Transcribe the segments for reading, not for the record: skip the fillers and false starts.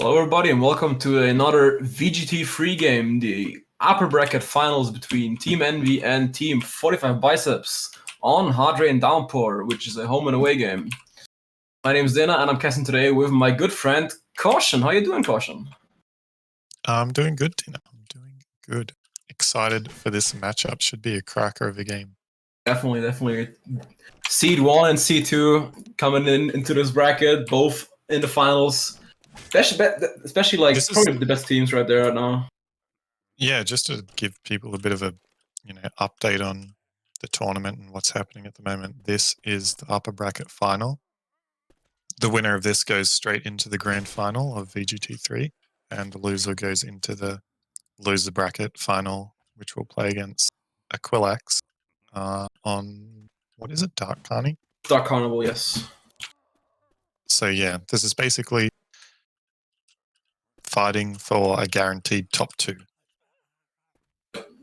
Hello everybody and welcome to another VGT free game, the upper bracket finals between Team EnVy and Team 45 Biceps on and Downpour, which is a home and away game. My name is Dena and I'm casting today with my good friend Caution. How you doing, Caution? I'm doing good, Dena. I'm doing good. Excited for this matchup. Should be a cracker of a game. Definitely. Seed 1 and Seed 2 coming into this bracket, both in the finals. Especially like probably the best teams right there right now. Yeah, just to give people a bit of a update on the tournament and what's happening at the moment. This is the upper bracket final. The winner of this goes straight into the grand final of VGT3, and the loser goes into the loser bracket final, which will play against Aquilax on, what is it, Dark Carney? Dark Carnival, yes. So yeah, this is basically fighting for a guaranteed top 2.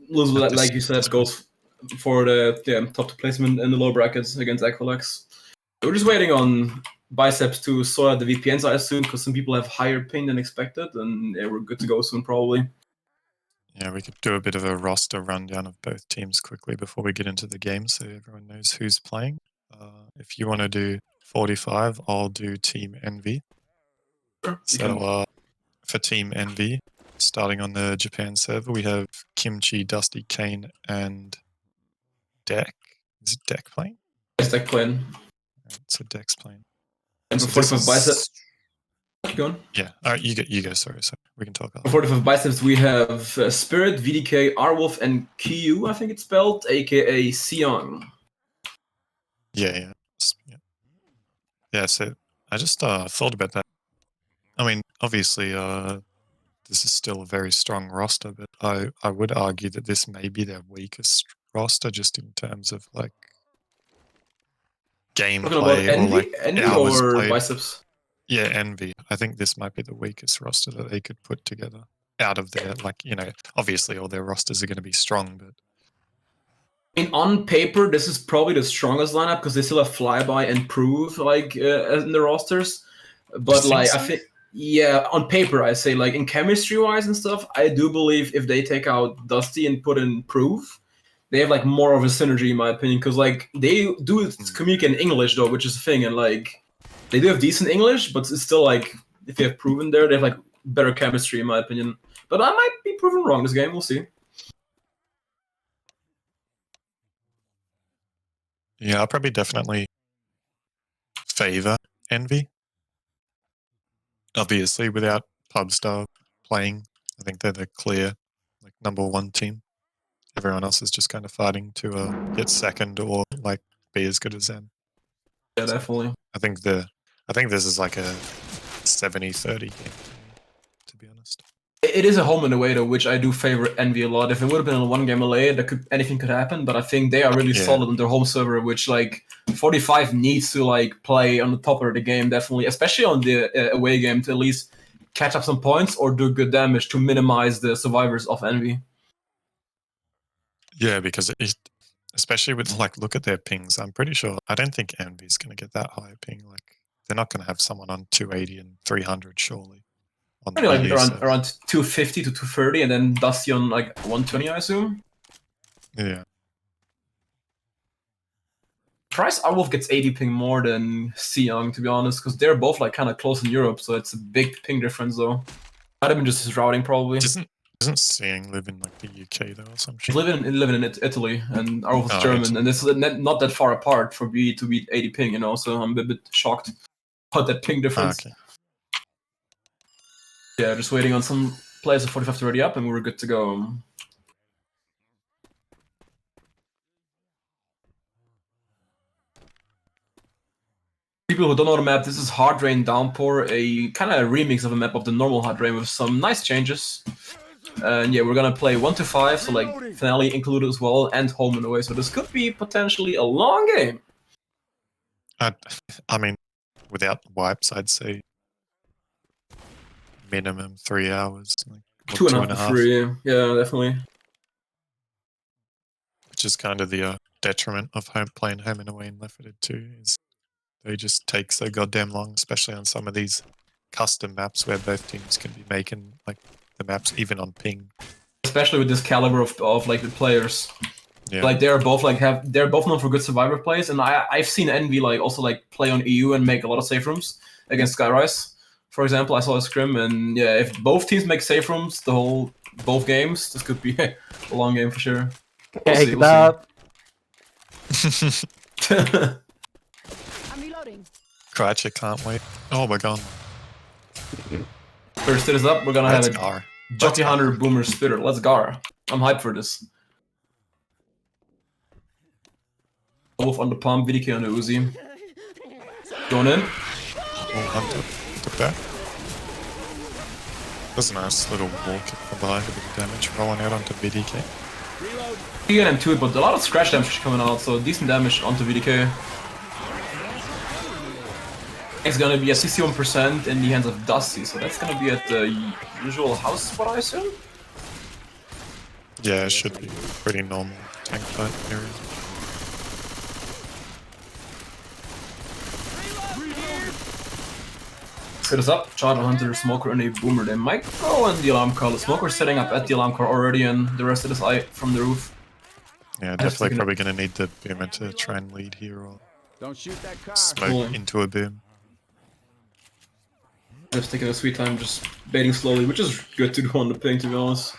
Loser, like you said, goes for the top 2 placement in the low brackets against Aquilax. We're just waiting on Biceps to sort out the VPNs, I assume, because some people have higher ping than expected, and yeah, we're good to go soon, probably. Yeah, we could do a bit of a roster rundown of both teams quickly before we get into the game so everyone knows who's playing. If you want to do 45, I'll do Team EnVy. Sure. So for Team EnVy, starting on the Japan server, we have Kimchi, Dusty, Kane, and Deck. Is it Deck playing? Yes, Deck playing. It's a Deck's playing. And for 45 Biceps... Keep going. Yeah, you go, sorry. We can talk about For 45 Biceps, we have Spirit, VDK, Arwolf, and Kyu, I think it's spelled, aka Seong. Yeah, so I just thought about that. I mean, obviously, this is still a very strong roster, but I would argue that this may be their weakest roster, just in terms of like gameplay or like hours or played. Biceps? Yeah, EnVy. I think this might be the weakest roster that they could put together out of their, like, obviously all their rosters are going to be strong, but I mean, on paper, this is probably the strongest lineup because they still have Flyby and Prove like in the rosters. But like, so? I think, yeah, on paper, I say like in chemistry wise and stuff, I do believe if they take out Dusty and put in Prove, they have like more of a synergy in my opinion. Because like they do communicate in English though, which is a thing, and like they do have decent English, but it's still like if they have Proven there, they have like better chemistry in my opinion. But I might be proven wrong this game. We'll see. Yeah, I'll probably definitely favor EnVy. Obviously, without Pubstar playing, I think they're the clear like #1 team. Everyone else is just kind of fighting to get second or like be as good as them. Yeah, definitely. I think this is like a 70-30 game, to be honest. It is a home and away though, which I do favor EnVy a lot. If it would have been a one game LA, anything could happen. But I think they are really solid on their home server, which like 45 needs to like play on the top of the game, definitely, especially on the away game to at least catch up some points or do good damage to minimize the survivors of EnVy. Yeah, because especially with like, look at their pings. I'm pretty sure I don't think EnVy's going to get that high ping. Like they're not going to have someone on 280 and 300 surely. Like around 250 to 230, and then Dusty on like 120, I assume. Yeah. Price Arwolf gets 80 ping more than Seong, to be honest, because they're both like kind of close in Europe, so it's a big ping difference though. Might have been just his routing probably. Doesn't Seong live in like the UK though or some shit? He's living in Italy, and Arwolf is German, and it's not that far apart for B to beat 80 ping, so I'm a bit shocked about that ping difference. Okay. Yeah, just waiting on some players of 45 to ready up, and we're good to go. People who don't know the map, this is Hard Rain Downpour, a kind of remix of a map of the normal Hard Rain with some nice changes. And yeah, we're gonna play 1 to 5, so like finale included as well, and home and away. So this could be potentially a long game. I mean, without wipes, I'd say minimum 3 hours. Like, 2.5 to 3, yeah, definitely. Which is kind of the detriment of playing home and away in Left 4 Dead 2, is they just take so goddamn long, especially on some of these custom maps where both teams can be making like the maps even on ping. Especially with this caliber of like the players. Yeah. Like they're both known for good survivor plays, and I've seen EnVy like also like play on EU and make a lot of safe rooms against Skyrise. For example, I saw a scrim, and yeah, if both teams make safe rooms both games, this could be a long game for sure. We'll see. I'm reloading. Kreitzer can't wait. Oh my god. First it is up, we're gonna Let's have a Gar. Jockey Hunter Boomer Spitter. Let's go. I'm hyped for this. Wolf on the palm, VDK on the Uzi. Going in. Oh, Hunter. Took that. That's a nice little walk from behind, a bit of damage rolling out onto VDK. You get him too, but a lot of scratch damage coming out, so decent damage onto VDK. It's gonna be at 61% in the hands of Dusty, so that's gonna be at the usual house spot, I assume? Yeah, it should be pretty normal tank fight area. Set us up, Charger Hunter, Smoker, and a Boomer. They might go on the alarm car. The Smoker's setting up at the alarm car already, and the rest of this eye from the roof. Yeah, definitely probably gonna need the boomer to try and lead here or Don't shoot that car. smoke into a boom. Just taking a sweet time, just baiting slowly, which is good to do on the ping, to be honest.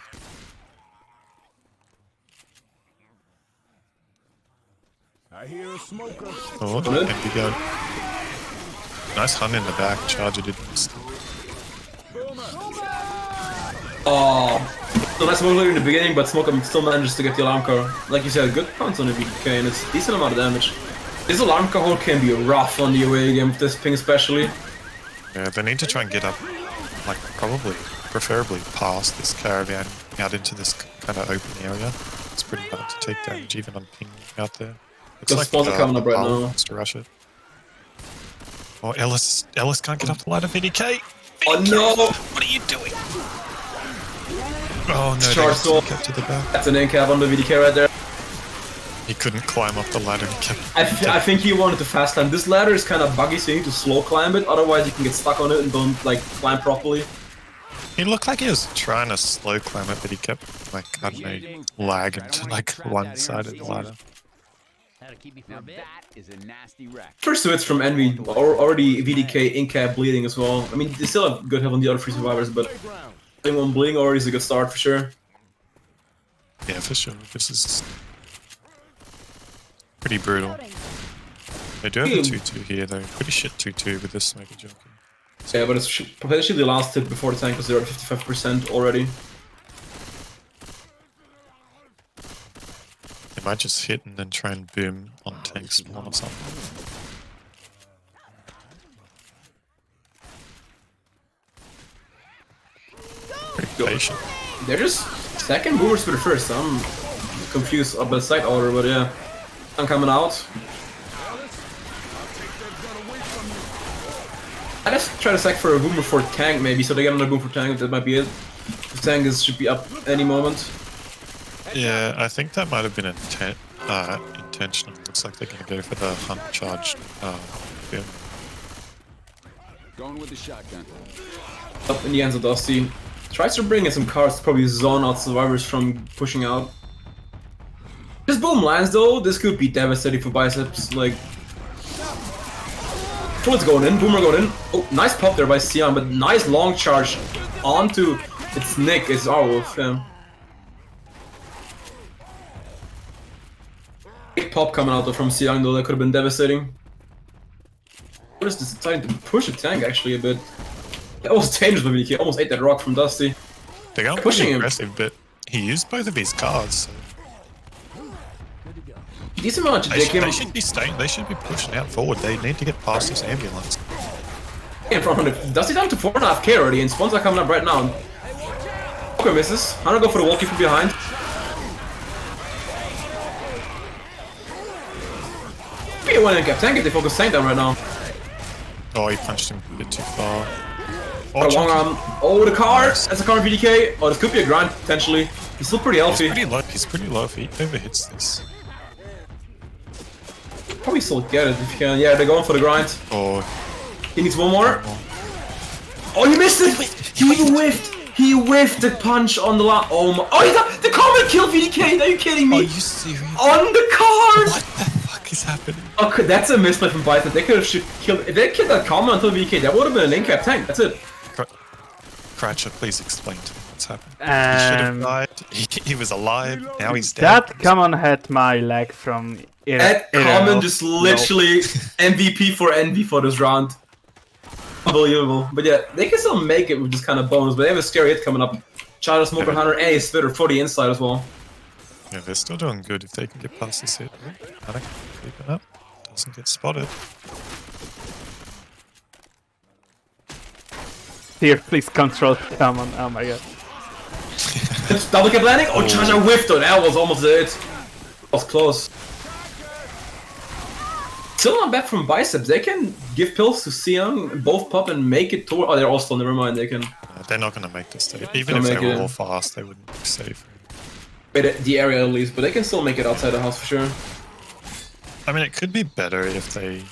I hear a smoker. Oh, Good. EnVy go. Nice hunt in the back. Charger didn't miss. Oh, so nice smoke in the beginning, but Smoker still manages to get the alarm car. Like you said, good pounds on the VDK, and it's a decent amount of damage. This alarm car hold can be rough on the away game with this ping, especially. Yeah, they need to try and get up, like preferably past this caravan out into this kind of open area. It's pretty hard to take damage even on ping out there. Looks The spawns are coming up right now. Wants to rush it. Oh, Ellis can't get up the ladder. VDK. Oh no! What are you doing? Oh no! Charge they soul. kept to the back. That's an in-cap on the VDK right there. He couldn't climb up the ladder. He kept. I think he wanted to fast climb. This ladder is kind of buggy, so you need to slow climb it. Otherwise, you can get stuck on it and don't like climb properly. He looked like he was trying to slow climb it, but he kept like I don't know, lagging to like one side of the ladder. Now that is a nasty wreck. First hits from EnVy, already VDK in-cap bleeding as well. I mean, they still have good help on the other three survivors, but getting one bleeding already is a good start for sure. Yeah, for sure. This is pretty brutal. They do have a 2-2 here though. Pretty shit 2-2 with this smoker jockey. Yeah, but it's potentially the last hit before the tank because they're at 55% already. They might just hit and then try and boom on tank spawn or something. Pretty patient. They're just second, Boomer Spitter first. I'm confused about the side order, but yeah. I'm coming out. I just try to sack for a Boomer for tank maybe, so they get another Boom for tank, that might be it. The tank should be up any moment. Yeah, I think that might have been intentional. Looks like they're going to go for the hunt charge. Yeah. Going with the shotgun. Up in the hands of Dusty. Tries to bring in some cars to probably zone out survivors from pushing out. This boom lands though, this could be devastating for Biceps. Like, Bullet's going in, Boomer going in. Oh, nice pop there by Sion, but nice long charge onto it's Nick, it's our wolf. Yeah. Big pop coming out though from Sion though, that could have been devastating. What is this deciding to push a tank actually a bit? That was dangerous, but he almost ate that rock from Dusty. They're going Pushing pretty him. aggressive, but he used both of his cards. So Decent amount of they him should be staying. They should be pushing out forward. They need to get past this ambulance. in front of him. Dusty down to 4.5k already, and spawns are coming up right now. Okay, misses. I'm gonna go for the walkie from behind. Be a one in cap tank if they focus tank down right now. Oh, he punched him a bit too far. Oh, Oh, long arm. Oh, the car! That's a car VDK. Oh, this could be a grind, potentially. He's still pretty healthy. He's pretty low if he overhits this. Probably still get it if you can. Yeah, they're going for the grind. Oh, He needs one more. Oh, you missed it! He whiffed! He whiffed the punch on the line. Oh my! Oh, he got the comment killed VDK. Are you kidding me? Are you serious? On the card! What the fuck is happening? Okay, that's a misplay from Bison. They could have killed. If they killed that comment until VK, that would have been an in-cap tank. That's it. Cratcher, please explain to me what's happened. He should have died. He was alive. Now he's dead. That common had my leg from That comment just literally MVP for EnVy for this round. Unbelievable. But yeah, they can still make it with this kind of bonus, but they have a scary hit coming up. Charger, Smoker, Hunter, and a Spitter for the inside as well. Yeah, they're still doing good if they can get past this hit. Panic, keeping up. Doesn't get spotted. Here, please control common. Oh my god. It's double cap landing? Oh, Charger whiffed though. That was almost it. That was close. Still not bad from Biceps. They can give pills to Sion, both pop and make it toward. Oh, they're all still. Never mind. They can. They're not going to make this stage. Even if they were all fast, they wouldn't be safe. The area at least, but they can still make it outside the house for sure. I mean, it could be better if they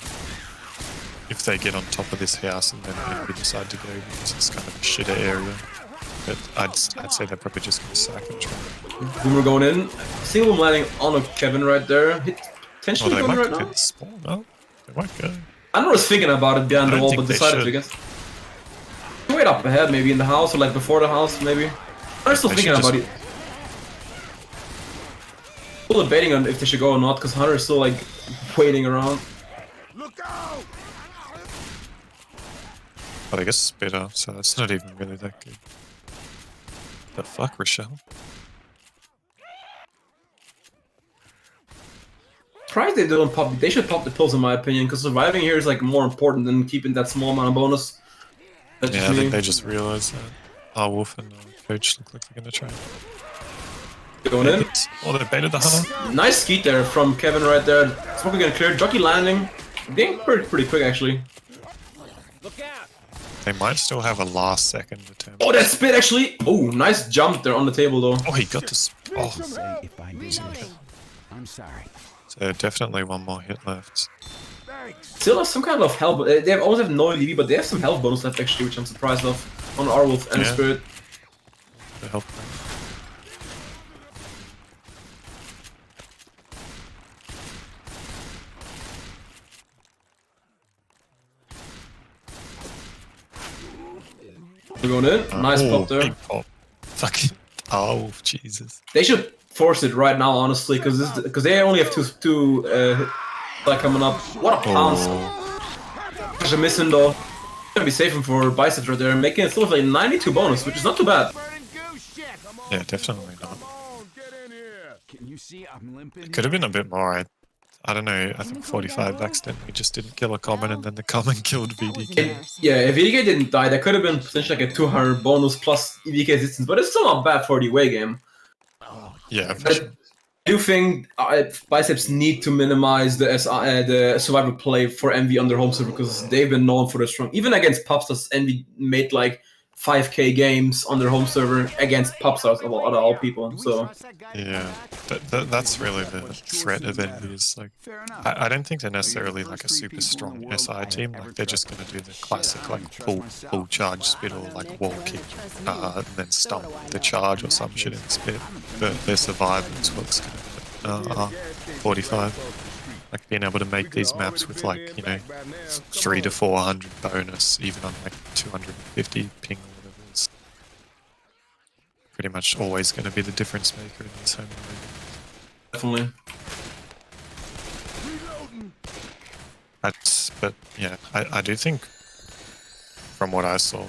get on top of this house and then we decide to go because it's kind of a shitter area. But I'd say they're probably just going to sack and try. Boomer going in. Seeing them landing on a Kevin right there. Potentially they going might right now. spawn. No, they might go. I was thinking about it behind the I wall, think but they decided should. to guess. Wait up ahead, maybe in the house or like before the house, maybe. I'm still They thinking should about it. Still debating on if they should go or not, because Hunter's still like waiting around. But I guess Spitter, so that's not even really that good. The fuck, Rochelle? Surprised they don't pop. They should pop the pills in my opinion, because surviving here is like more important than keeping that small amount of bonus. That's Yeah, just I think me. they just realised that. Our Wolf and Coach look like they're going to try. Going in. Oh, they baited the Hunter. Nice skeet there from Kevin right there. Smoker getting cleared. Jockey landing. Getting pretty quick actually. They might still have a last second attempt. Oh, that spit actually. Oh, nice jump there on the table though. Oh, he got to. Oh, Say if I did it. I'm sorry. so definitely one more hit left. Still have some kind of health. They always have no EV, but they have some health bonus left actually, which I'm surprised of on Arwolf and Yeah. Spirit. To help. They're going in. Nice pop there. Big pop. Fucking. Oh, Jesus. They should force it right now, honestly, because they only have two like coming up. What a pounce! Oh, There's a missing though. Gonna be saving for Biceps right there, making it still like 92 bonus, which is not too bad. yeah, definitely not. Can you see I'm limping? Could have been a bit more. I don't know. I think 45 accidentally just didn't kill a common, and then the common killed VDK. Yeah, if EDK didn't die, that could have been potentially like a 200 bonus plus EDK resistance, but it's still not bad for the away game. Yeah, for But sure. I do think Biceps need to minimize the survival play for EnVy on their home server because they've been known for their strong. Even against Popstars, EnVy made like 5k games on their home server against Popstars of all people. So Yeah, that's really the threat of EnVy is like, I don't think they're necessarily like a super strong SI team. Like they're just going to do the classic like full charge spit or like wall kick, and then stump the charge or some shit in spit. But their survival is what's going to 45. Like being able to make these maps with like, you know, 300 to 400 bonus, even on like 250 ping or whatever, is pretty much always going to be the difference maker in this home. definitely. But yeah, I do think from what I saw,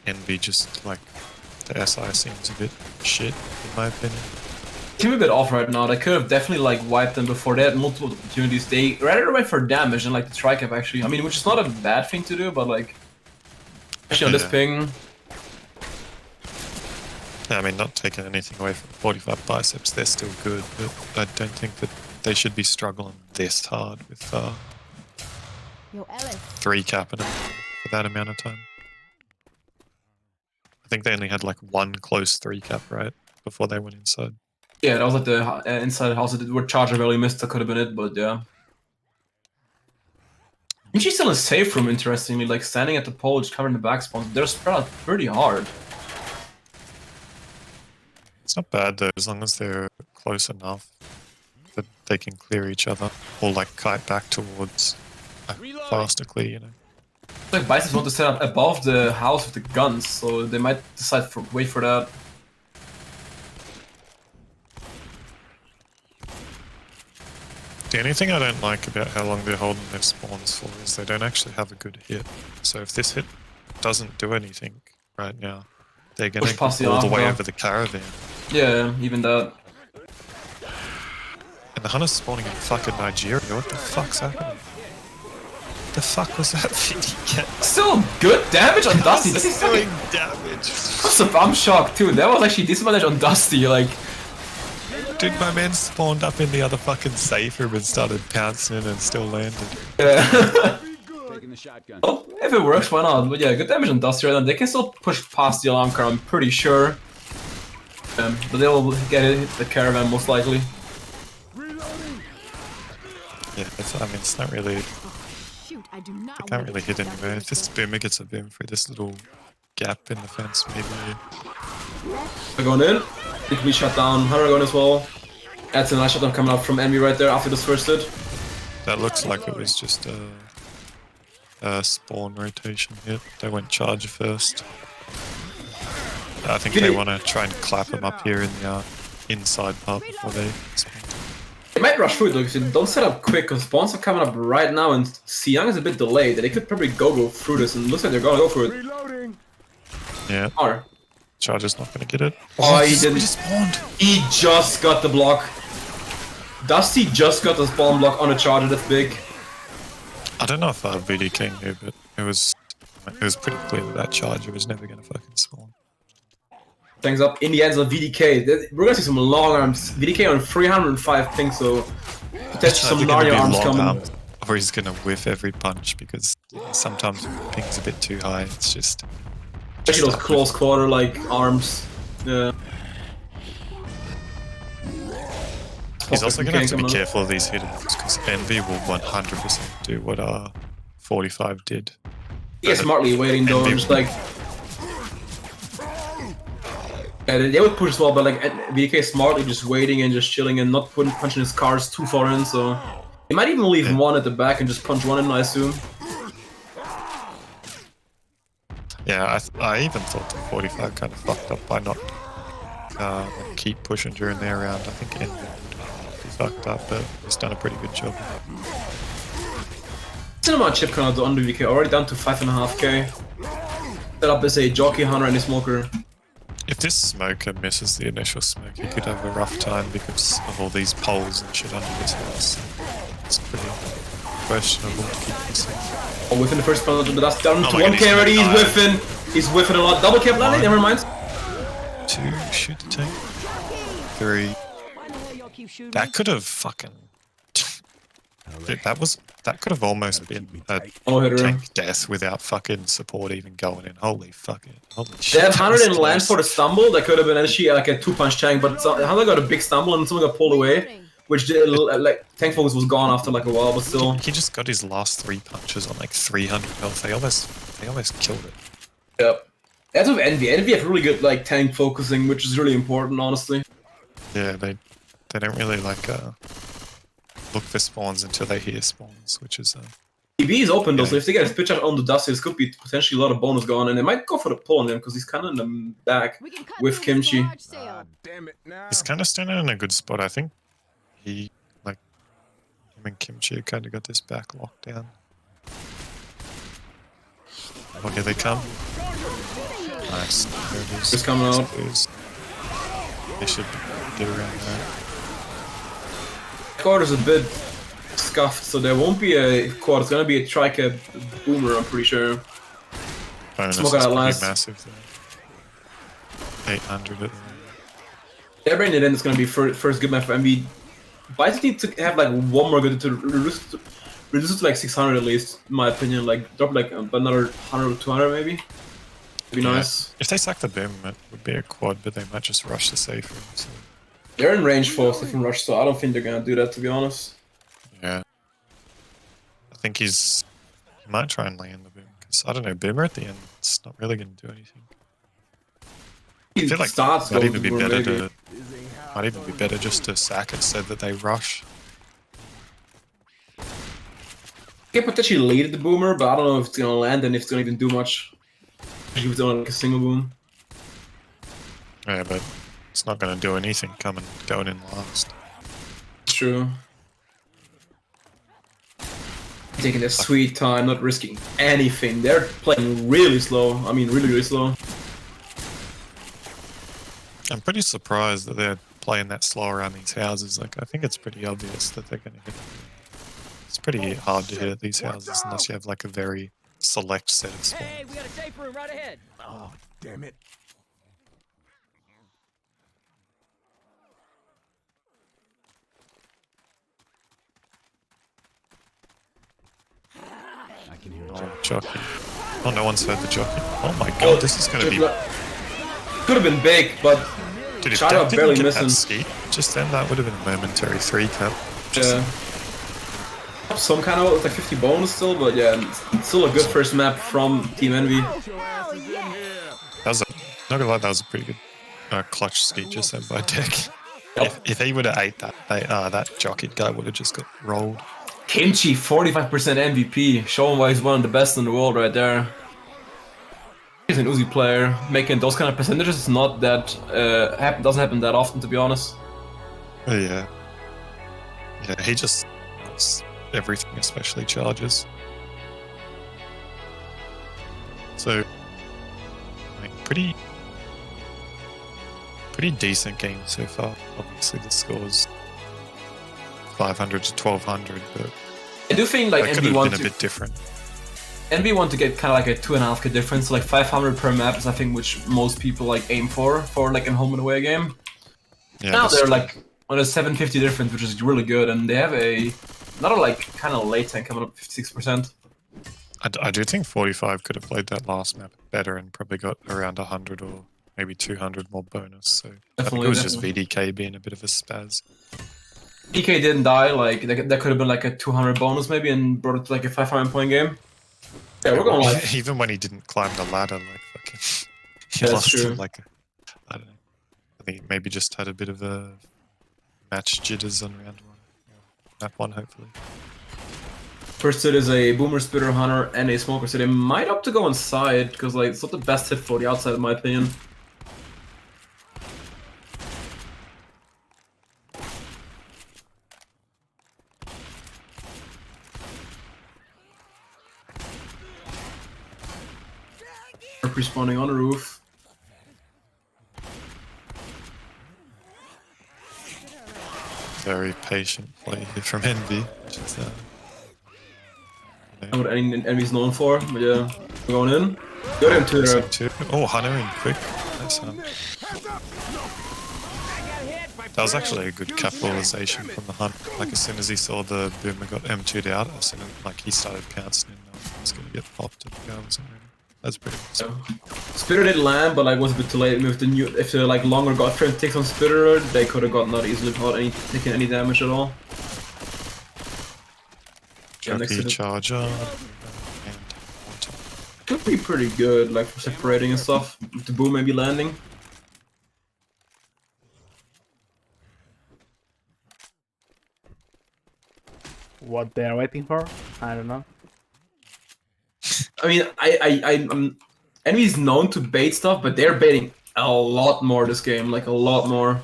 EnVy just like the SI seems a bit shit in my opinion. Seem a bit off right now. They could have definitely like wiped them before. They had multiple opportunities. They rather went for damage than like the tri-cap actually. I mean, which is not a bad thing to do, but like especially on this Yeah. ping. Yeah, I mean, not taking anything away from 45 biceps, they're still good, but I don't think that they should be struggling this hard with 3 cap in them for that amount of time. I think they only had like 1 close 3 cap, right, before they went inside. Yeah, that was like the inside house where Charger Valley missed. That could have been it, but yeah. And she's still in safe room, interestingly, like standing at the pole, just covering the back spawns. They're spread out pretty hard. It's not bad though, as long as they're close enough that they can clear each other or like kite back towards plastically, you know. Like Biceps want to set up above the house with the guns, so they might decide for wait for that. The only thing I don't like about how long they're holding their spawns for is they don't actually have a good hit. So if this hit doesn't do anything right now, they're going to go all the way over the caravan. Yeah, even that. And the hunter's spawning in fucking Nigeria. What the fuck's happening? The fuck was that VGT? Still good damage on Dusty. This is doing damage. I'm shocked too. That was actually decent damage on Dusty. Like, dude, my man spawned up in the other fucking safe room and started pouncing and still landed. yeah. Taking the shotgun. Well, if it works, why not? But yeah, good damage on Dusty right now. They can still push past the alarm car, I'm pretty sure. But they'll get it, the caravan most likely. Yeah, I mean, it's not really. Shoot, I do not. They can't really hit anywhere. If this boomer gets a boom through this little gap in the fence, maybe. They're going in. It can be shut down. Hunter going as well. That's a nice shutdown coming up from EnVy right there after this first hit. That looks like it was just a spawn rotation hit. They went charge first. I think they want to try and clap them up here in the inside part before they spawn. They might rush through it though, if they don't set up quick, because spawns are coming up right now and Siang is a bit delayed. They could probably go through this, and it looks like they're gonna go for it. Yeah. Or Charger's not gonna get it. Oh, he didn't. Spawned. He just got the block. Dusty just got the spawn block on a Charger that's big. I don't know if VDK knew, but it was pretty clear that Charger was never gonna fucking spawn. Things up in the end of VDK. We're gonna see some long arms. VDK on 305 ping, so potentially some Narnia arms coming. Or he's gonna whiff every punch because sometimes ping's a bit too high. It's just. Especially those close quarter like arms. Yeah. He's also gonna have to be careful of these hit-ups because EnVy will 100% do what 45 did. Yeah, smartly waiting though, just like. Yeah, they would push as well, but like VDK smartly just waiting and just chilling and not punching his cars too far in, so he might even leave one at the back and just punch one in, I assume. Yeah, I even thought the 45 kind of fucked up by not keep pushing during their round. I think EnVy would be fucked up, but he's done a pretty good job. Cinema chip count on the VK already down to 5.5k. Set up as a jockey, hunter, and a smoker. If this smoker misses the initial smoke, he could have a rough time because of all these poles and shit under his house. It's pretty questionable to keep missing. Oh, whiffing the first penalty, but that's down to 1k already. He's whiffing. He's whiffing a lot. Double cap landing, never mind. 2, shoot the tank. 3. That could have fucking. That could have almost been a tank death without fucking support even going in. Holy fucking, holy shit. They have 100 in land for the stumble. That could have been actually like a 2-punch tank, but Hunter got a big stumble and someone got pulled away, which like tank focus was gone after like a while, but still. He just got his last 3 punches on like 300 health. They almost killed it. Yep. That's with EnVy. EnVy have really good like tank focusing, which is really important, honestly. Yeah, they don't really like look for spawns until they hear spawns, which is EB is open though, so if they get a pitch out on the Dusty, this could be potentially a lot of bonus going, and they might go for the pull on him because he's kind of in the back with Kimchi. Damn it now. He's kind of standing in a good spot. I think him and Kimchi kind of got this back locked down. Oh, here they come. Nice. There it is. Just coming out. They should get around that. Quad is a bit scuffed, so there won't be a quad. It's gonna be a tricep boomer, I'm pretty sure. Smoke out last. Massive though. 800 at the moment. They're bringing it in. It's gonna be first good match for EnVy. Biceps need to have like one more good to reduce it to like 600 at least, in my opinion. Like drop like another 100 or 200 maybe. It'd be nice. If they sack the boom, it would be a quad, but they might just rush the safe room. So. They're in range for second rush, so I don't think they're gonna do that, to be honest. Yeah. I think he's Might try and land the boom because I don't know. Boomer at the end, it's not really going to do anything. I feel like starts might going even to be boom, better maybe. might even be better just to sack it so that they rush. You can potentially lead the boomer, but I don't know if it's gonna land and if it's gonna even do much. If it's only like a single boom. Yeah, but it's not going to do anything going in last. It's true. Taking their sweet time, not risking anything. They're playing really slow. I mean, really, really slow. I'm pretty surprised that they're playing that slow around these houses. Like, I think it's pretty obvious that they're going to hit it. It's pretty hard to hit at these houses unless you have like a very select set of spawns. Hey, we got a safe room right ahead. Oh, damn it. I can hear Oh, jockey. Oh, no one's heard the jockey. Oh my god, this is going to be... Could have been big, but Dude, if Shadow Deck barely didn't get that missing. ski, just then that would have been a momentary 3-cap. Some kind of like 50 bonus still, but yeah, it's still a good first map from Team EnVy. That was not gonna lie, that was a pretty good clutch ski just then by Deck. Yep. If he would have ate that, that jockey guy would have just got rolled. Kimchi, 45% MVP, showing why he's one of the best in the world right there. He's an Uzi player, making those kind of percentages is not that doesn't happen that often, to be honest. Yeah. Yeah, he just knows everything, especially charges. So, I mean, pretty decent game so far. Obviously, the score's 500 to 1200, but I do think like that could EnVy have want been a to bit different. EnVy want to get kind of like a 2.5k difference, so like 500 per map is I think which most people like aim for like a home and away game. Yeah, Now that's they're true. like on a 750 difference, which is really good, and they have another like kind of late tank coming up 56%. I do think 45 could have played that last map better and probably got around 100 or maybe 200 more bonus. So I think it was just VDK being a bit of a spaz. DK didn't die, like that could have been like a 200 bonus maybe and brought it to like a 500 point game. Yeah, we're going live. Even when he didn't climb the ladder, like fucking, he That's lost true. it like I don't know. I think he maybe just had a bit of a match jitters on round one, map one hopefully. First hit is a Boomer, Spitter, Hunter, and a Smoker, so they might opt to go inside, because like it's not the best hit for the outside in my opinion. Respawning on the roof. Very patient play here from EnVy. Which is, Not what EnVy's known for, but yeah, we're going in. Good into there. Oh, Hunter in quick. Nice. That was actually a good capitalization from the Hunt. Like as soon as he saw the Boomer got M2'd out, as soon as like he started pouncing and he was gonna get popped if the guy wasn't ready. That's pretty awesome. Spitter did land, but like was a bit too late. With the new, if the like longer God Friend takes on Spitter, they could have gotten not easily without taking any damage at all. Yeah, next Jockey to the- charger and water. Could be pretty good, like for separating and stuff. With the boom maybe landing. What they're waiting for? I don't know. I mean, I'm EnVy's known to bait stuff, but they're baiting a lot more this game, like a lot more.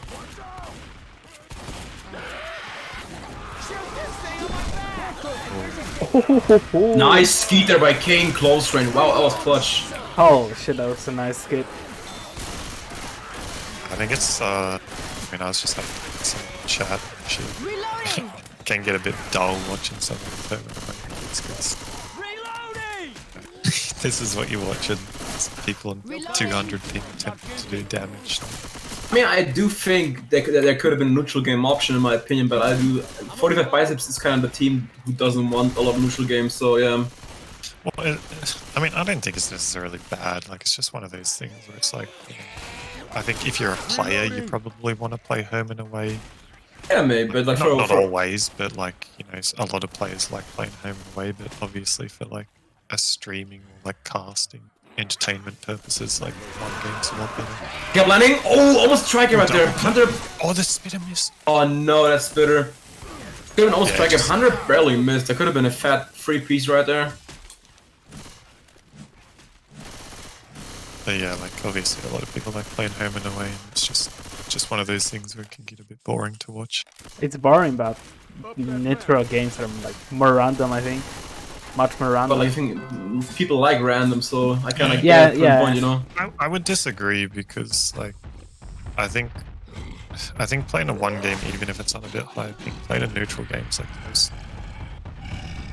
Nice skeeter by Kane, close range. Wow, that was clutch. Oh shit, that was a nice skate. I think it's I mean I was just having some chat and shit. Reloading! Can get a bit dull watching something like that. It's good. This is what you're watching. It's people on 200 ping attempting to do damage. I mean, I do think there could have been a neutral game option in my opinion, but I do. 45 Biceps is kind of the team who doesn't want a lot of neutral games, so yeah. Well, I mean, I don't think it's necessarily bad. Like, it's just one of those things where it's like, you know, I think if you're a player, you probably want to play home and away. Yeah, maybe, but like Not always, but like, you know, a lot of players like playing home and away, but obviously for like a streaming or like casting entertainment purposes, like one game's a lot better. Kept landing. Oh, almost striker right there. 100. Oh, the spitter missed. Oh no, that spitter. Could have been almost striker. Just... 100 barely missed. That could have been a fat free piece right there. But yeah, like obviously a lot of people like playing home and away, and it's just one of those things where it can get a bit boring to watch. It's boring, but Nitro games are like more random, I think. Much more random. But I think people like random, so I kind of Yeah, get it yeah. point, you know. I would disagree because like I think playing a one game, even if it's on a bit higher ping, playing a neutral game is like the most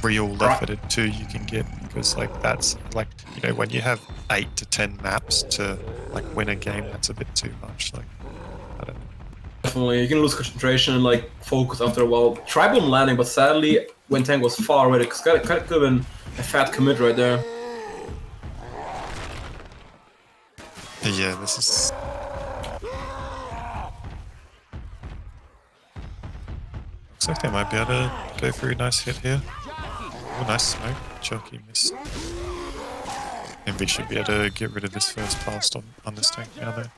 real efforted too you can get, because like that's like, you know, when you have 8 to 10 maps to like win a game, that's a bit too much. Like I don't know. Definitely, you can lose concentration and like focus after a while. Tried on landing, but sadly, when tank was far away, it could have been a fat commit right there. Yeah, this is. Looks like they might be able to go for a nice hit here. Oh, nice smoke. Chucky missed. EnVy should be able to get rid of this first blast on this tank now though.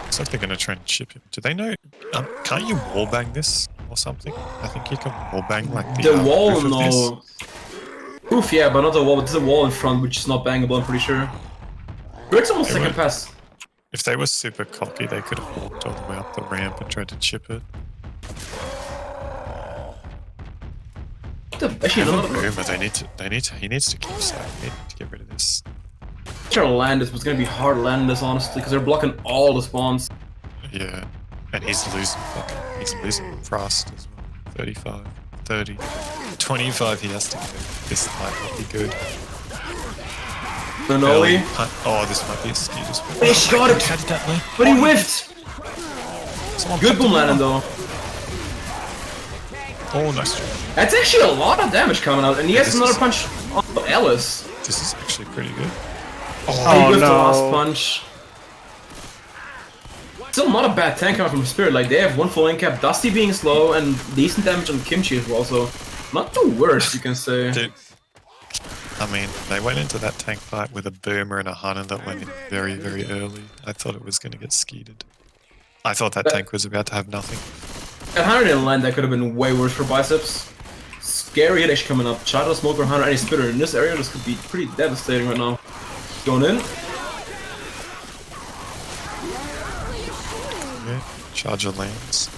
Looks like they're going to try and chip him. Do they know? Can't you wallbang this or something? I think you can wallbang like the wall, roof of no. Roof, yeah, but not the wall. But there's a wall in front, which is not bangable, I'm pretty sure. It's almost second pass. If they were super cocky, they could have walked all the way up the ramp and tried to chip it. Actually, no, But he needs to keep side. They need to get rid of this. trying to land this, but it's gonna be hard to land this, honestly, because they're blocking all the spawns. Yeah, and he's losing frost as well. 35, 30, 25 he has to go. This might not be good. Noli. Oh, this might be a skewed as well. He shot it! How did that land? But he whiffed! Good boom landing though. Oh, nice job. That's actually a lot of damage coming out, and he has another punch on Alice. This is actually pretty good. He Oh whiffed the last no. punch. Still not a bad tank coming from Spirit, like they have one full incap, Dusty being slow, and decent damage on Kimchi as well, so not the worst, you can say. Dude, I mean, they went into that tank fight with a boomer and a Hunter that went in very, very early. I thought it was going to get skeeted. I thought that tank was about to have nothing. At 100 in land, that could have been way worse for Biceps. Scary hit actually coming up. Shadow, Smoker, Hunter, any Spitter in this area, this could be pretty devastating right now. Going in. Yeah, Charger lands.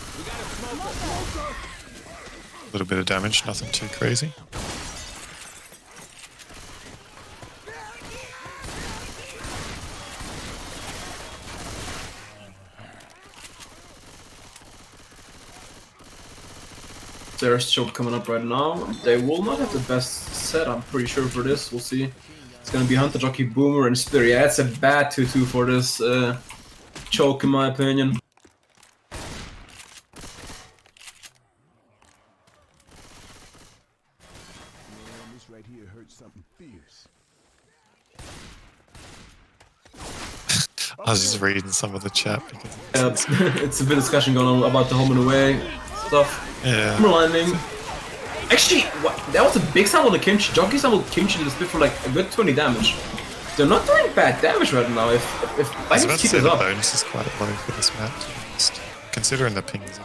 A little bit of damage, nothing too crazy. There's choke coming up right now. They will not have the best set, I'm pretty sure, for this. We'll see. It's gonna be Hunter, Jockey, Boomer, and Spitter. Yeah, it's a bad 2-2 for this choke, in my opinion. This right here hurts something fierce. I was just reading some of the chat because It's a bit of discussion going on about the home and away stuff. yeah. Hammer landing. Actually, that was a big sample of the Kimchi. Jockey sampled Kimchi to the split for like a good 20 damage. They're not doing bad damage right now. If I I was can about to keep say this the up. bonus is quite low for this map, to be honest, considering the pings.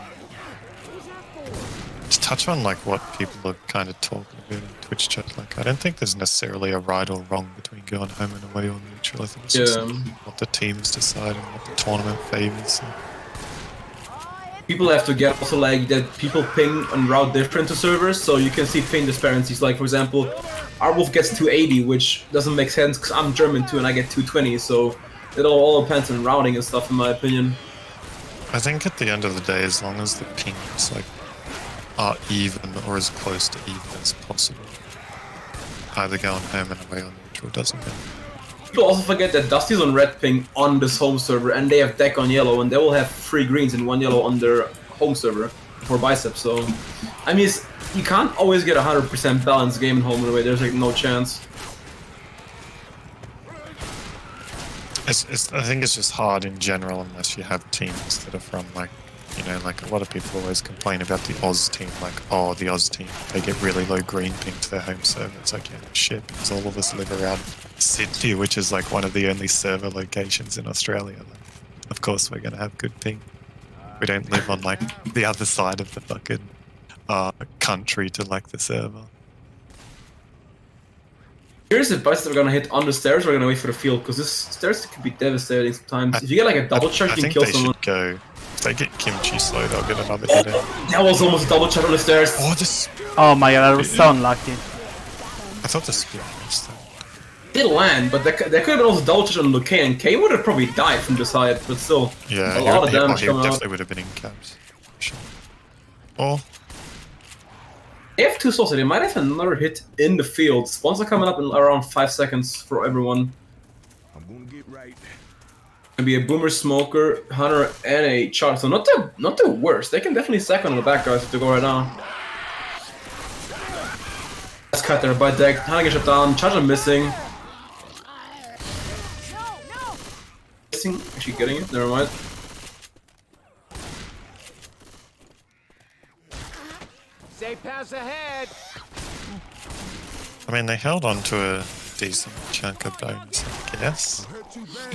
To touch on like what people are kind of talking about in Twitch chat, like I don't think there's necessarily a right or wrong between going home and away or neutral. I think it's just what the teams decide and what the tournament favors. People have to get also like that people ping and route different to servers, so you can see ping disparities. Like for example, our wolf gets 280, which doesn't make sense because I'm German too and I get 220. So it all depends on routing and stuff, in my opinion. I think at the end of the day, as long as the pings like are even or as close to even as possible, either going home and away or neutral doesn't matter. People also forget that Dusty's on red ping on this home server, and they have deck on yellow, and they will have 3 greens and 1 yellow on their home server for Biceps. So, I mean, you can't always get a 100% balanced game in home and away. There's like no chance. I think it's just hard in general unless you have teams that are from like You know, like a lot of people always complain about the Oz team, like, oh, the Oz team, they get really low green ping to their home server. It's like, yeah, shit, because all of us live around Sydney, which is like one of the only server locations in Australia. Like, of course, we're going to have good ping. We don't live on like the other side of the fucking country to like the server. Curious if Biceps are gonna hit on the stairs or are gonna wait for the field, because this stairs could be devastating sometimes. If you get like a double check, you can kill someone. Should go. If they get Kimchi slow, they'll get another hit in. That was almost a double check on the stairs. Oh, this. Oh my god, I was so unlucky. I thought the split missed that. Did land, but there could have been also double check on the K, and K would have probably died from the side, but still, Yeah, a lot of damage he coming definitely out. would have been in caps. Sure. Oh, They have 2 souls, so they might have another hit in the field. Spawns are coming up in around 5 seconds for everyone. I'm gonna get right. Gonna be a Boomer, Smoker, Hunter, and a Charge. So not the worst. They can definitely sack on the back guys if they go right now. Let's cut there by deck. Hunter gets shut down. Charge are missing. Missing. Actually getting it. Never mind. Safe pass ahead. I mean, they held on to a decent chunk of bonus, I guess.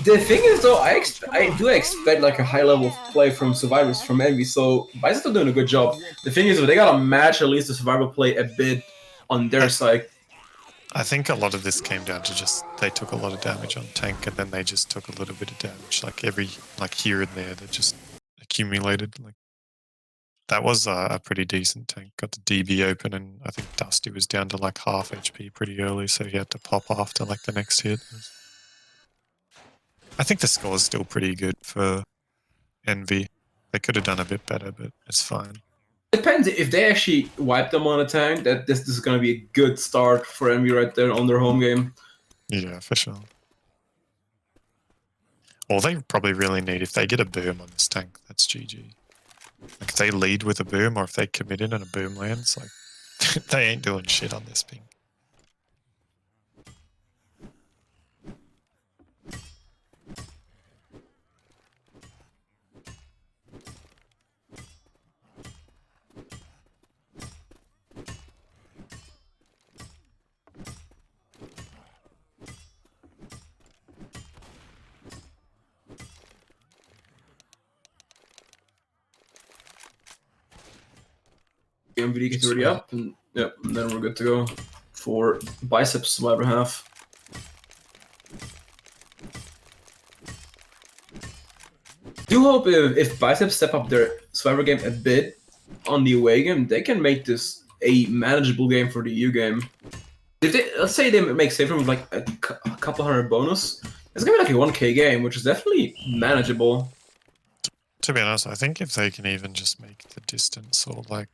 The thing is though, I do expect like a high level of play from survivors from EnVy, so Biceps are doing a good job. The thing is, they gotta match at least the survivor play a bit on their side. I think a lot of this came down to just they took a lot of damage on tank, and then they just took a little bit of damage, like here and there, that just accumulated. Like that was a pretty decent tank. Got the DB open, and I think Dusty was down to like half HP pretty early, so he had to pop after like the next hit. I think the score is still pretty good for EnVy. They could have done a bit better, but it's fine. Depends if they actually wipe them on a tank. That this is gonna be a good start for EnVy right there on their home game. Yeah, for sure. All they probably really need, if they get a boom on this tank, that's GG. Like if they lead with a boom, or if they commit in and a boom lands, like they ain't doing shit on this ping. EnVy gets already up, and yep, and then we're good to go for Biceps survivor half. Do hope if Biceps step up their survivor game a bit on the away game, they can make this a manageable game for the EU game. If they, let's say they make save room with like a couple hundred bonus, it's gonna be like a 1k game, which is definitely manageable. To be honest, I think if they can even just make the distance, or like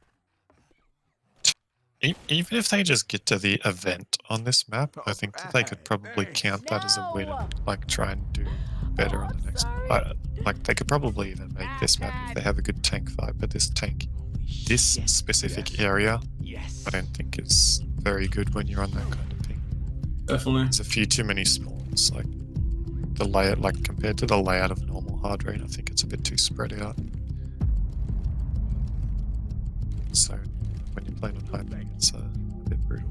even if they just get to the event on this map, I think that they could probably count that as a win and like try and do better on the next. Like they could probably even make this map if they have a good tank fight, but this specific area, I don't think is very good when you're on that kind of thing. Definitely. There's a few too many spawns, like the layout, like compared to the layout of normal hard rain, I think it's a bit too spread out. So when you're playing on high ping, it's a bit brutal.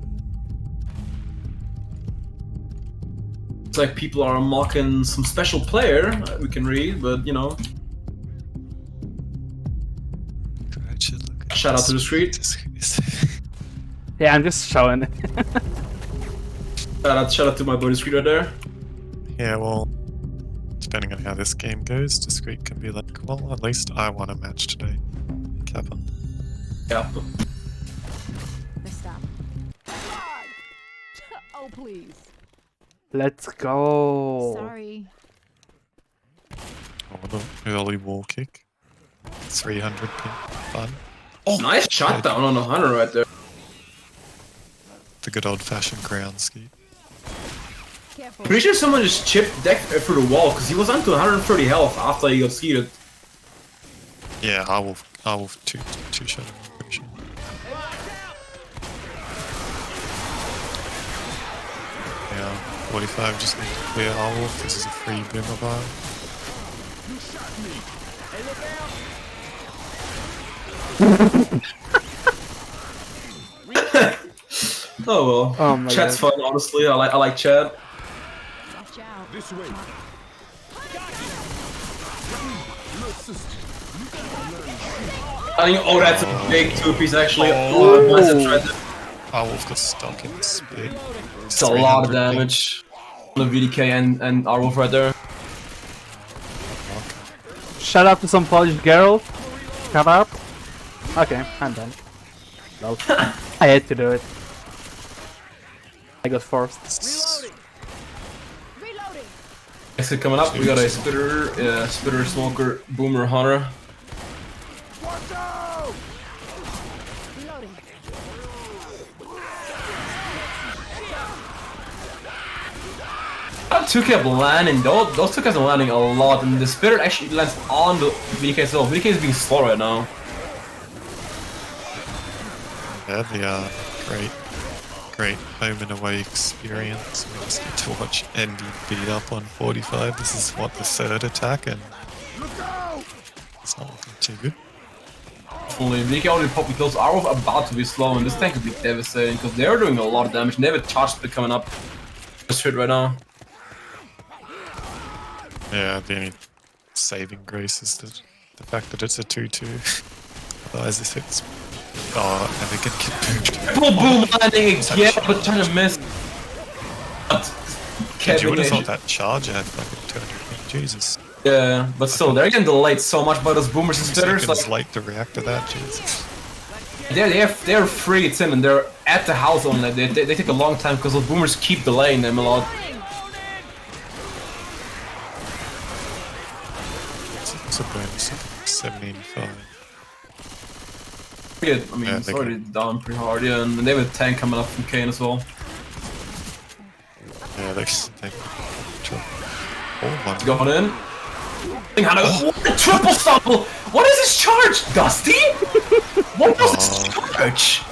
It's like people are mocking some special player we can read, but you know. Shout out to the street. Yeah, I'm just showing it. Shout out to my buddy Street right there. Yeah, well, depending on how this game goes, Discreet can be like, well, at least I won a match today. Kappa. Yeah. Stop. Oh, please. Let's go. Sorry. Oh, the early wall kick. 300 ping. Fun. Oh, Nice shot down on the Hunter right there. the good old-fashioned ground ski. Careful. Pretty sure someone just chipped Deck through the wall because he was on to 130 health after he got skied. Yeah, I will two shot him, I'm pretty sure. Yeah, 45 just need to clear Arwolf. This is a free boomer bar. Oh well. Oh my Chat's God. fun, honestly. I like chat. Watch out. This way. Look, sister. I think, oh, that's a big two-piece actually. Oh. Biceps right there. Arwolf got stuck in the split. It's a lot of damage on the VDK and Arwolf right there. Shout out to some Polish girl. Come up. Okay, I'm done. Well, I had to do it. I got forced. Reloading. Exit coming up. We got a spitter, smoker, boomer, hunter. Reloading. That two kept landing. Those two kept landing a lot, and the spitter actually lands on the VDK as well. VDK is being slow right now. Yeah, the great home and away experience. We just get to watch EnVy beat up on 45. This is what, the third attack, and it's not looking too good. Only VDK already popped kills. Arwolf about to be slow, and this tank could be devastating because they're doing a lot of damage. And they have a charge split coming up. Straight right now. Yeah, the only saving grace is the fact that it's a 2-2. Otherwise, if it's... Oh, and they can get booped. Triple boom landing again, but trying to miss. And you would have thought that charge had like a 200 hit. Jesus. Yeah, but still, they're getting delayed so much by those boomers and 2 spitters. seconds Like, late to react to that, Jesus. they're free, it's in, and they're at the house only. They take a long time because those boomers keep delaying them a lot. It's a bonus of 785. I mean, Yeah, it's they already down pretty hard, yeah, and they have a tank coming up from Kane as well. Yeah, they oh my god. Going in. What a triple stumble! What is this charge, Dusty? What was this charge?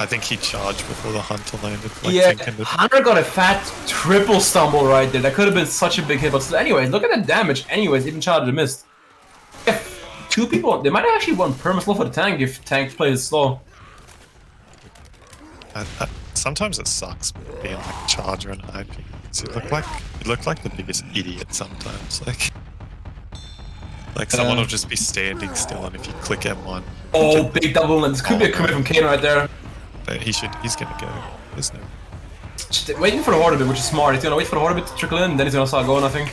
I think he charged before the hunter landed. Like, Yeah, thinking that Hunter got a fat triple stumble right there. That could have been such a big hit, but still, anyways, look at the damage. Anyways, even charged and missed. If two people, they might have actually won perma slow for the tank if tank plays slow. sometimes it sucks being like charger and IP. So you look like the biggest idiot sometimes. Like someone will just be standing still, and if you click M1, oh, big double, and this could be a commit from Kane right there. he's gonna go. There's no. Just waiting for the horde a bit, which is smart. He's gonna wait for the horde a bit to trickle in, then he's gonna start going, I think.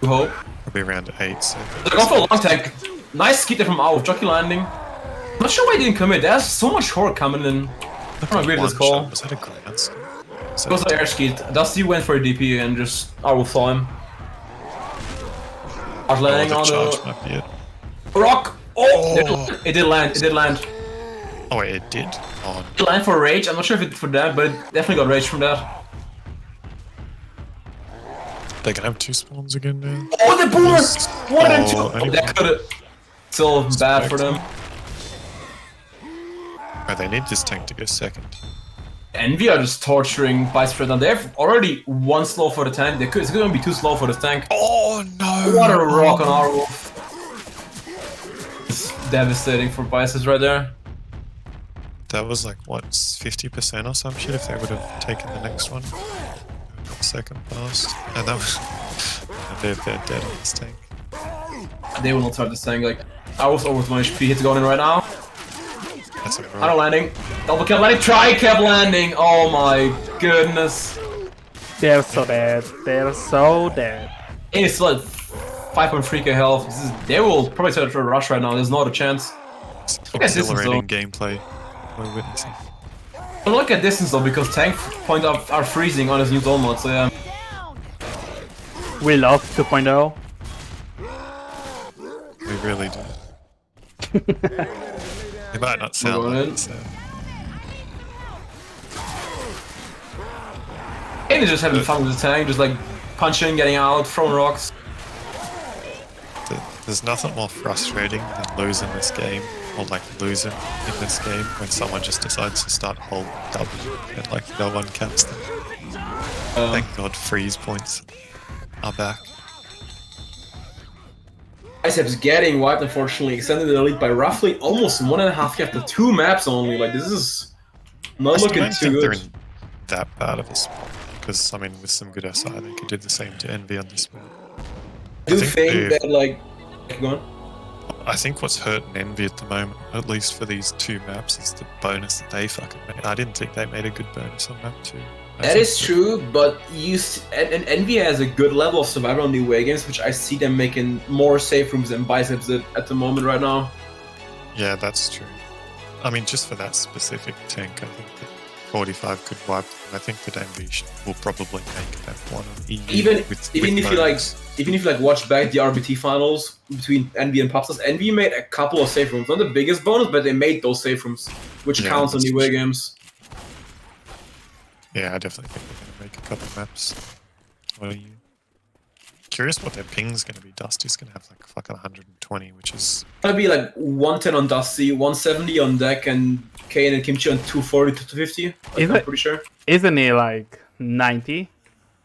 We hope. Probably around 8. So. They're going for a long tank. Nice skip there from Owl, jockey landing. I'm not sure why he didn't commit. There's so much horde coming in. I don't agree with this call. Was that a ground skill? It was an air skid. Dusty went for a DP and just Owl saw him. I was landing on charge the might be it. rock. Oh! It did land. It did land. Oh wait, it did. Oh, It land for rage. I'm not sure if it for that, but it definitely got rage from that. they can have 2 spawns again now. Oh, the boomer! What did Oh, it do? That could have. Still bad for them. Oh, they need this tank to go second. EnVy are just torturing Biceps now. They have already 1 slow for the tank. It's going to be 2 slow for this tank. Oh no! What a rock on our wolf. It's devastating for Biceps right there. That was like what, 50% or some shit if they would have taken the next one. Second past. And that was they're dead on this tank. They will not start this tank. Like, I was over with my HP. Hit going in right now. That's it, Auto landing. Double cap landing. Tri-cap landing. Oh my goodness. They're so dead. They're so dead. And it's still at 5.3k health. They will probably start to rush right now. There's not a chance. Look at distance though. Exhilarating gameplay we're witnessing. But look at distance though, because tank point are freezing on his new zone mod. So yeah. We love 2.0. We really do. It might not sound Going like in. it, so. And they're just having fun with the tank, just like punching, getting out, throwing rocks. There's nothing more frustrating than losing this game, or like losing in this game, when someone just decides to start holding W and like no one caps them. Thank God freeze points are back. Biceps getting wiped, unfortunately, extended the lead by roughly almost 1.5 after 2 maps only. Like, this is not I looking don't too think they're good. in that bad of a spot. Because, I mean, with some good SI, they could do the same to EnVy on this map. I do think that, like, go on. I think what's hurting EnVy at the moment, at least for these 2 maps, is the bonus that they fucking made. I didn't think they made a good bonus on map 2. That is true, but and EnVy has a good level of survival on the away games, which I see them making more safe rooms than Biceps at the moment right now. Yeah, that's true. I mean, just for that specific tank, I think that 45 could wipe them. I think that EnVy will probably make that one on EU. Even if you watch back the RBT finals between EnVy and Popstars, EnVy made a couple of safe rooms. Not the biggest bonus, but they made those safe rooms, which counts on the away games. Yeah, I definitely think they're going to make a couple maps. What are you? Curious what their ping's going to be. Dusty's going to have like fucking 120, which is... Gonna be like 110 on Dusty, 170 on deck, and Kane and Kimchi on 240 to 250. I'm pretty sure. Isn't he like 90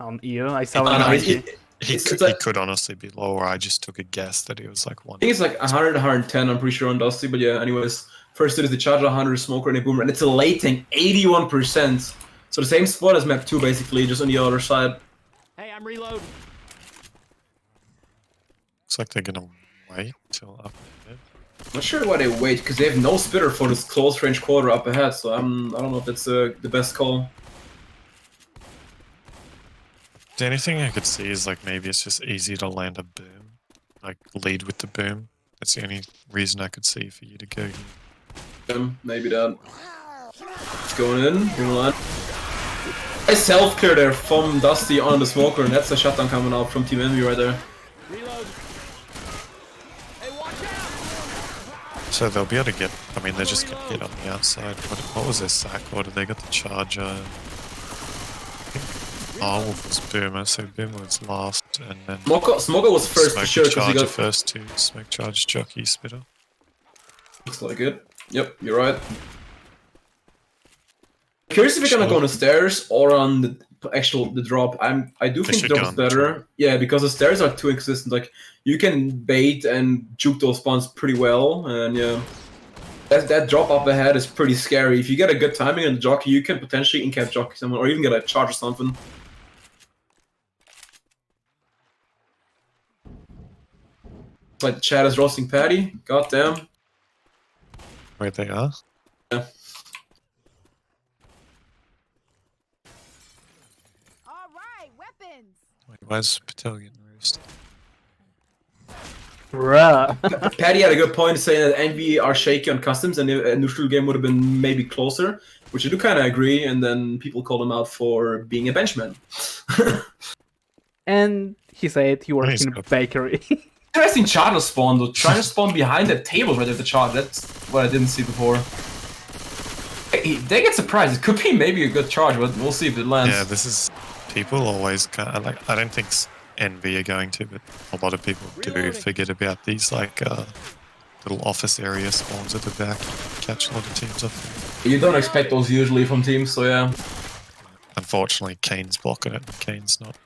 on EU? I saw him 90. He could honestly be lower. I just took a guess that he was like 1. I think it's like 100, 110, I'm pretty sure on Dusty, but yeah, anyways. First it is the Charger, 100 Smoker, and a Boomer, and it's a late tank, 81%. So the same spot as map 2, basically, just on the other side. Hey, I'm reloading. Looks like they're gonna wait till up ahead. Not sure why they wait, because they have no spitter for this close range quarter up ahead, so I don't know if that's the best call. The only thing I could see is like maybe it's just easy to land a boom. Like lead with the boom. That's the only reason I could see for you to go here. Maybe that. It's going in, line. A self-clear there from Dusty on the smoker, and that's a shutdown coming out from Team EnVy right there. Reload. Hey, watch out. So they'll be able to get, I mean they're just gonna get on the outside. What was their sack order? They got the charger. I think Wolf was Boomer, so Boomer was last, and then Smoker was first for sure, because he got first to smoke charge, jockey, spitter. Looks like it. Yep, you're right. Curious if they're gonna go on the stairs or on the drop. I do think the drop is better. Yeah, because the stairs are too inconsistent. Like you can bait and juke those spawns pretty well, and yeah, that drop up ahead is pretty scary. If you get a good timing on the jockey, you can potentially in-cap jockey someone or even get a charge or something. It's like the chat is roasting Patty. Goddamn. Where they are? Yeah. Wait, why's Patel getting roasted? Bruh. Patty had a good point saying that EnVy are shaky on customs and a neutral game would have been maybe closer, which I do kind of agree, and then people called him out for being a benchman. And he said he works in a bakery. Interesting charger spawn though, trying to spawn behind the table right at the charge, that's what I didn't see before. They get surprised, it could be maybe a good charge, but we'll see if it lands. Yeah, this is... People always kind of like, I don't think EnVy are going to, but a lot of people do forget about these like little office area spawns at the back. Catch a lot of teams up there. You don't expect those usually from teams, so yeah. Unfortunately, Kane's blocking it, and Kane's not.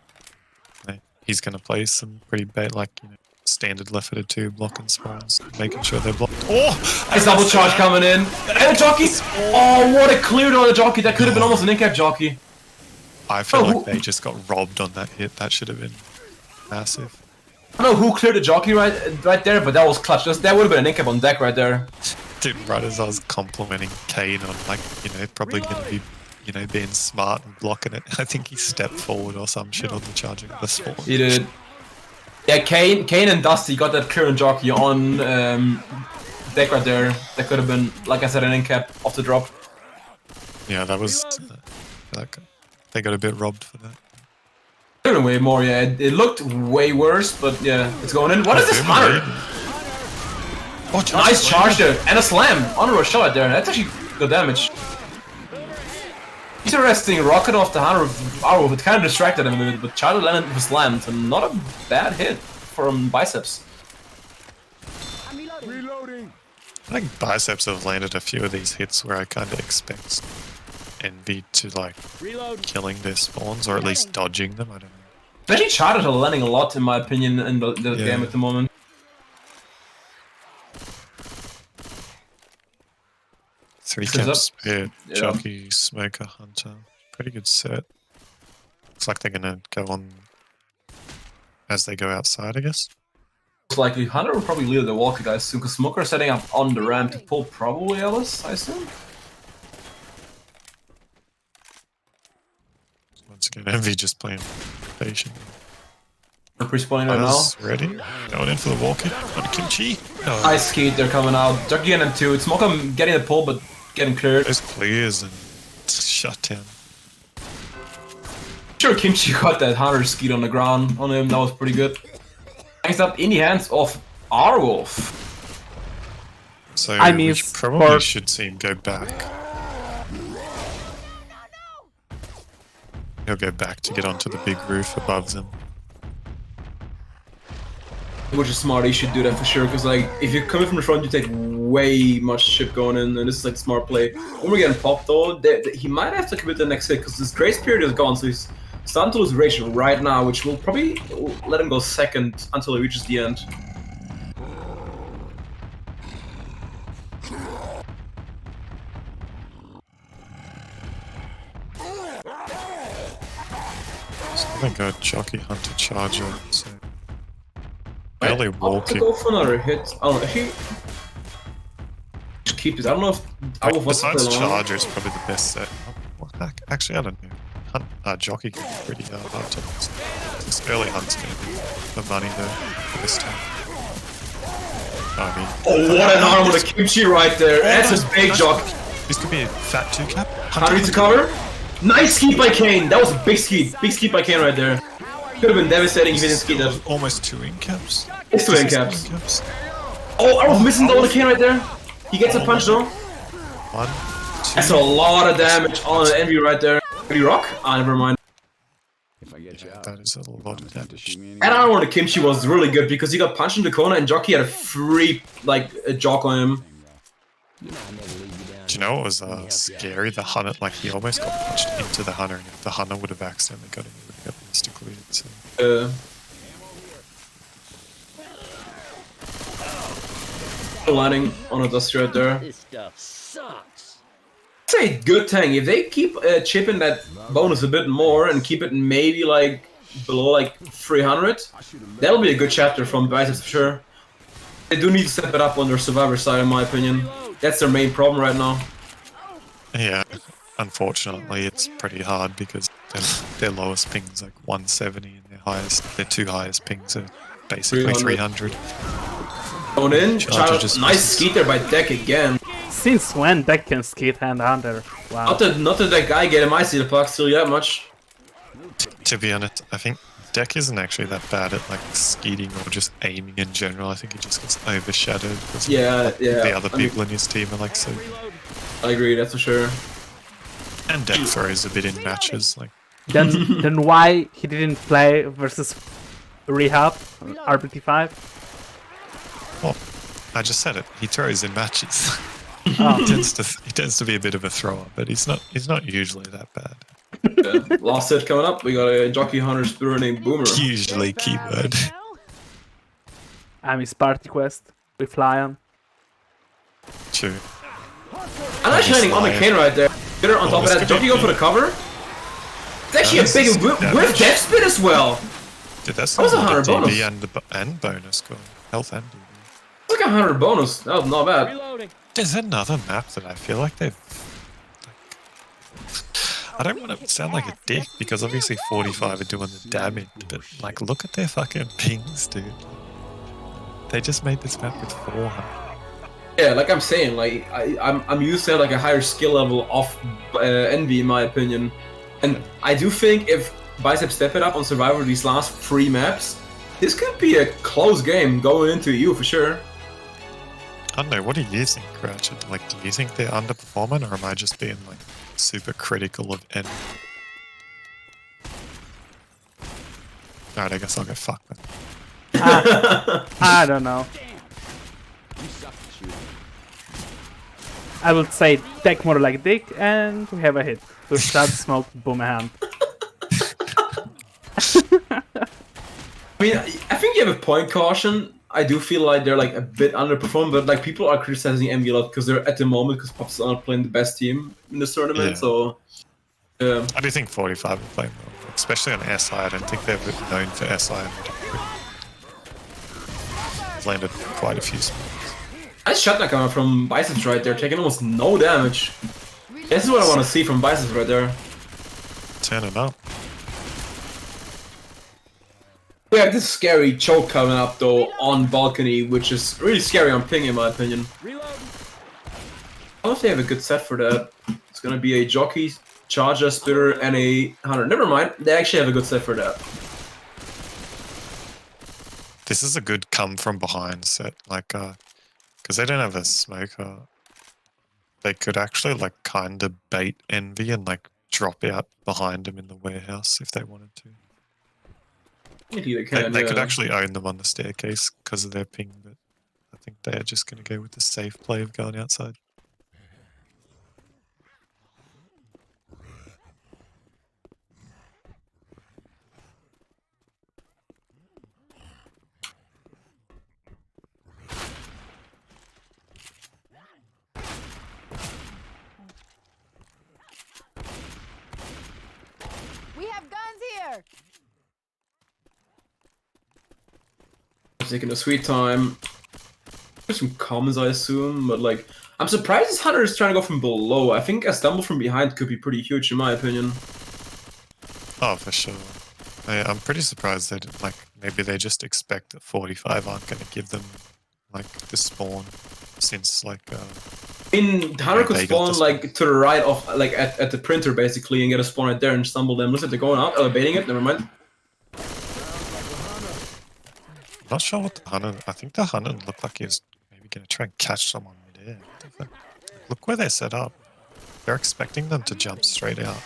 He's going to play some pretty bad, like, you know, standard left footed 2 blocking spawns, making sure they're blocked. Oh! Nice double charge coming in. And a jockey! Oh, what a clear on the jockey. That could have been almost an in-cap jockey. I feel like they just got robbed on that hit. That should have been massive. I don't know who cleared the jockey right there, but that was clutch. That would have been an in-cap on deck right there. Dude, right as I was complimenting Kane on, like, you know, probably going to be, you know, being smart and blocking it, I think he stepped forward or some shit on the charging of the spawn. He did. Yeah, Kane and Dusty got that clear and jockey on deck right there. That could have been, like I said, an in-cap off the drop. Yeah, that was... they got a bit robbed for that. Even way more, yeah. It looked way worse, but yeah, it's going in. What is this Hunter? Oh, nice charge there, and a slam. Honorable shot there. That's actually good damage. Interesting rocket off the Hunter. Oh, it kind of distracted him a bit, but Charlie landed with slammed, and not a bad hit from Biceps. Reloading. I think Biceps have landed a few of these hits where I kind of expect EnVy to like killing their spawns or at least dodging them. I don't know. Especially Charlie are landing a lot, in my opinion, in the game at the moment. 3 Is up. camps spared. Yeah. Jockey, Smoker, Hunter. Pretty good set. Looks like they're gonna go on as they go outside, I guess. Most likely, Hunter will probably lead the walker guys soon, because Smoker is setting up on the ramp to pull probably Ellis, I assume. Once again, EnVy just playing patient. They're pre-spawning right now. Others ready. Going in for the walk-in on Kimchi. No. Ice Skeet, they're coming out. Jockey getting two. It's Smoker getting the pull, but getting cleared. Those clears and shut down. Sure, Kimchi got that Hunter Skeet on the ground on him. That was pretty good. Next up, in the hands of Arwolf. So I mean, we probably for- should see him go back. He'll go back to get onto the big roof above them. Which is smart, he should do that for sure, because like, if you're coming from the front, you take way much shit going in, and this is like smart play. When we're getting popped though, he might have to commit the next hit, because his grace period is gone, so he's starting to lose rage right now, which will probably let him go second until he reaches the end. So I think a Jockey Hunter Charger. So barely I'll walking. go for another hit. Oh, he keep this. I don't know if I will Besides Charger, is probably the best set. Well, actually, I don't know. Jockey can be pretty hard to lose. This early Hunt's going to be the money though this time. I mean, Oh, what an arm with a Kimchi right there. That's a big jock. This could be a fat 2-cap. Hunter needs to cover. Nice skeet by Kane. That was a big skeet. Big skeet by Kane right there. Could have been devastating if he didn't skeet that. Almost 2 in-caps. It's 2 in-caps. Oh, I was missing the other Kane right there. He gets a punch though. 1, 2. That's a lot of damage on an EnVy right there. Did he rock? Ah, never mind. If I get you Yeah, out, that is a lot of don't have to damage. shoot me And I anymore. don't know, the Kimchi was really good because he got punched in the corner and Jockey had a free, like, a jock on him. You know I'll never leave you down. Do you know what was scary? The Hunter, like, he almost got punched into the Hunter, and if the Hunter would have accidentally got him, he would have got insta-cleared. So. Landing on a dusty right there. This stuff sucks. Say good thing if they keep chipping that bonus a bit more and keep it maybe like below like 300, that'll be a good chapter from Biceps for sure. They do need to step it up on their survivor side, in my opinion. That's their main problem right now. Yeah, unfortunately, it's pretty hard because their lowest ping is like 170, and their 2 highest pings are basically 300. Going in, Charger just nice misses. skeet there by Deck again. Since when Deck can skate hand Hunter? Wow. Not that guy get him icy the puck steal that much. To be honest, I think Deck isn't actually that bad at like skeeting or just aiming in general. I think he just gets overshadowed because Yeah. the other people in his team are like so. I agree, that's for sure. And Deck throws a bit in matches. Like Then why he didn't play versus Rehab RBT5? well, I just said it. He throws in matches. Oh. he tends to be a bit of a thrower, but he's not usually that bad. Last set coming up, we got a Jockey Hunter Spirit named Boomer. Usually keyword. I'm his party quest with Lion. True. I'm not shining on the Kane right there. Get her on top of that. Jockey go for the cover. It's actually Nice. a big with death spin as well. Dude, that's That was a not 100 bonus. DB and bonus going. Health and DB. It's like a 100 bonus. That was not bad. There's another map that I feel like they've. I don't want to sound like a dick because obviously 45 are doing the damage, but like look at their fucking pings, dude. They just made this map with 400. Yeah, like I'm saying, like I'm used to like a higher skill level of EnVy in my opinion, and I do think if Biceps step it up on Survivor these last 3 maps, this could be a close game going into EU for sure. I don't know, what do you think, Ratchet? Like, do you think they're underperforming, or am I just being like super critical of N? Alright, I guess I'll go fuck them. I don't know. I would say Deck more like Dick, and we have a hit. With shot, smoke, boom, hand. I mean, I think you have a point caution. I do feel like they're like a bit underperformed, but like people are criticizing EnVy a lot because they're at the moment because Pops are not playing the best team in this tournament. Yeah. So I do think 45 are playing well, especially on SI. I don't think they're known for SI. They've landed quite a few spots. nice shot coming from Biceps right there, taking almost no damage. This is what I want to see from Biceps right there. Turning up. We have this scary choke coming up though on balcony, which is really scary on ping in my opinion. I don't know if they have a good set for that. It's gonna be a jockey, charger, spitter, and a hunter. Never mind, they actually have a good set for that. This is a good come from behind set, like, because they don't have a smoker. They could actually like kind of bait EnVy and like drop out behind him in the warehouse if they wanted to. Maybe they They can. could actually own them on the staircase because of their ping, but I think they are just going to go with the safe play of going outside. We have guns here. taking a sweet time. There's some comms, I assume, but like, I'm surprised this hunter is trying to go from below. I think a stumble from behind could be pretty huge, in my opinion. Oh, for sure. I'm pretty surprised that, like, maybe they just expect that 45 aren't going to give them, like, the spawn, since, like, I mean, the hunter could they got spawn, the like, to the right of, like, at the printer, basically, and get a spawn right there and stumble them. Looks like they're going out, baiting it, never mind. not sure what the hunter. I think the hunter looked like he was maybe going to try and catch someone midair. Look where they're set up. They're expecting them to jump straight out.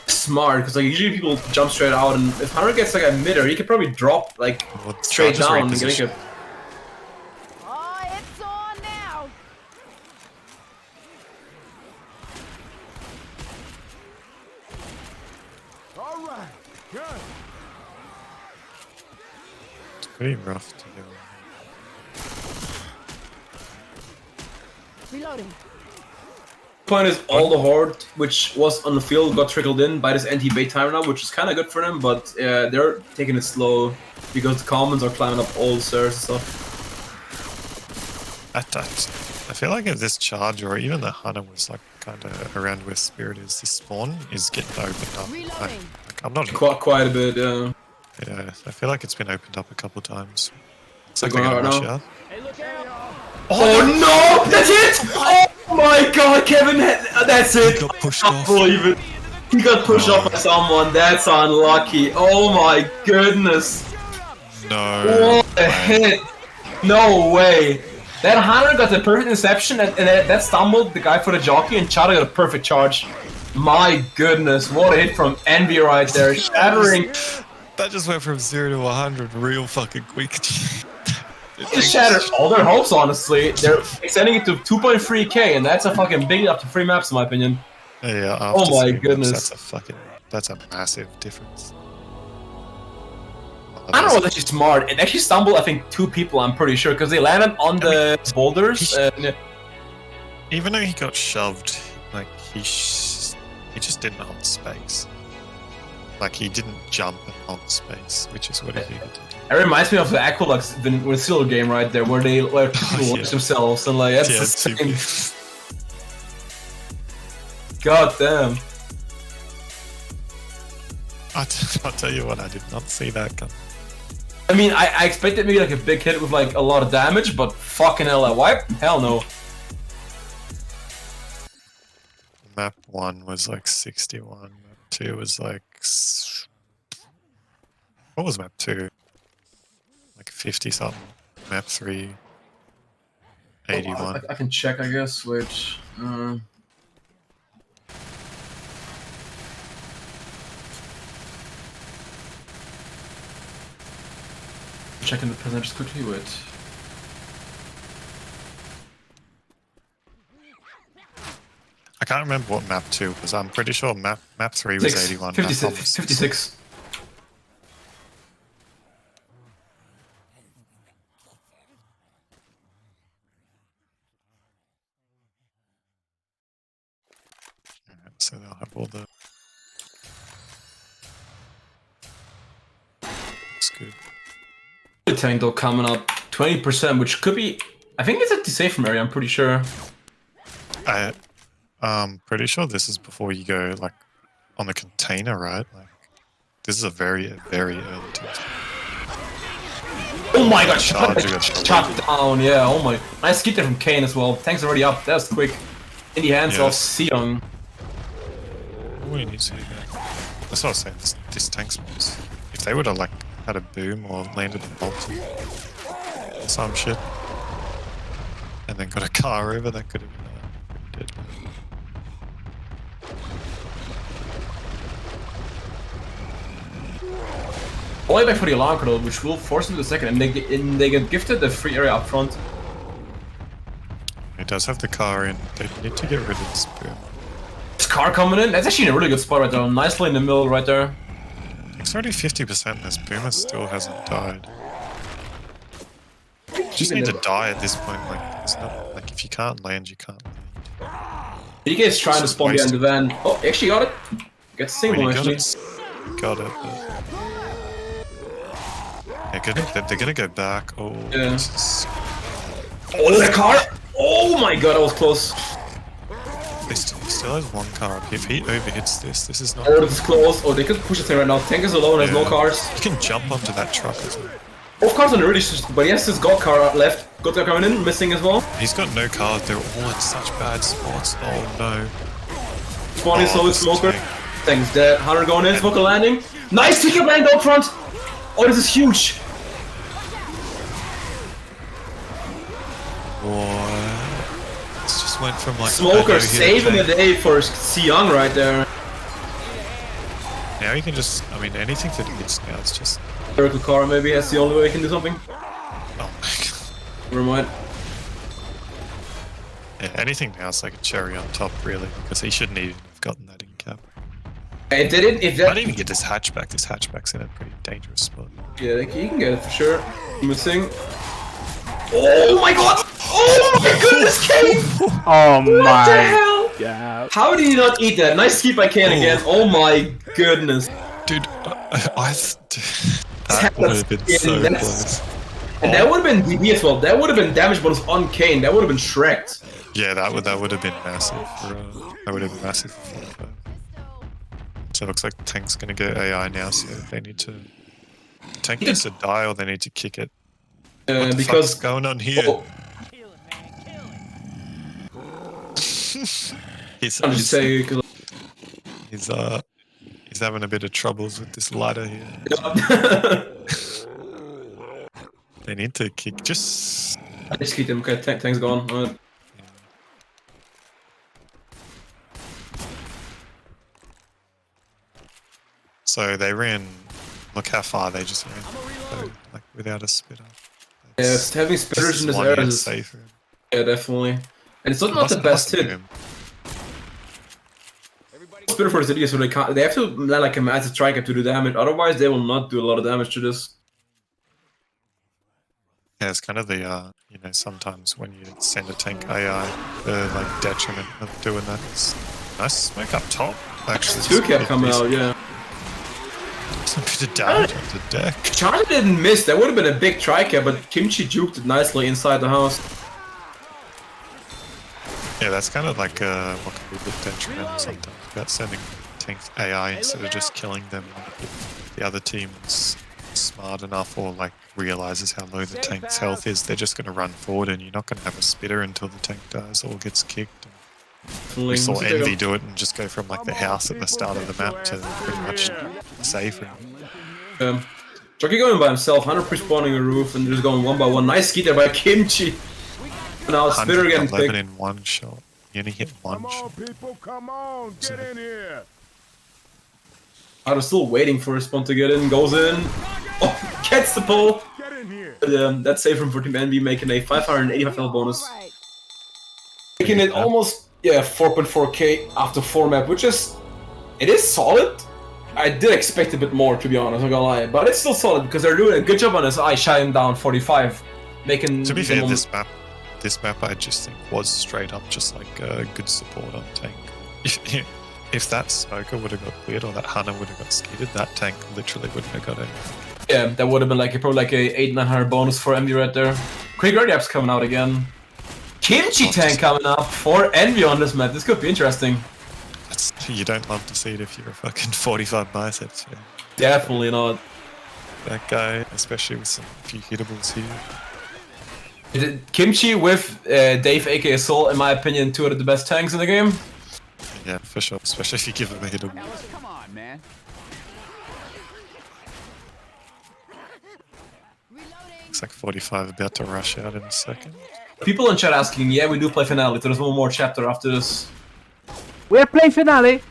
Smart, because like usually people jump straight out, and if hunter gets like a midair, he could probably drop like Well, straight Charger's down and reposition- get a... Oh, it's on now. All right, good. It's pretty rough to do. Reloading. Point is, all the horde which was on the field got trickled in by this anti-bait timer now, which is kind of good for them, but they're taking it slow because the commons are climbing up all the stairs and stuff. At times, I feel like if this charge or even the hunter was like kind of around where spirit is, this spawn is getting opened up. Reloading. I'm not. Quite a bit, yeah. Yeah, I feel like it's been opened up a couple times. It's like They're they're going gonna out rush now. out. Oh no! That's it! Oh my god, Kevin, that's it! He got pushed I can't off. believe it. He got pushed off by someone, that's unlucky. Oh my goodness. No. What a hit! No way! That hunter got the perfect interception and that stumbled the guy for the jockey, and Chada got a perfect charge. My goodness, what a hit from EnVy right there, shattering. That just went from 0 to 100 real fucking quick. It shattered all their hopes, honestly. They're extending it to 2.3k, and that's a fucking big up to 3 maps, in my opinion. Yeah. Oh after my 3 maps, goodness. That's a massive difference. I don't know, that's actually smart. It actually stumbled, I think, 2 people, I'm pretty sure, because they landed on the boulders. And Even though he got shoved, like he just didn't hold space. Like he didn't jump and hold space, which is what he needed to do. it reminds me of the Aqualux Seal game right there, where they like people Yeah. launch themselves, and like that's Yeah, the it's same. God damn. I'll tell you what, I did not see that come. I mean, I expected maybe like a big hit with like a lot of damage, but fucking hell, that wipe? Hell no. Map 1 was like 61. Map 2 was like... What was map 2? Like 50 something. Map 3... 81. I can check, I guess, which... Checking the percentages quickly, wait. I can't remember what map 2 was. I'm pretty sure map 3 was 81. 56. Map 1 was 56. so they'll have all the. Looks good. The tank though coming up 20%, which could be. I think it's at the safe area. I'm pretty sure. I'm pretty sure this is before you go like on the container, right? Like this is a very early test. Oh my god, Charge, shot down, yeah, oh my. Nice skip there from Kane as well. Tank's already up, that's quick. In the hands of Seong. We need to. That's what I was saying. This tank spawns. If they would have like had a boom or landed a bolt or some shit, and then got a car over, that could have been pretty dead. All the way back for the alarm code, which will force them to the second, and they get gifted the free area up front. It does have the car in. They need to get rid of this boom. This car coming in, that's actually in a really good spot right there. Nicely in the middle right there. It's already 50%. This boomer still hasn't died. You just need to die at this point. Like, it's not like if you can't land, you can't land. DK trying to spawn behind the van. Oh, actually got it. Gets the same one actually. Got it. They're gonna go back. Oh, Yeah. Jesus. Oh, the car! Oh my god, that was close. He still has one car up. If he overhits this is not. Oh, this is close. Oh, they could push this thing right now. Tank is alone, has no cars. You can jump onto that truck as well. Both cars on the really, but he has his God car left. God car coming in, missing as well. He's got no cars. They're all in such bad spots. Oh no. Spawning solid this is smoker. big. Tank's dead. Hunter going in, smoker landing. Nice ticket land up front. Oh, this is huge. What? This just went from like Smoker saving the day for Seong right there. Now you can just, I mean, anything that hits now is just. Miracle car maybe, that's the only way we can do something. Oh my god. Never mind. Yeah, anything now is like a cherry on top, really, because he shouldn't even have gotten that in cap. If they didn't, if Might that, even get this hatchback. This hatchback's in a pretty dangerous spot. yeah, he can get it for sure. Missing. Oh my god! Oh my goodness, Kane! Oh What the my hell? god. How did he not eat that? Nice skip by Kane again. Oh my goodness. Dude, that would have been so close. And that would have been DB as well. That would have been damage bonus on Kane. That would have been Shrek'd. Yeah, that would have been massive. That would have been massive for 45. So it looks like Tank's gonna go AI now, so they need to. Tank needs to die or they need to kick it. What the Because fuck's going on here? oh, He's I'm just saying. 'Cause- he's having a bit of troubles with this ladder here. They need to kick. Just I just kicked him. Okay, Tank's gone. Alright. so they ran. Look how far they just ran. So, like without a spitter. Yeah, having spitters in this area is safer. yeah, definitely. And it's not the best hit. Spitter for the city, so they can't. They have to land like a massive striker to do damage. Otherwise, they will not do a lot of damage to this. Yeah, it's kind of the you know, sometimes when you send a tank AI, the like detriment of doing that is nice smoke up top. Actually, Two kept coming out, yeah. Some bit of damage on the deck. Charlie didn't miss. That would have been a big tri-cap, but Kimchi juked it nicely inside the house. Yeah, that's kind of like what can be a bit detrimental sometimes about sending tanks AI instead of just killing them. If the other team's smart enough or like realizes how low the tank's health is, they're just going to run forward and you're not going to have a spitter until the tank dies or gets kicked. We saw EnVy do it and just go from like the house at the start of the map to pretty much save him. Jockey going by himself, 100% spawning a roof and just going one by one. Nice ski there by Kimchi. Now Spitter getting 11 picked. in one shot. You only hit one Come shot. on, people, come on, get in here. I was still waiting for his spawn to get in. Goes in. Oh, gets the pull. Get in here. That's safe from Team EnVy, making a 585 health bonus. All right. Making it almost 4.4k after 4 map, which is it is solid. I did expect a bit more, to be honest, I'm not gonna lie, but it's still solid because they're doing a good job on this. I shot him down 45, making. To be fair, this map I just think was straight up just like good support on tank. if that smoker would have got cleared or that hunter would have got skeeted, that tank literally wouldn't have got anything. Yeah, that would have been like probably like a 800-900 bonus for EnVy right there. Quick Guardiap's coming out again. Kimchi tank coming up for EnVy on this map. This could be interesting. You don't love to see it if you're a fucking 45 biceps fan. Definitely not. That guy, especially with some few hittables here. Kimchi with Dave aka Soul, in my opinion, two of the best tanks in the game. Yeah, for sure. Especially if you give him a hittable. Ellis, come on, man. Looks like 45 about to rush out in a second. People in chat asking, yeah, we do play finale. There's one more chapter after this. We're playing finale!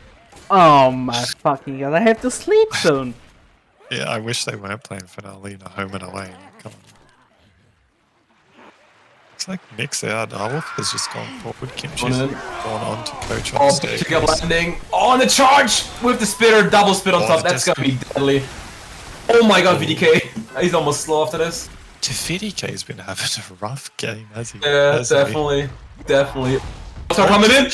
Oh my fucking god, I have to sleep soon! Yeah, I wish they weren't playing finale in a home and away. Come on. Looks like Nick's out. Arwolf has just gone forward. Kimchi's gone on to coach on stage. Pick up landing. On the charge with the spitter, double spit on top. That's gonna be deadly. Oh my god, VDK. He's almost slow after this. VDK's been having a rough game, has he? Yeah, definitely. Definitely. Start coming in.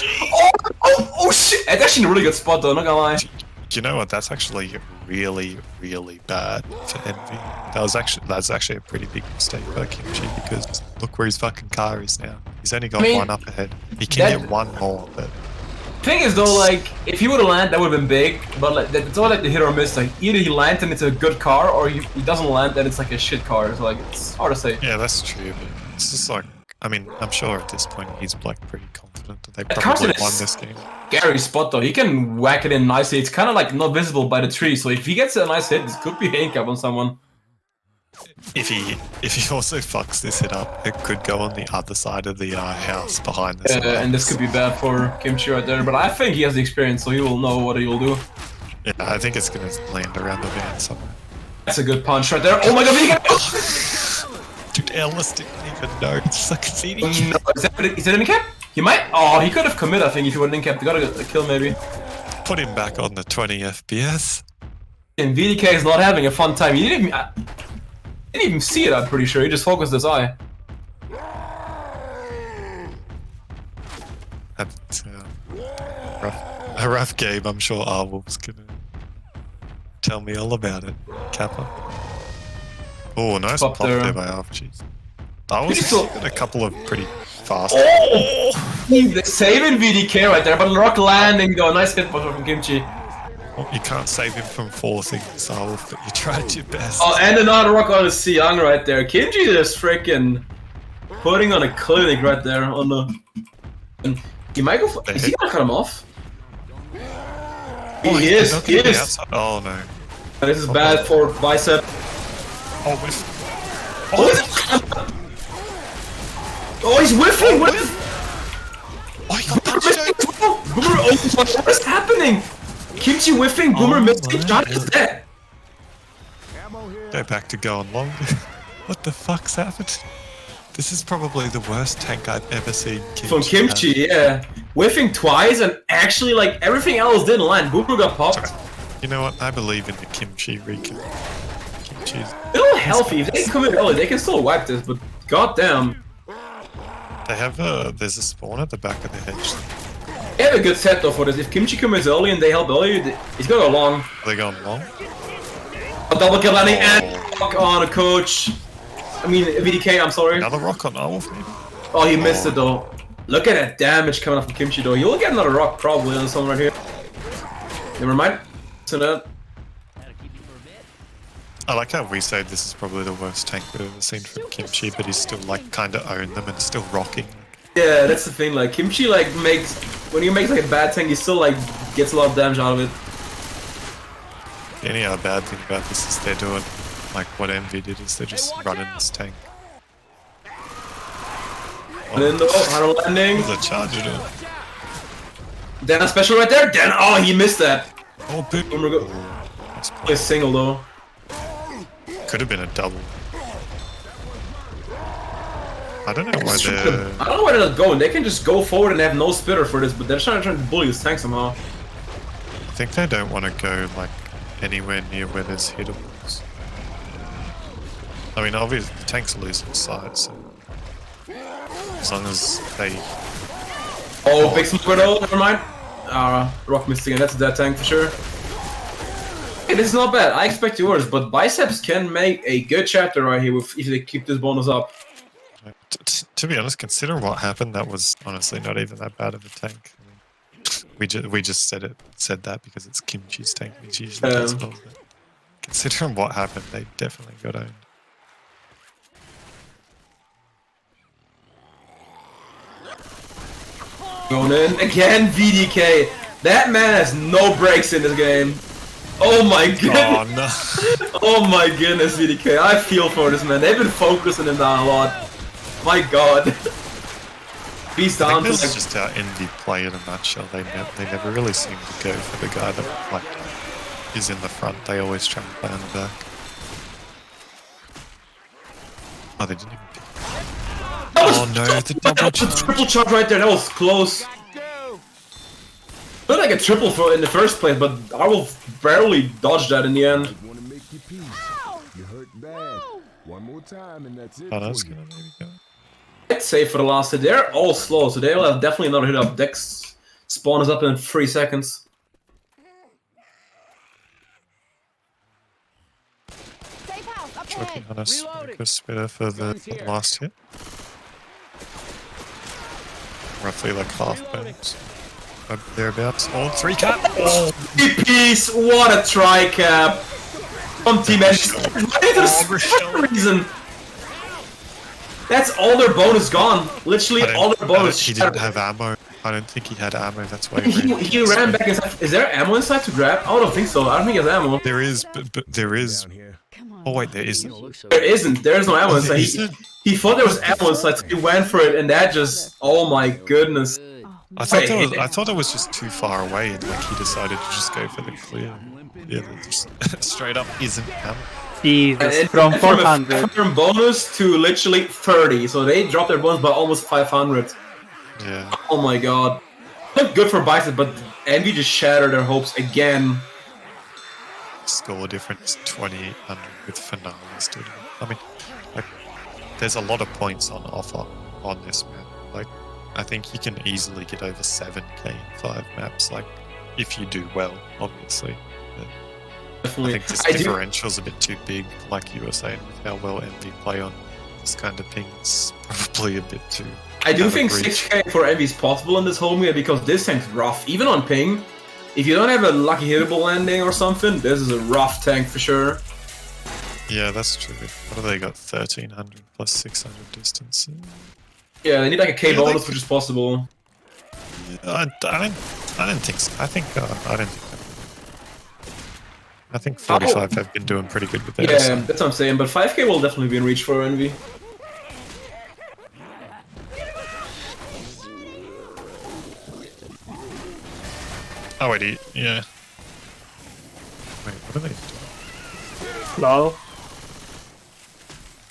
Oh shit! It's actually a really good spot though, not gonna lie. Do you know what? That's actually really, really bad for EnVy. That's actually a pretty big mistake by Kimchi because look where his fucking car is now. He's only got one up ahead. He can get one more, but thing is though, like if he would have landed, that would have been big. But like it's all like the hit or miss. Like either he lands and it's a good car, or he doesn't land and it's like a shit car. So like it's hard to say. Yeah, that's true. But it's just like, I mean, I'm sure at this point he's like pretty confident that they probably won this game. Scary spot though. He can whack it in nicely. It's kind of like not visible by the tree. So if he gets a nice hit, this could be a handicap on someone. If he also fucks this hit up, it could go on the other side of the house behind this. And this could be bad for Kimchi right there. But I think he has the experience, so he will know what he will do. Yeah, I think it's gonna land around the van somewhere. That's a good punch right there. Oh my god, dude, Ellis didn't even know. It's like a CDK. No, is that an in-cap? He might. Oh, he could have committed, I think, if he would in-cap. They got a kill, maybe. Put him back on the 20 FPS. And VDK is not having a fun time. He didn't even see it, I'm pretty sure. He just focused his eye. That's a rough game. I'm sure Arwolf's gonna tell me all about it. Kappa. Oh, nice pop there by Arwolf. Jeez. Arwolf's got a couple of pretty fast. Oh! He's saving VDK right there, but rock landing though. Nice hit from Kimchi. Well, you can't save him from forcing Arwolf, but you tried your best. Oh, and another rock on the Siang right there. Kimchi is freaking putting on a clinic right there on the. And he might go for. Is he gonna cut him off? Oh, he is. He is. Oh no. This is bad for Biceps. Oh, whiff. Oh, he's whiffing! What he got punched out. Boomer, what is happening? Kimchi whiffing, Boomer missing, shot is dead. Go back to going long. What the fuck's happened? This is probably the worst tank I've ever seen. From Kimchi, yeah. Whiffing twice and actually like everything else didn't land. Boomer got popped. Sorry. You know what? I believe in the Kimchi recon. Kimchi's still healthy. If they come in early, they can still wipe this, but goddamn. They have there's a spawn at the back of the hedge. They have a good set though for this. If Kimchi comes early and they help early, he's gonna go long. Are they going long? A double kill landing and rock on a coach. I mean, VDK, I'm sorry. Another rock on Arwolf maybe? Oh, he missed it though. Look at that damage coming off from Kimchi though. You'll get another rock probably on someone right here. Never mind. So that. I like how we say this is probably the worst tank we've ever seen from Kimchi, but he's still like kind of owned them and still rocking. Yeah, that's the thing. Like Kimchi, like makes when he makes like a bad tank, he still like gets a lot of damage out of it. The only other bad thing about this is they're doing like what EnVy did is they're just running this tank. And then auto landing. There's a charger doing. Dena special right there. Dena. Oh, he missed that. Oh, boom. A single though. Could have been a double. I don't know why they're... I don't know where they're going. They can just go forward and have no spitter for this, but they're trying to bully this tank somehow. I think they don't want to go like anywhere near where there's hittables. I mean, obviously the tank's losing sight, so as long as they... Oh, big smoker though. Never mind. Rock Mist again, that's a dead tank for sure. It is not bad, I expect yours, but Biceps can make a good chapter right here if they keep this bonus up. To be honest, considering what happened, that was honestly not even that bad of a tank. I mean, we just said that because it's Kimchi's tank, which usually does well. But considering what happened, they definitely got owned. Going in again, VDK. That man has no breaks in this game. Oh my goodness. Oh no. Oh my goodness, VDK. I feel for this man. They've been focusing him down a lot. My god. He's down to this like... is just how EnVy play in a nutshell. They never really seem to go for the guy that like is in the front. They always try and play on the back. Oh, they didn't even pick. Oh no, the double charge. Triple charge right there. That was close. Looked like a triple for in the first place, but I will barely dodge that in the end. Want to make you peace. You hurt bad. One more time and that's it. Oh, that's for you. gonna maybe go. It's safe for the last hit. They're all slow, so they'll have definitely another hit up. Dex spawn is up in 3 seconds. Safe house up Choking ahead. on us. Go spitter for the last hit. Roughly like half bones. Thereabouts. Oh, 3 cap! Oh, Piece! What a tri-cap! From Team Edge. For reason. That's all their bonus gone. Literally all their bonus. He didn't have ammo. I don't think he had ammo. That's why He ran back inside. Is there ammo inside to grab? I don't think so. I don't think he has ammo. There is, but there is. Down here. Come on. Oh wait, there isn't. There isn't. There's no ammo inside. Isn't? He thought there was ammo inside, so he went for it, and that just... Oh my goodness. I thought it was just too far away, and like he decided to just go for the clear. Yeah, there just straight up isn't ammo. Jesus, And from from a 400. from bonus to literally 30, so they dropped their bonus by almost 500. Yeah. Oh my god. Looked good for Bicep, but EnVy just shattered their hopes again. Score difference 2800 with finales, dude. I mean, like, there's a lot of points on offer on this map. Like, I think you can easily get over 7k in 5 maps, like, if you do well, obviously. But I Definitely. think this differential's a bit too big, like you were saying, with how well EnVy play on this kind of thing. It's probably a bit too... I do think Agreed. 6k for EnVy is possible in this home game because this tank's rough. Even on ping, if you don't have a lucky hittable landing or something, this is a rough tank for sure. Yeah, that's true. What have they got? 1300 plus 600 distance. Yeah, they need like a K Yeah, bonus, they- which is possible. I don't think so. I think I don't think. I think 45 have been doing pretty good with that. Yeah, so- that's what I'm saying, but 5k will definitely be in reach for EnVy. Oh wait, yeah. Wait, what are they doing? Slow.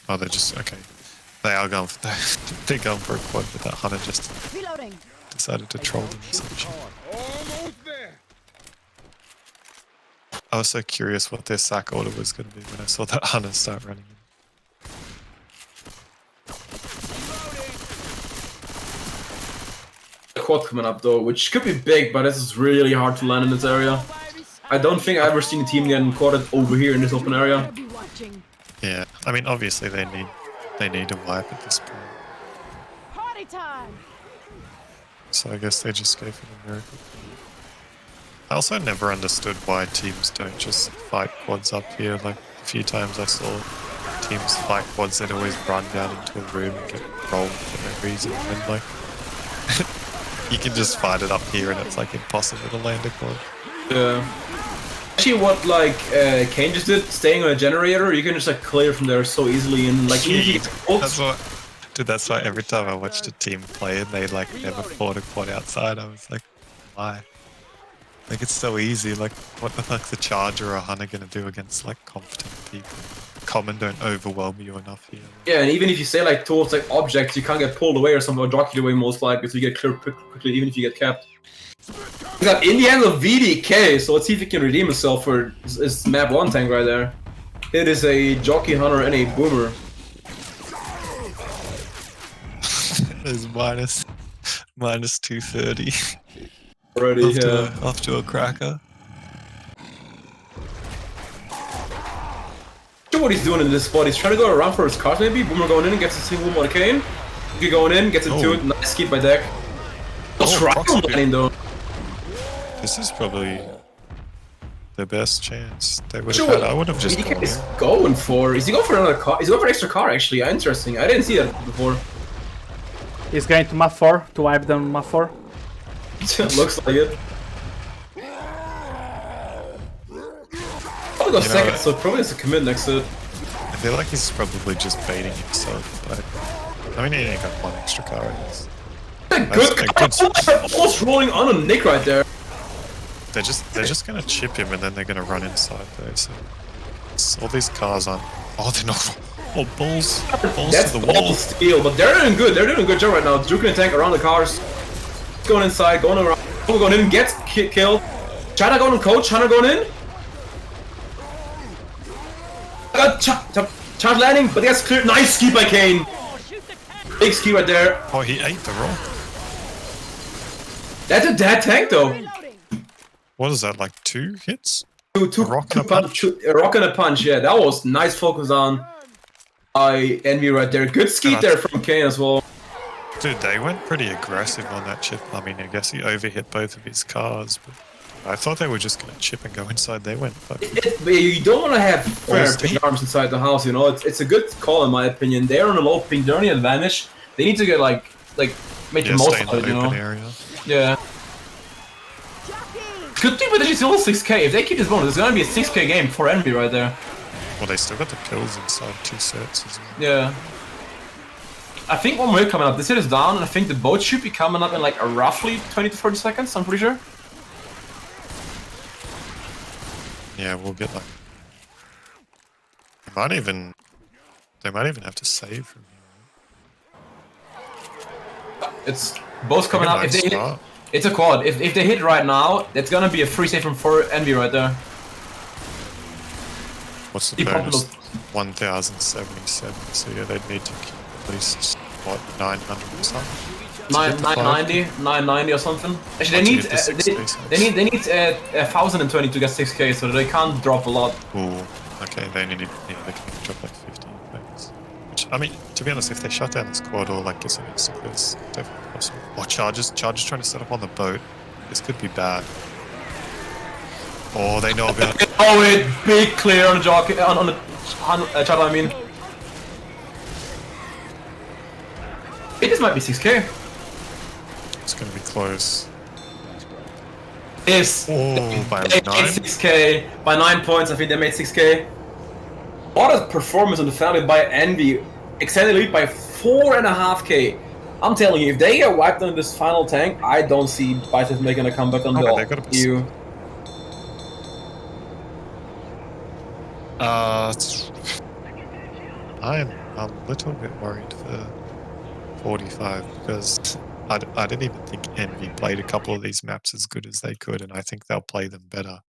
Oh, they're just okay. They are going for they're going for a quad, but that Hunter just Reloading. decided to troll them. Essentially. Almost there. I was so curious what their sack order was going to be when I saw that Hunter start running in. Quad coming up though, which could be big, but this is really hard to land in this area. I don't think I've ever seen a team getting quadded over here in this open area. Be watching. Yeah, I mean obviously they need a wipe at this point. Party time. So I guess they just go for the miracle. I also never understood why teams don't just fight quads up here. Like a few times I saw teams fight quads, they'd always run down into a room and get rolled for no reason. And like you can just fight it up here and it's like impossible to land a quad. Yeah. Actually, what like Kane just did, staying on a generator, you can just like clear from there so easily and like even if you get That's what, dude. That's why every time I watched a team play and they like never fought a quad outside, I was like, why? Like it's so easy. Like what the fuck's a charger or a hunter gonna do against like competent people? Common don't overwhelm you enough here. Yeah, and even if you say like towards like objects, you can't get pulled away or something or jockeyed away most likely, so you get cleared quickly even if you get capped. We got in the end of VDK, so let's see if he can redeem himself for his map 1 tank right there. It is a jockey hunter and a boomer. There's minus 230. already. Yeah. Off to a cracker. Sure what he's doing in this spot. He's trying to go around for his cars maybe. Boomer going in and gets a single one cane. He going in, gets into it. Nice keep by deck. Triangle landing though. This is probably the best chance they would have had. I would have just gone He's in. going for. Is he going for another car? He's going for an extra car actually. Interesting. I didn't see that before. He's going to map 4 to wipe them map 4. Looks like it. Probably go second, so probably has to commit next to it. I feel like he's probably just baiting himself. But I mean, he ain't got one extra car. Good. Almost rolling on a Nick right there. They're just gonna chip him and then they're gonna run inside though. So all these cars aren't. Oh, they're not. Oh, balls That's to the wall. Steal, but they're doing good. They're doing a good job right now. Juking and tank around the cars, going inside, going around, going in, gets killed. China going in, coach. China going in. Charge landing, but that's clear. Nice ski by Kane. Big ski right there. Oh, he ate the rock. That's a dead tank though. What is that, like 2 hits? A rock and a punch, yeah. That was nice focus on EnVy right there. Good ski there from Kane as well. Dude, they went pretty aggressive on that chip. I mean, I guess he overhit both of his cars, but I thought they were just going to chip and go inside. They went fucking... You don't want to have ping arms inside the house, you know? It's a good call in my opinion. They're on a low ping, they're on the advantage. They need to get like make the most of it, you know? Area. Yeah. Good thing with the still 6k. If they keep this bonus, it's gonna be a 6k game for EnVy right there. Well, they still got the kills inside 2 sets as well. Yeah. I think one more coming up. This hit is down, and I think the boat should be coming up in like roughly 20 to 30 seconds. I'm pretty sure. Yeah, we'll get like. They might even have to save from here. It's both coming up. Nice If they hit, it's a quad. If they hit right now, that's gonna be a free save from 4 EnVy right there. What's the bonus? 1,077. So yeah, they'd need to keep at least what 900 or something. 990 or something. Actually, they need 1,020 to get 6k, so they can't drop a lot. Ooh, okay, they need they can drop like 15 points. Which I mean, to be honest, if they shut down this quad or like get some instant, it's definitely possible. Or Chargers trying to set up on the boat. This could be bad. Oh, they know about it. Oh, it big clear on the jockey on the channel. I mean, this might be 6k. It's gonna be close. Yes. Oh, by 9? 6k by 9 points. I think they made 6k. What a performance on the family by EnVy. Extended lead by 4.5k. I'm telling you, if they get wiped on this final tank, I don't see Biceps making a comeback on the EU. I'm a little bit worried for 45 because I didn't even think EnVy played a couple of these maps as good as they could, and I think they'll play them better.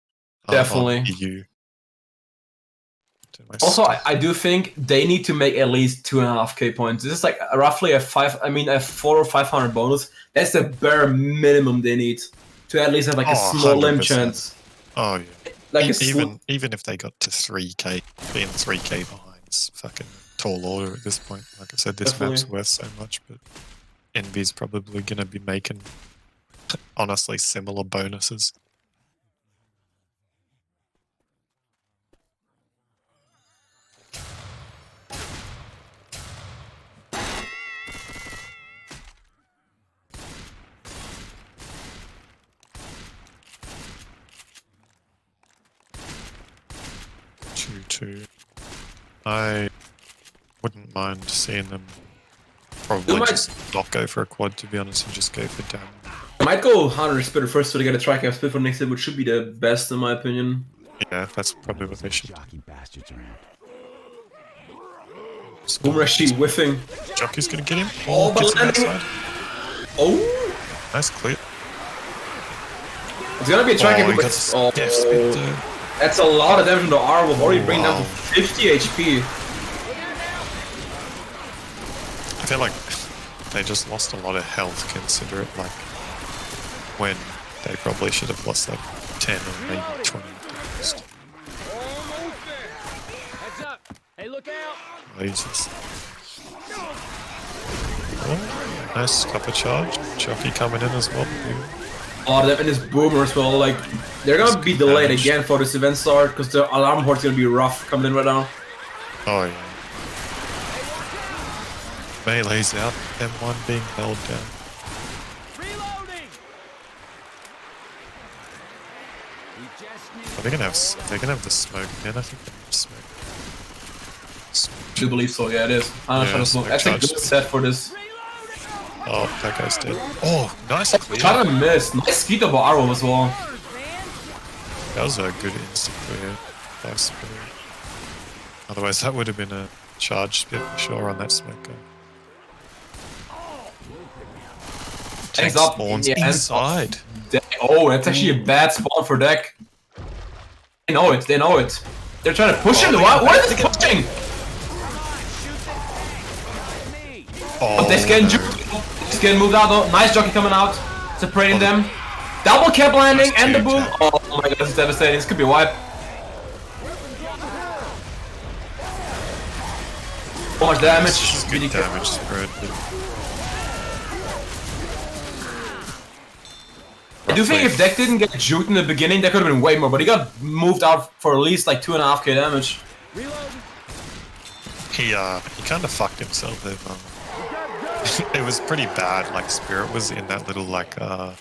Definitely. On EU. Also, I do think they need to make at least 2.5k points. This is like roughly a 400 or 500 bonus. That's the bare minimum they need to at least have like a small 100%. limb chance. Oh yeah. Like even if they got to 3k, being 3k behind's fucking tall order at this point. Like I said, this map's worth so much, but EnVy's probably gonna be making honestly similar bonuses. I wouldn't mind seeing them probably just not go for a quad, to be honest, and just go for down. I might go Hunter Spitter first so they get a tri-cap split for next hit, which should be the best in my opinion. Yeah, that's probably what they should do. Boomer actually whiffing. Jockey's gonna get him. Oh, but landing. Oh! Nice clear. It's gonna be a tri-cap, but that's a lot of damage on the arm. We've already bring down to 50 HP. I feel like they just lost a lot of health, consider it like when They probably should have lost like 10 or maybe 20 at the most. Heads up. Hey, look out. Jesus. Oh, nice copper charge. Jockey coming in as well. Oh, that and his boomer as well. Like, they're gonna be delayed again for this event start because the alarm horde's gonna be rough coming in right now. Oh yeah. Melee's out. M1 being held down. Reloading. We just need. Are they gonna have the smoke again? I think they have smoke. I do believe so, yeah, it is. Yeah, Smoke. smoke That's a charge. good set for this. Oh, that guy's dead. Oh, nice clear. Trying to miss. Nice Skeeter Barrow as well. That was a good instant clear. Nice clear. Otherwise, that would have been a charge spit for sure on that smoke guy. Tanks up. Spawns Yeah, inside. Oh, that's actually a bad spawn for deck. They know it. They know it. They're trying to push him. What are they pushing? Oh, They're getting moved out though. Nice jockey coming out. Separating them. Double cap landing Nice and the two boom. tap. Oh my god, this is devastating. This could be a wipe. So much damage. This is good damage spread. I do think if deck didn't get juked in the beginning, that could have been way more, but he got moved out for at least like 2.5k damage. He kind of fucked himself there. It was pretty bad. Like Spirit was in that little like that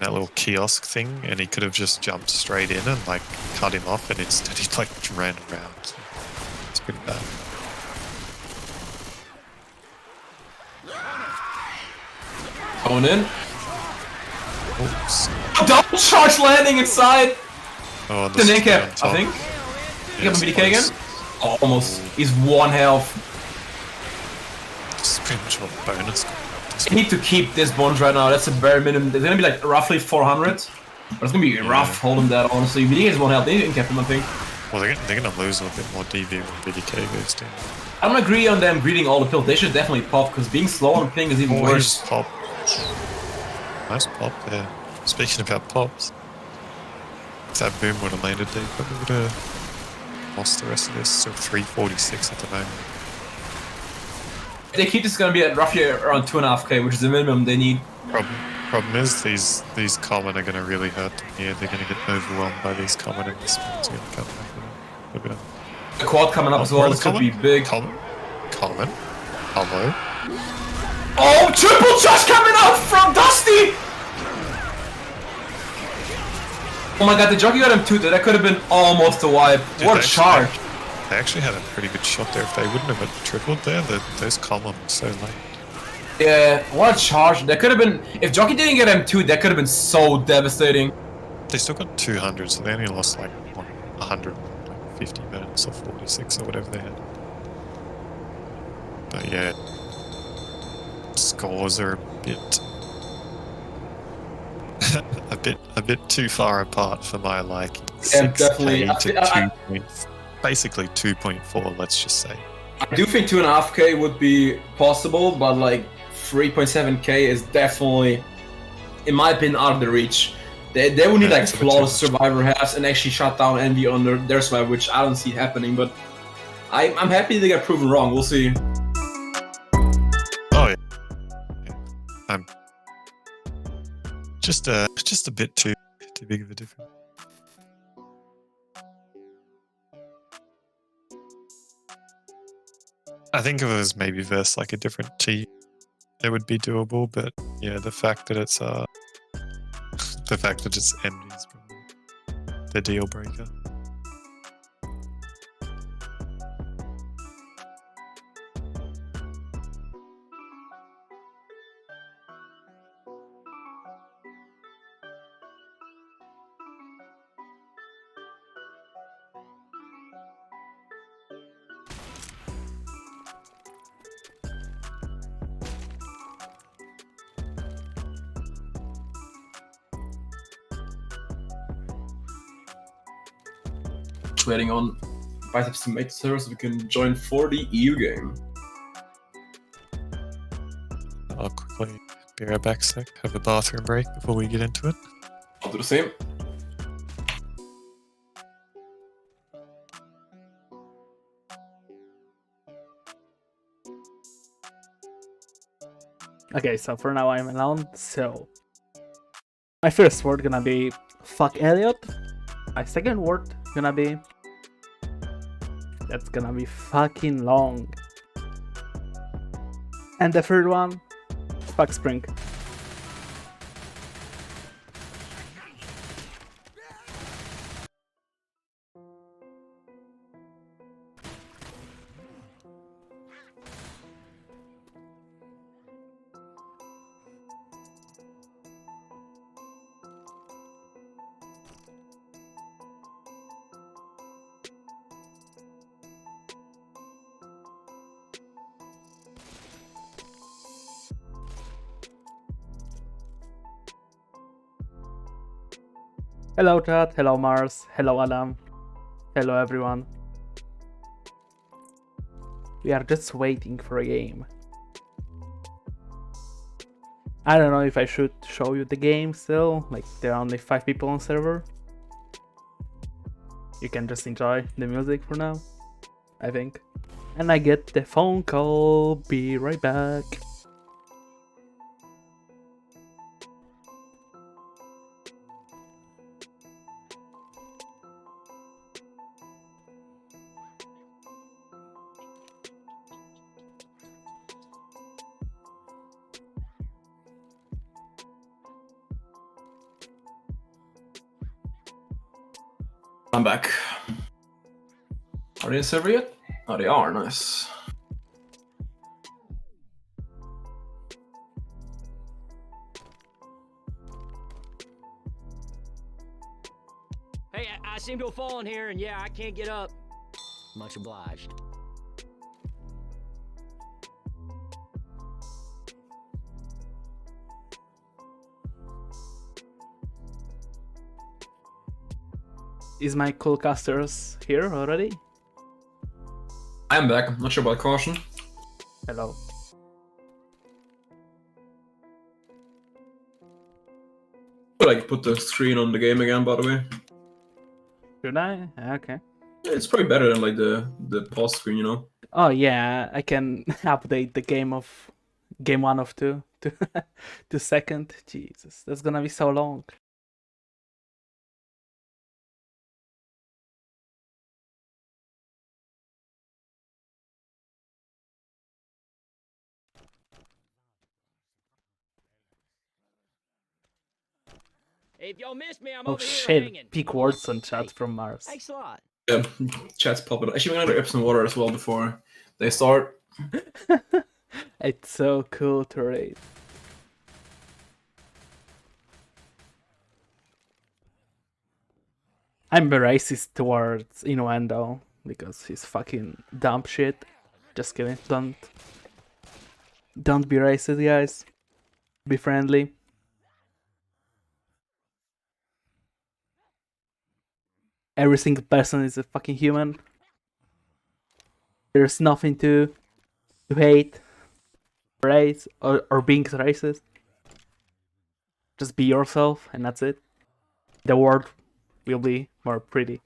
little kiosk thing, and he could have just jumped straight in and like cut him off, and instead he like ran around. So it's pretty bad. Going in. Oops. Double charge landing inside. Oh, The name cap, I think. You Yeah, got him BDK again? Oh, almost. He's 1 health. Sprint shot bonus. You need to keep this bond right now. That's a bare minimum. It's gonna be like roughly 400. But it's gonna be rough holding that, honestly. BDK is 1 health. They didn't cap him, I think. Well, they're gonna lose a little bit more DV when BDK goes down. I don't agree on them greeting all the pills. They should definitely pop, because being slow on ping is even worse. Pop. Nice pop there. Speaking about pops, if that boom would have landed, they probably would have lost the rest of this. So 346 at the moment. If they keep this, gonna be at roughly around 2.5k, which is the minimum they need. Problem is these common are gonna really hurt them here. They're gonna get overwhelmed by these common, and the spawns are gonna come back. Look at them. The quad coming up as well. This could be big. Common. Hello. Oh, triple charge coming up from Dusty! Oh my god, the jockey got him 2. That could have been almost a wipe. Dude, What a charge. They actually had a pretty good shot there. If they wouldn't have tripled there, those columns were so late. Yeah, what a charge. That could have been... If jockey didn't get M2, that could have been so devastating. They still got 200, so they only lost like 150 minutes or 46 or whatever they had. But yeah, scores are a bit too far apart for my liking. Yeah, definitely. 6K to basically 2.4, let's just say. I do think 2.5k would be possible, but like 3.7k is definitely, in my opinion, out of the reach. They would need like flawless survivor halves and actually shut down EnVy on their swipe, which I don't see happening, but I'm happy they got proven wrong. We'll see. Oh yeah. I'm just a bit too big of a difference. I think if it was maybe versus like a different team, it would be doable. But yeah, the fact that it's EnVy is probably the deal breaker. Waiting on Biceps to make the server so we can join for the EU game. I'll quickly Be right back, sec. Have a bathroom break before we get into it. I'll do the same. Okay, so for now I'm alone, so my first word gonna be fuck Elliot. My second word gonna be that's gonna be fucking long. And the third one, fuck Spring. Hello chat, hello Mars, hello Adam, hello everyone. We are just waiting for a game. I don't know if I should show you the game still, like there are only 5 people on server. You can just enjoy the music for now, I think. And I get the phone call, be right back. I'm back. Are they in server yet? Oh, they are. Nice. Hey, I seem to have fallen here, and yeah, I can't get up. Much obliged. Is my cool casters here already? I'm back. I'm not sure about caution. Hello. But I can put the screen on the game again, by the way. Should I? Okay. It's probably better than like the pause screen, you know. Oh yeah, I can update the game 1 of 2 to second. Jesus, that's gonna be so long. Hey, if y'all missed me, I'm Oh over here shit, hanging. peak words on chat from Mars. Thanks a lot. Yeah, chat's popping up. Actually, we're gonna do Epsom water as well before they start. It's so cool to read. I'm racist towards Innuendo because he's fucking dumb shit. Just kidding. Don't be racist, guys. Be friendly. Every single person is a fucking human. There's nothing to hate, race, or being racist. Just be yourself, and that's it. The world will be more pretty.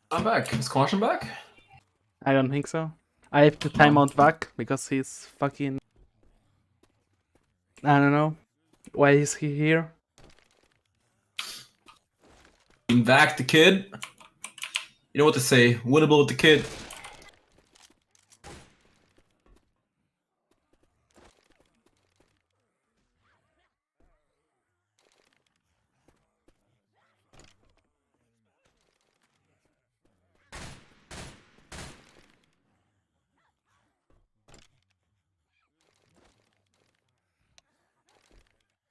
I'm back. Is caution back? I don't think so. I have to time out back because he's fucking. I don't know. Why is he here? I'm back, the kid. You know what to say. Winnable with the kid.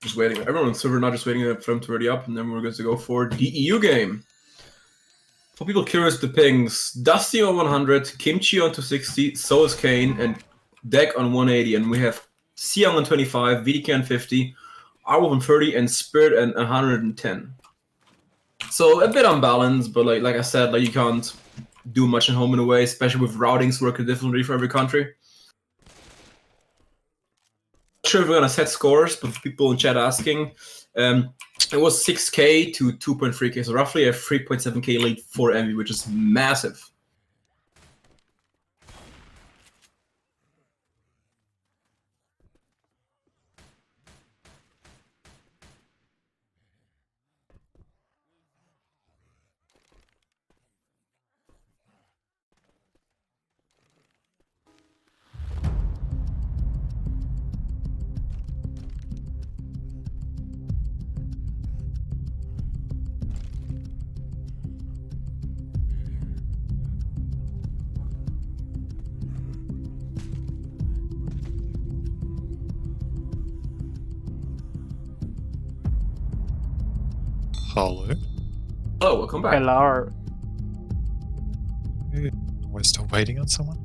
Just waiting. Everyone on the server not just waiting for them to ready up, and then we're going to go for the EU game. For people curious, the pings: Dusty on 100, Kimchi on 260, so is Kane, and Deck on 180, and we have Siang on 25, VDK on 50, Arwolf on 30, and Spirit on 110. So a bit unbalanced, but like I said, like you can't do much in home and away, especially with routings working differently for every country. Not sure if we're gonna set scores, but people in chat asking, it was 6k to 2.3k, so roughly a 3.7k lead for EnVy, which is massive. Hello. Hello, welcome back. Hello. We're still waiting on someone?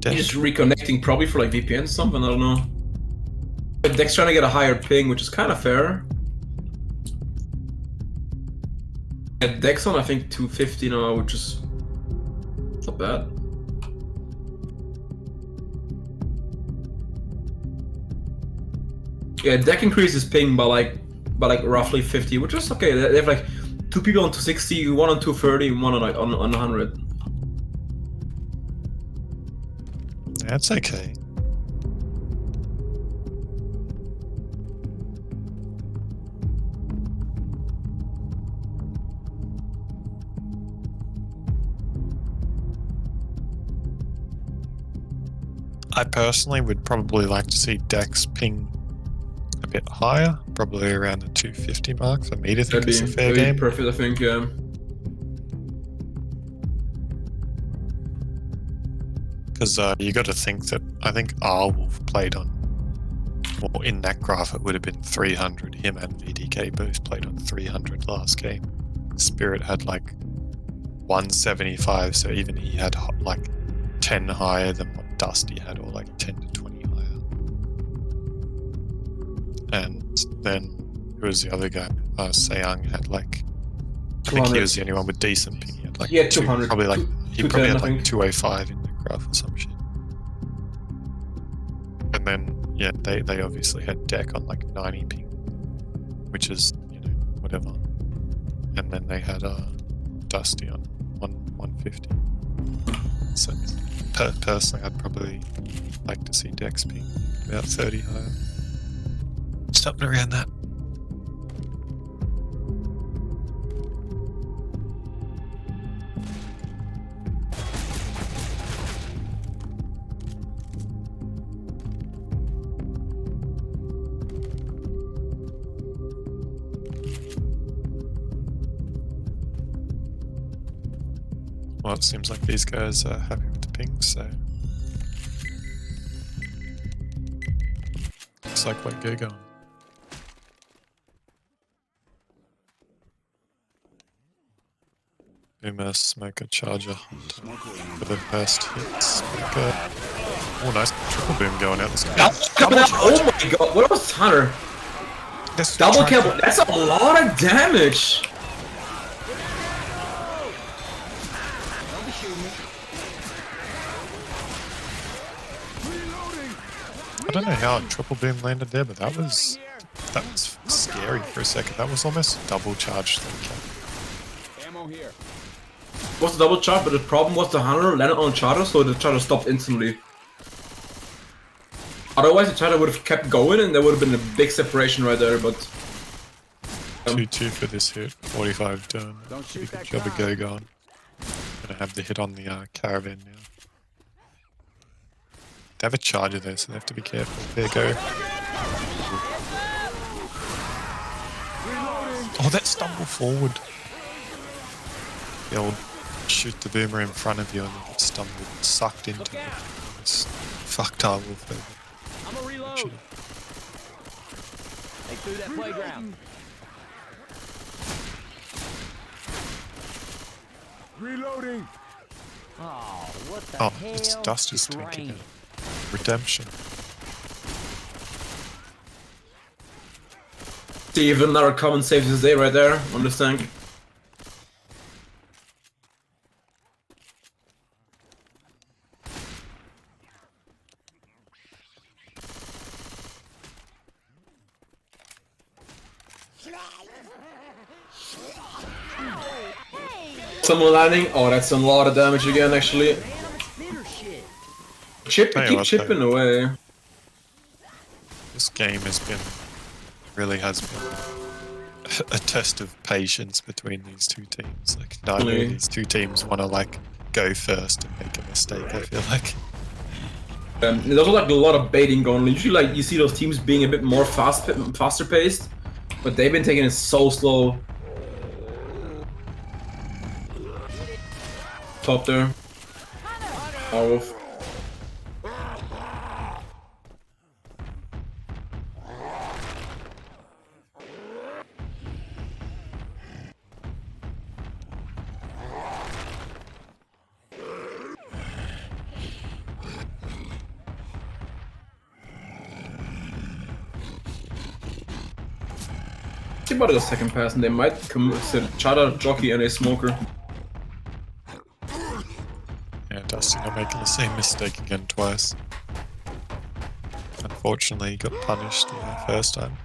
He's just reconnecting probably for like VPN or something, I don't know. But Deck's trying to get a higher ping, which is kind of fair. Yeah, Deck's on I think 250 now, which is not bad. Yeah, Deck increases ping by like roughly 50, which is okay. They have like 2 people on 260, 1 on 230, and 1 on like on 100. That's okay. I personally would probably like to see Dex ping a bit higher, probably around the 250 mark for me to think it's a fair game. Perfect, I think, yeah. Because you got to think that I think Arwolf played on, well, in that graph it would have been 300. Him and VDK both played on 300 last game. Spirit had like 175, so even he had like 10 higher than what Dusty had, or like 10 to 20 higher. And then who was the other guy? Sayang had like, I think he was the only one with decent ping. He had like 200. Probably like he probably had like 205 in the graph or some shit. And then yeah, they obviously had Deck on like 90 ping, which is, you know, whatever. And then they had Dusty on 150. So personally, I'd probably like to see Dex ping about 30 higher. Something around that. Well, it seems like these guys are happy with the ping, so looks like we're going. Boomer, Smoker, Charger for the first hits. Oh, nice triple boom going out. Oh my god, what was Hunter? Double kill, that's a lot of damage! I don't know how a triple boom landed there, but that was scary for a second. That was almost a double charge thing. Ammo here. What's the double charge? But the problem was the Hunter landed on charger, so the charger stopped instantly. Otherwise, the charger would have kept going, and there would have been a big separation right there. But 2-2 for this hit. 45 done. Pretty good job of Gogon. Gonna have the hit on the caravan now. They have a charger there, so they have to be careful. There you go. Oh, that stumble forward. The old shoot the boomer in front of you and then get stumbled and sucked into it. It's fucked up with it. I'm a reload. Hey, They threw that playground. Reloading. Oh, what the Oh, hell? it's Dusty's It's tank again. raining. Redemption. See, even another common saves his day right there on this tank. Someone landing. Oh, that's a lot of damage again, actually. Tell you Keep what, chipping though. away. This game has been, really has been a test of patience between these two teams. Like, neither of these two teams want to like go first and make a mistake. I feel like. There's also like a lot of baiting going on. Usually, like you see those teams being a bit more faster paced, but they've been taking it so slow. Top there. Wolf. See about the second pass, and they might try to jockey and a smoker. Yeah, Dusty not making the same mistake again twice. Unfortunately, he got punished the first time.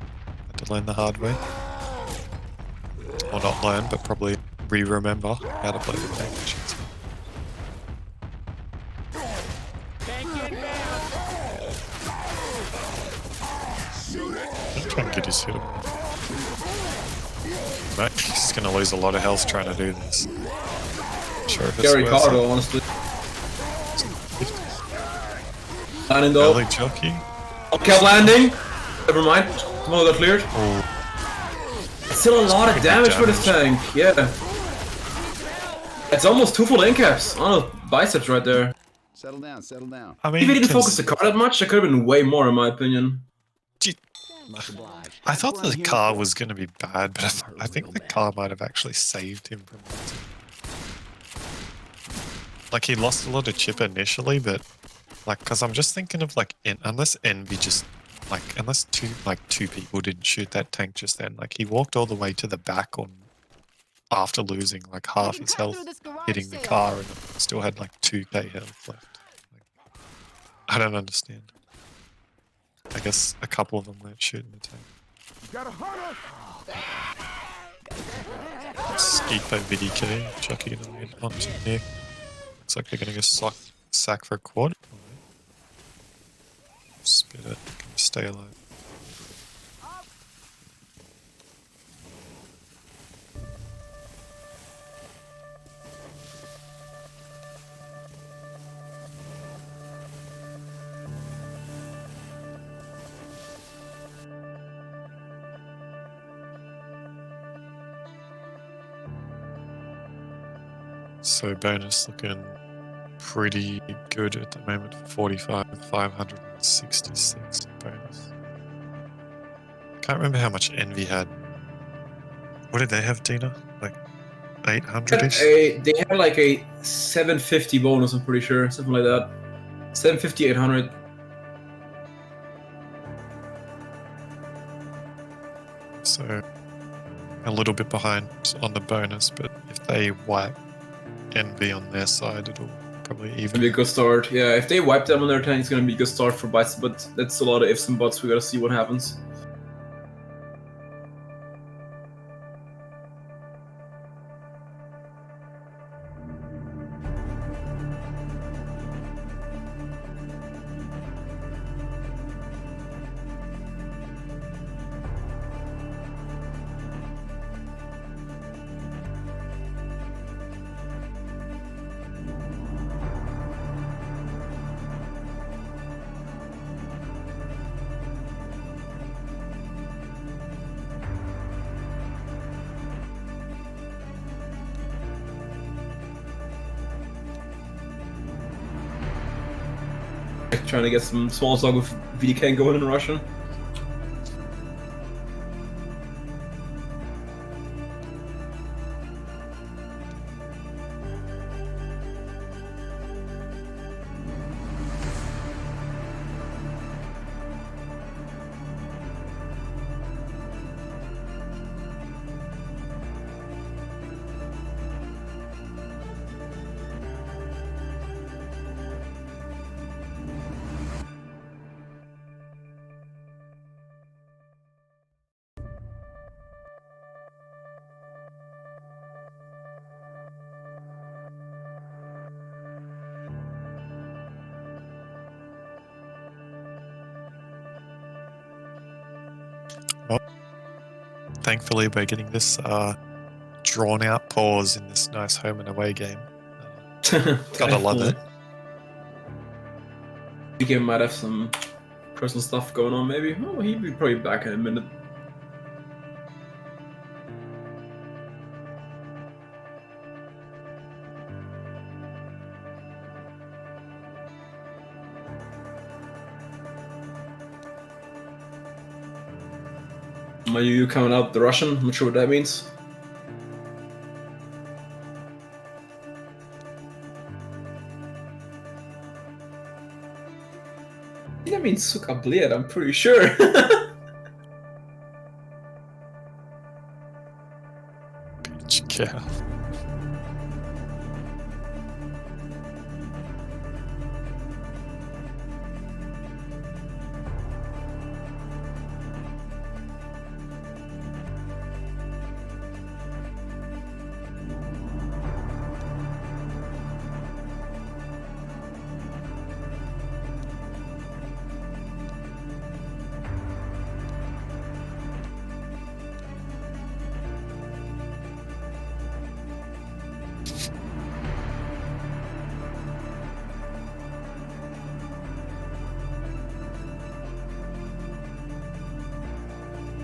Had to learn the hard way. Or not learn, but probably re-remember how to play the tank. I should say. I'm trying to get his hit up. Right, he's gonna lose a lot of health trying to do this. Not sure if it's Gary worth Carter, it. honestly. Landing though. Early jockey. Kept landing. Never mind. Smoke got cleared. Oh, Still a lot of pretty damage good for this tank. Yeah. It's almost 2 full incaps. Oh, biceps right there. Settle down, settle down. I mean, If he didn't focus the car that much, there could have been way more, in my opinion. Much obliged. I thought That's what the I'm car here for. was going to be bad, but I think the car might have actually saved him from that. Like, he lost a lot of chip initially, but, like, because I'm just thinking of, like, unless EnVy just, like, unless two people didn't shoot that tank just then, like, he walked all the way to the back on, after losing, like, half his health, hitting the car, and still had, like, 2k health left. Like, I don't understand. I guess a couple of them weren't shooting the tank. Got a hunter. Skeepo VGT, chucking it onto Nick. Looks like they're going to go sack for a quad. Spit it, can stay alive. So bonus looking pretty good at the moment for 45, 566 bonus. I can't remember how much EnVy had. What did they have, Dena? Like 800-ish? They had like a 750 bonus, I'm pretty sure. Something like that. 750, 800. So a little bit behind on the bonus, but if they wipe EnVy on their side, it'll probably even. It'll be a good start. Yeah, if they wipe them on their tank, it's gonna be a good start for Biceps, but that's a lot of ifs and buts. We gotta see what happens. Trying to get some small talk with VDK going in Russia. thankfully we're getting this drawn out pause in this nice home and away game. Gotta love it. VK might have some personal stuff going on, maybe. Oh, he'll be probably back in a minute. Are you coming out the Russian? I'm not sure what that means. That means suka bliet, I'm pretty sure. Bitch cow.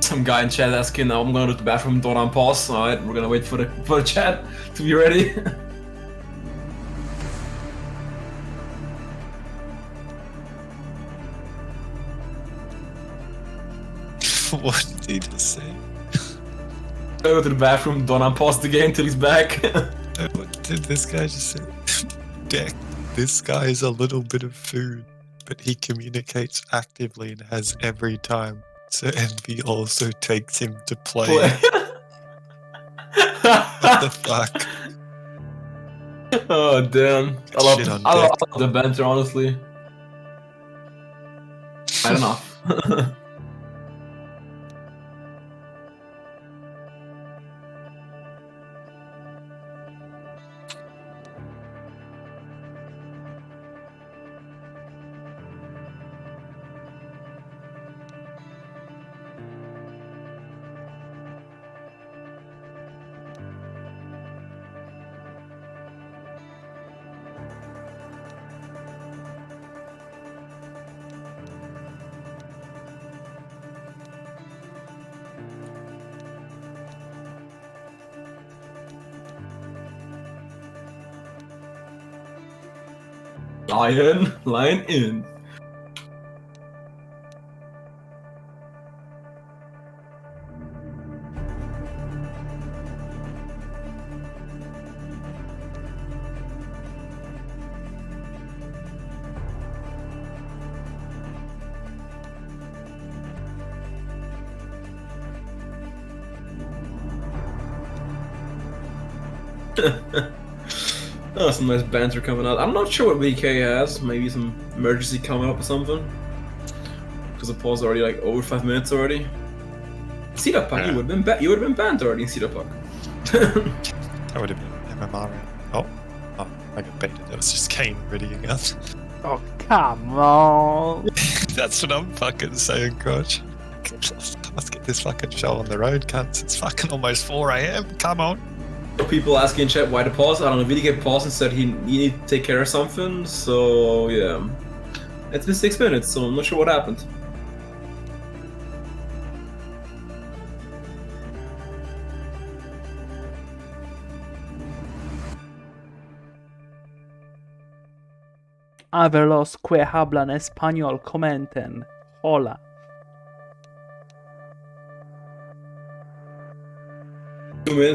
Some guy in chat asking, I'm gonna go to the bathroom, don't on pause. Alright, we're gonna wait for the chat to be ready. What did he just say? Go to the bathroom, don't on pause the game till he's back. What did this guy just say? Deck, this guy is a little bit of food, but he communicates actively and has every time. So EnVy also takes him to play. What the fuck? Oh damn! I love the banter, honestly. I don't know. Lion in. Oh, some nice banter coming out. I'm not sure what VK has. Maybe some emergency coming up or something. Because the pause already like over 5 minutes already. Cedar Puck, Yeah. you would have been banned already in Cedar Puck. That would have been MMR. Oh, I got baited. That was just Kane readying up. Oh, come on. That's what I'm fucking saying, Crotch. Let's get this fucking show on the road, cunts. It's fucking almost 4 AM. Come on. People asking in chat why the pause. I don't know. VK paused and said he needed to take care of something. So yeah, it's been 6 minutes, so I'm not sure what happened. A ver los que hablan español comenten. Hola.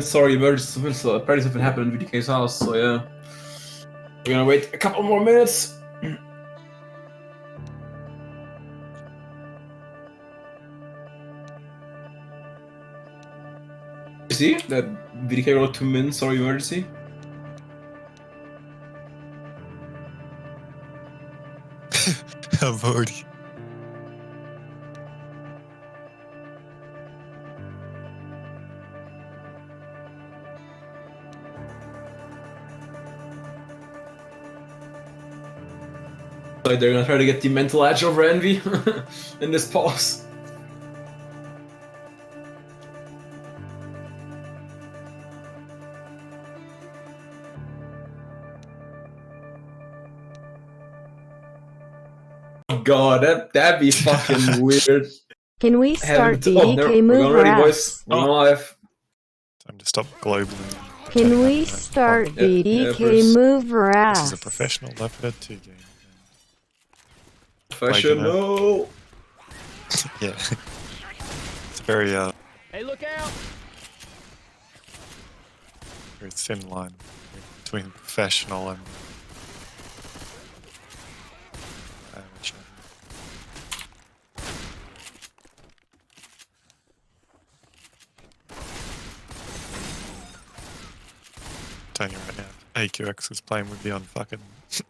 Sorry, emergency. So apparently something happened in VDK's house. So yeah, we're gonna wait a couple more minutes. You see that VDK wrote 2 minutes. Sorry, emergency. I've already. Like they're gonna try to get the mental edge over EnVy in this pause. god, that'd be fucking weird. Can we start Having to- BDK we're move going ready, rats? boys. We're going live. Time to stop globally. Can we start Yeah, BDK Bruce. move This rats? is a professional Left 4 Dead 2 game. If I should know. Yeah. It's a very Hey, look out! very thin line between professional and amateur. Telling you right now, AQX is playing with you on fucking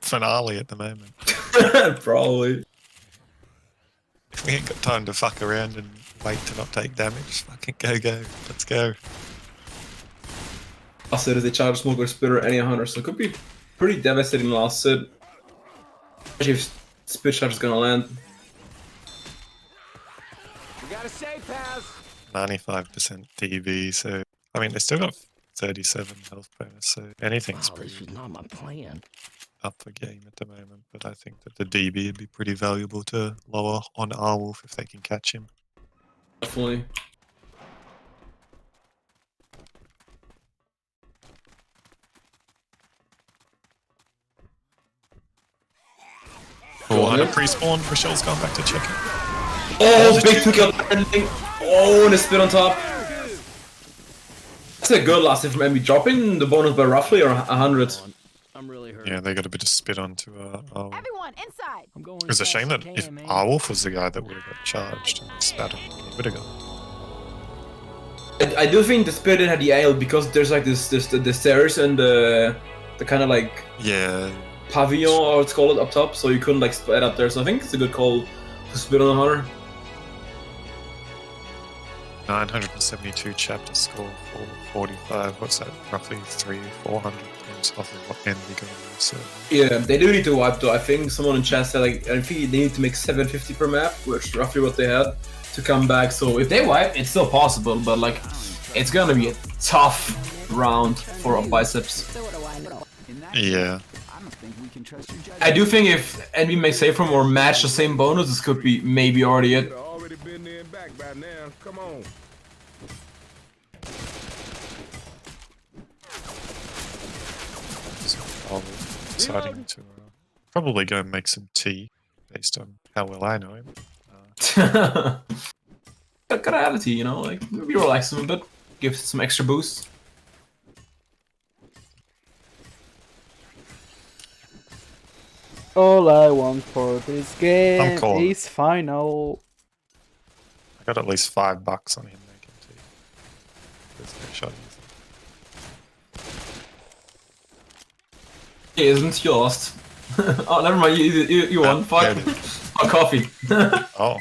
finale at the moment. Probably. If we ain't got time to fuck around and wait to not take damage, fucking go. Let's go. Last hit is a charge, smoker, spitter, any hunter, so it could be pretty devastating last hit. Especially if spit charge is gonna land. We got a safe house. 95% DV, so I mean they still got 37 health bonus, so anything's Oh, this pretty was not my plan. up for game at the moment. But I think that the DB would be pretty valuable to lower on Arwolf if they can catch him. Definitely. Oh, and a pre-spawn. Rochelle's gone back to check it. Oh, big two kill ending. Oh, and a spit on top. That's a good last hit from EnVy. Dropping the bonus by roughly or 100. I'm really hurt. Yeah, they got a bit of spit onto Arwolf. Everyone, inside. I'm going. It was a as shame fast that as I if can, man. Arwolf was the guy that would have got charged and spat him, he would have got. I do think the spirit had the ale because there's like the stairs and the kind of like Yeah, pavilion or it's called up top, so you couldn't like split up there. So I think it's a good call to spit on the hunter. 972 chapter score for 45. What's that? Roughly 300-400 points off of what EnVy got on the server. Yeah, they do need to wipe though. I think someone in chat said like I think they need to make 750 per map, which is roughly what they had to come back. So if they wipe, it's still possible, but like it's gonna be a tough round for Biceps. So what do I know? Yeah. I don't think we can trust your judgment. I do think if EnVy makes save from or match the same bonus, this could be maybe already it. Could've already been there and back by now. Come on. So I'll deciding to probably go and make some tea based on how well I know him. Gotta have a tea, you know, like maybe relax him a bit, give some extra boost. All I want for this game calling. is final. I got at least $5 on him making tea. There's no shot He isn't, you lost. Oh, never mind, you won. Fuck. there it is. Oh, coffee. Oh,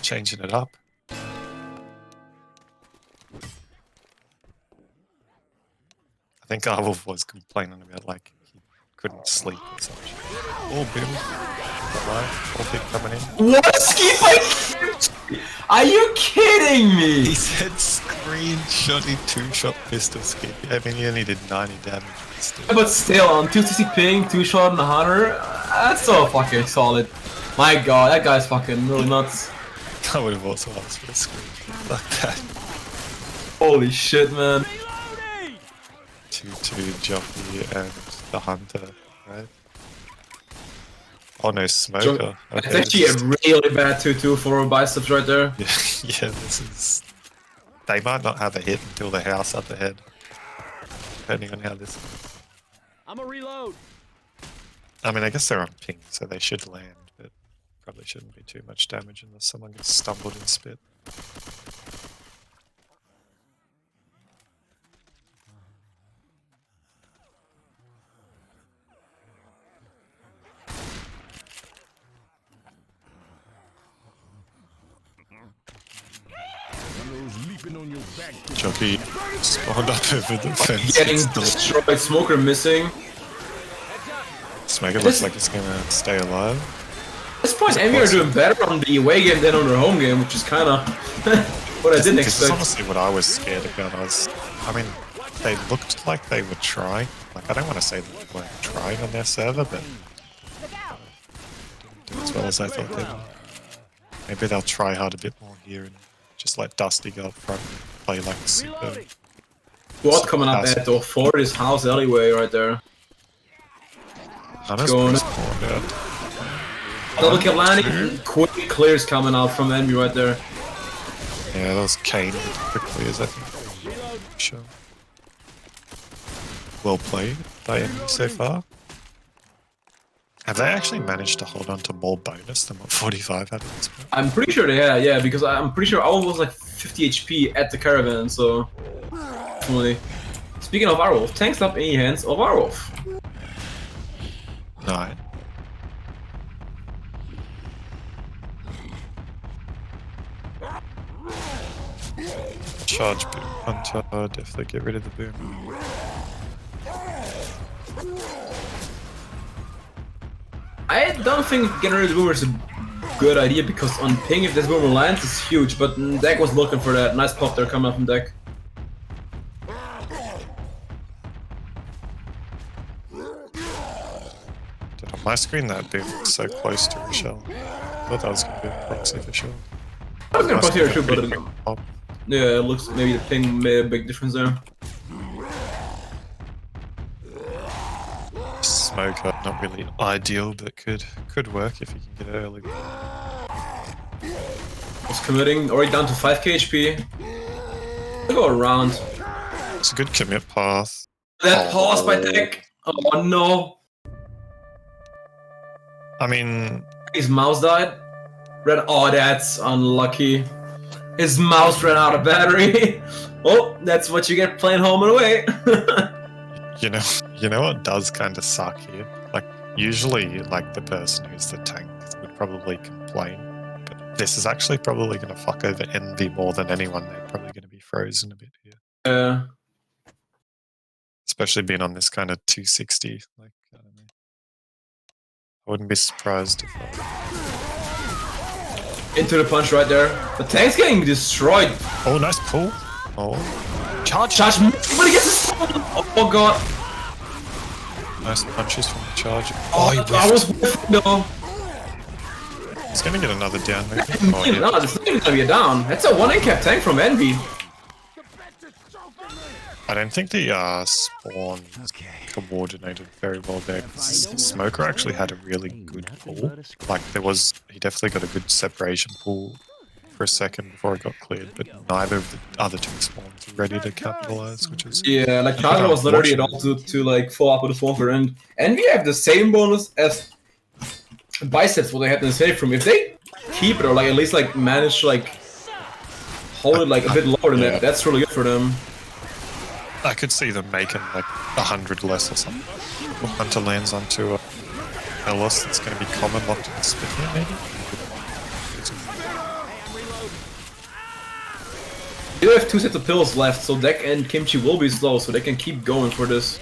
changing it up. I think Arwolf was complaining about like he couldn't sleep or something. Oh, Bill. Alright, all pick coming in. What? Skip? Are you kidding He me? said screenshotty 2-shot pistol skip. I mean, he only did 90 damage. But still, on 260 ping, 2-shot and a hunter, that's so fucking solid. My god, that guy's fucking really nuts. I would have also asked for a screenshot like that. Holy shit, man. 2-2 Jockey and the Hunter, right? Oh no, Smoker. It's Okay, actually a really bad 2-2 for Biceps right there. yeah, this is... They might not have a hit until the house up ahead. Depending on how this goes. I'm a reload. I mean, I guess they're on ping, so they should land, but probably shouldn't be too much damage unless someone gets stumbled and spit. Those leaping on your back. Jockey spawned up over the fence. Getting It's still- destroyed, Smoker missing. Smoker looks like it's gonna stay alive. At this point, EnVy are doing better on the away game than on their home game, which is kind of what I didn't This is expect. honestly what I was scared about. I mean, they looked like they were trying. Like, I don't want to say they weren't trying on their server, but Look out. didn't do as well as I thought they would. Maybe they'll try hard a bit more here and just let Dusty go up front and play like a super. What coming up at or for this house alleyway right there? Going. Double kill landing. Quick clears coming out from EnVy right there. Yeah, that was Kane with quick clears, I think. Sure. Well played by EnVy so far. Have they actually managed to hold on to more bonus than what 45 had at this point? I'm pretty sure they had, yeah, because I'm pretty sure Owl was like 50 HP at the caravan, so... Definitely. Speaking of Arwolf, tanks up in hands of Arwolf. No. Charge boom, Hunter, definitely get rid of the boom. I don't think getting rid of the boomer is a good idea because on ping, if this boomer lands, it's huge. But Deck was looking for that. Nice pop there coming up from Deck. Dude, on my screen, that boom was so close to Rochelle. I thought that was going to be a proxy for sure. I was going to proxy here too, but pop. Yeah, it looks maybe the ping made a big difference there. Smoker, not really ideal, but could work if you can get it early. Was committing, already down to 5k HP. I'll go around. It's a good commit path. That pause by Deck. Oh no. I mean, his mouse died. Oh, that's unlucky. His mouse ran out of battery. Oh, that's what you get playing home and away. You know what does kind of suck here? Like, usually, like, the person who's the tank would probably complain, but this is actually probably going to fuck over EnVy more than anyone. They're probably going to be frozen a bit here. Yeah. Especially being on this kind of 260. Like, I don't know. I wouldn't be surprised if... Into the punch right there. The tank's getting destroyed. Oh, nice pull. Oh. Charge! But he gets a oh god. Nice punches from the charge. I was whiffing though. He's gonna get another down maybe. Oh, yeah. No, it's not even gonna be a down. That's a 1A cap tank from EnVy. I don't think the spawn coordinated very well there. Smoker actually had a really good pull. Like he definitely got a good separation pull for a second before it got cleared, but neither of the other two spawns were ready to capitalize, which is like Charger was literally able to like follow up with a smoker, and EnVy have the same bonus as Biceps what they had in the safe room. If they keep it or like at least like manage to like hold it like a bit lower than that, that's really good for them. I could see them making like 100 less or something. Or Hunter lands onto a Ellis that's going to be common locked in the spit here, maybe? They do have 2 sets of pills left, so Deck and Kimchi will be slow, so they can keep going for this.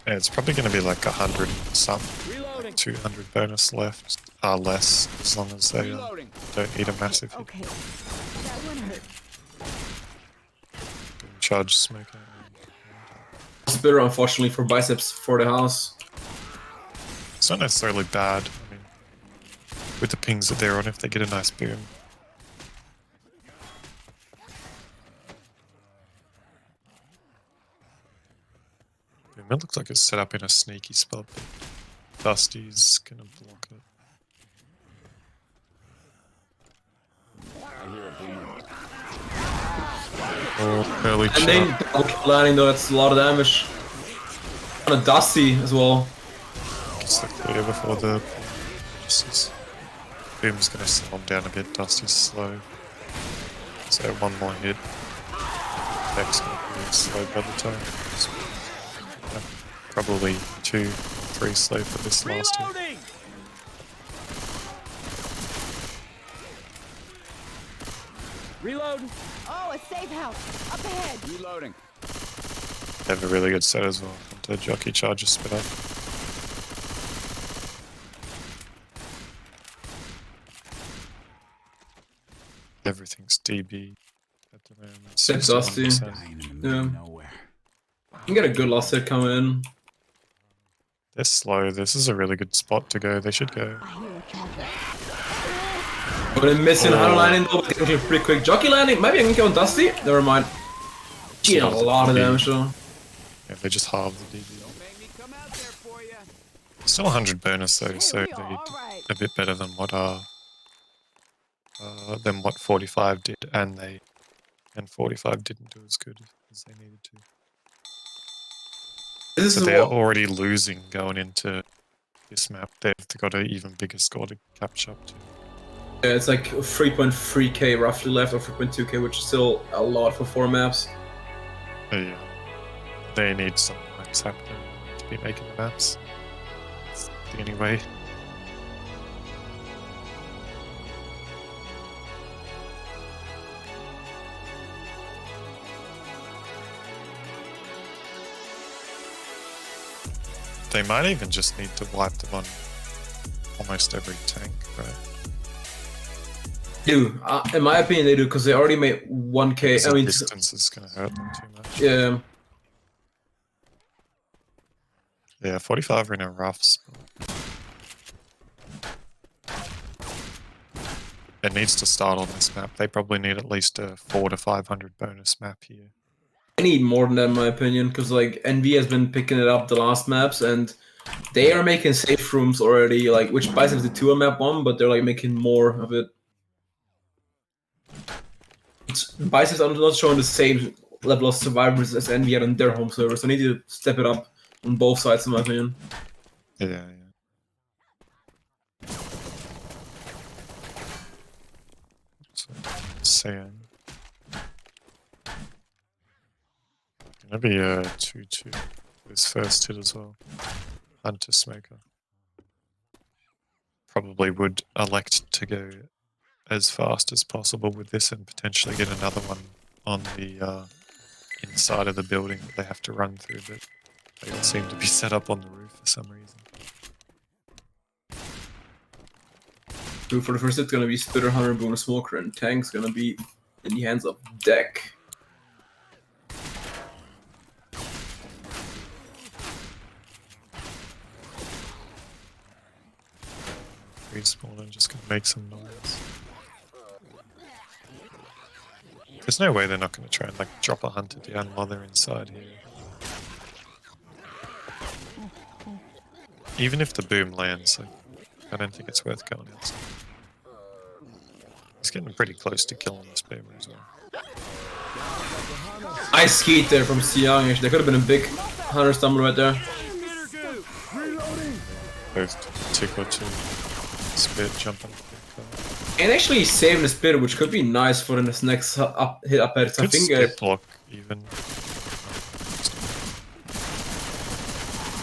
Yeah, it's probably going to be like 100 something. 200 bonus left, less, as long as they don't eat a massive hit. Okay. That one hurt. Charge Smoker. Spitter, unfortunately, for Biceps for the house. It's not necessarily bad. I mean, with the pings that they're on, if they get a nice boom. Boom, it looks like it's set up in a sneaky spot, but Dusty's gonna block it. Oh, early And then landing though, that's a lot of damage. On a Dusty as well. Gets the clear before the boom's gonna slow him down a bit. Dusty's slow. So one more hit. Deck's gonna be slow by the time. So, yeah, probably 2, 3 slow for this last hit. Reload. Oh, a safe house. Up ahead. Reloading. They have a really good set as well. The jockey charges spit up. Everything's DB at the moment. It's Dusty. 61%. Yeah. You can get a good last hit coming in. They're slow. This is a really good spot to go. They should go. I hear a charger. I'm gonna miss in Hunter landing though, but getting pretty quick. Jockey landing, maybe I can go on Dusty. Never mind. She did a lot of damage though. Yeah, they just halved the DB. Still 100 bonus though, so they did a bit better than what 45 did, and 45 didn't do as good as they needed to. So they're already losing going into this map. They've got an even bigger score to catch up to. Yeah, it's like 3.3k roughly left, or 3.2k, which is still a lot for 4 maps. Yeah, they need some maps happening to be making the maps. It's the only way. They might even just need to wipe them on almost every tank, right? Do, in my opinion, they do, because they already made 1k. I mean, distance is going to hurt them too much. Yeah. Yeah, 45 are in a rough spot. It needs to start on this map. They probably need at least a 400 to 500 bonus map here. I need more than that, in my opinion, because like EnVy has been picking it up the last maps, and they are making safe rooms already. Like, which Biceps did 2 on map 1, but they're like making more of it. Biceps are not showing the same level of survivors as EnVy had on their home server, so they need to step it up on both sides, in my opinion. Yeah. Saying. Gonna be a 2-2 this first hit as well. Hunter Smoker. Probably would elect to go as fast as possible with this and potentially get another one on the inside of the building that they have to run through, but they all seem to be set up on the roof for some reason. So for the first hit, it's gonna be Spitter, Hunter, Boom, Smoker, and Tank's gonna be in the hands of Deck. Respawn and just gonna make some noise. There's no way they're not gonna try and like drop a hunter down while they're inside here. Even if the boom lands, like, I don't think it's worth going outside. He's getting pretty close to killing this boomer as well. Nice skeet there from Siang. Actually, there could have been a big Hunter stumble right there. Both tick or two. Spit jumping. And actually saving the Spitter, which could be nice for this next hit up at Could spit block even.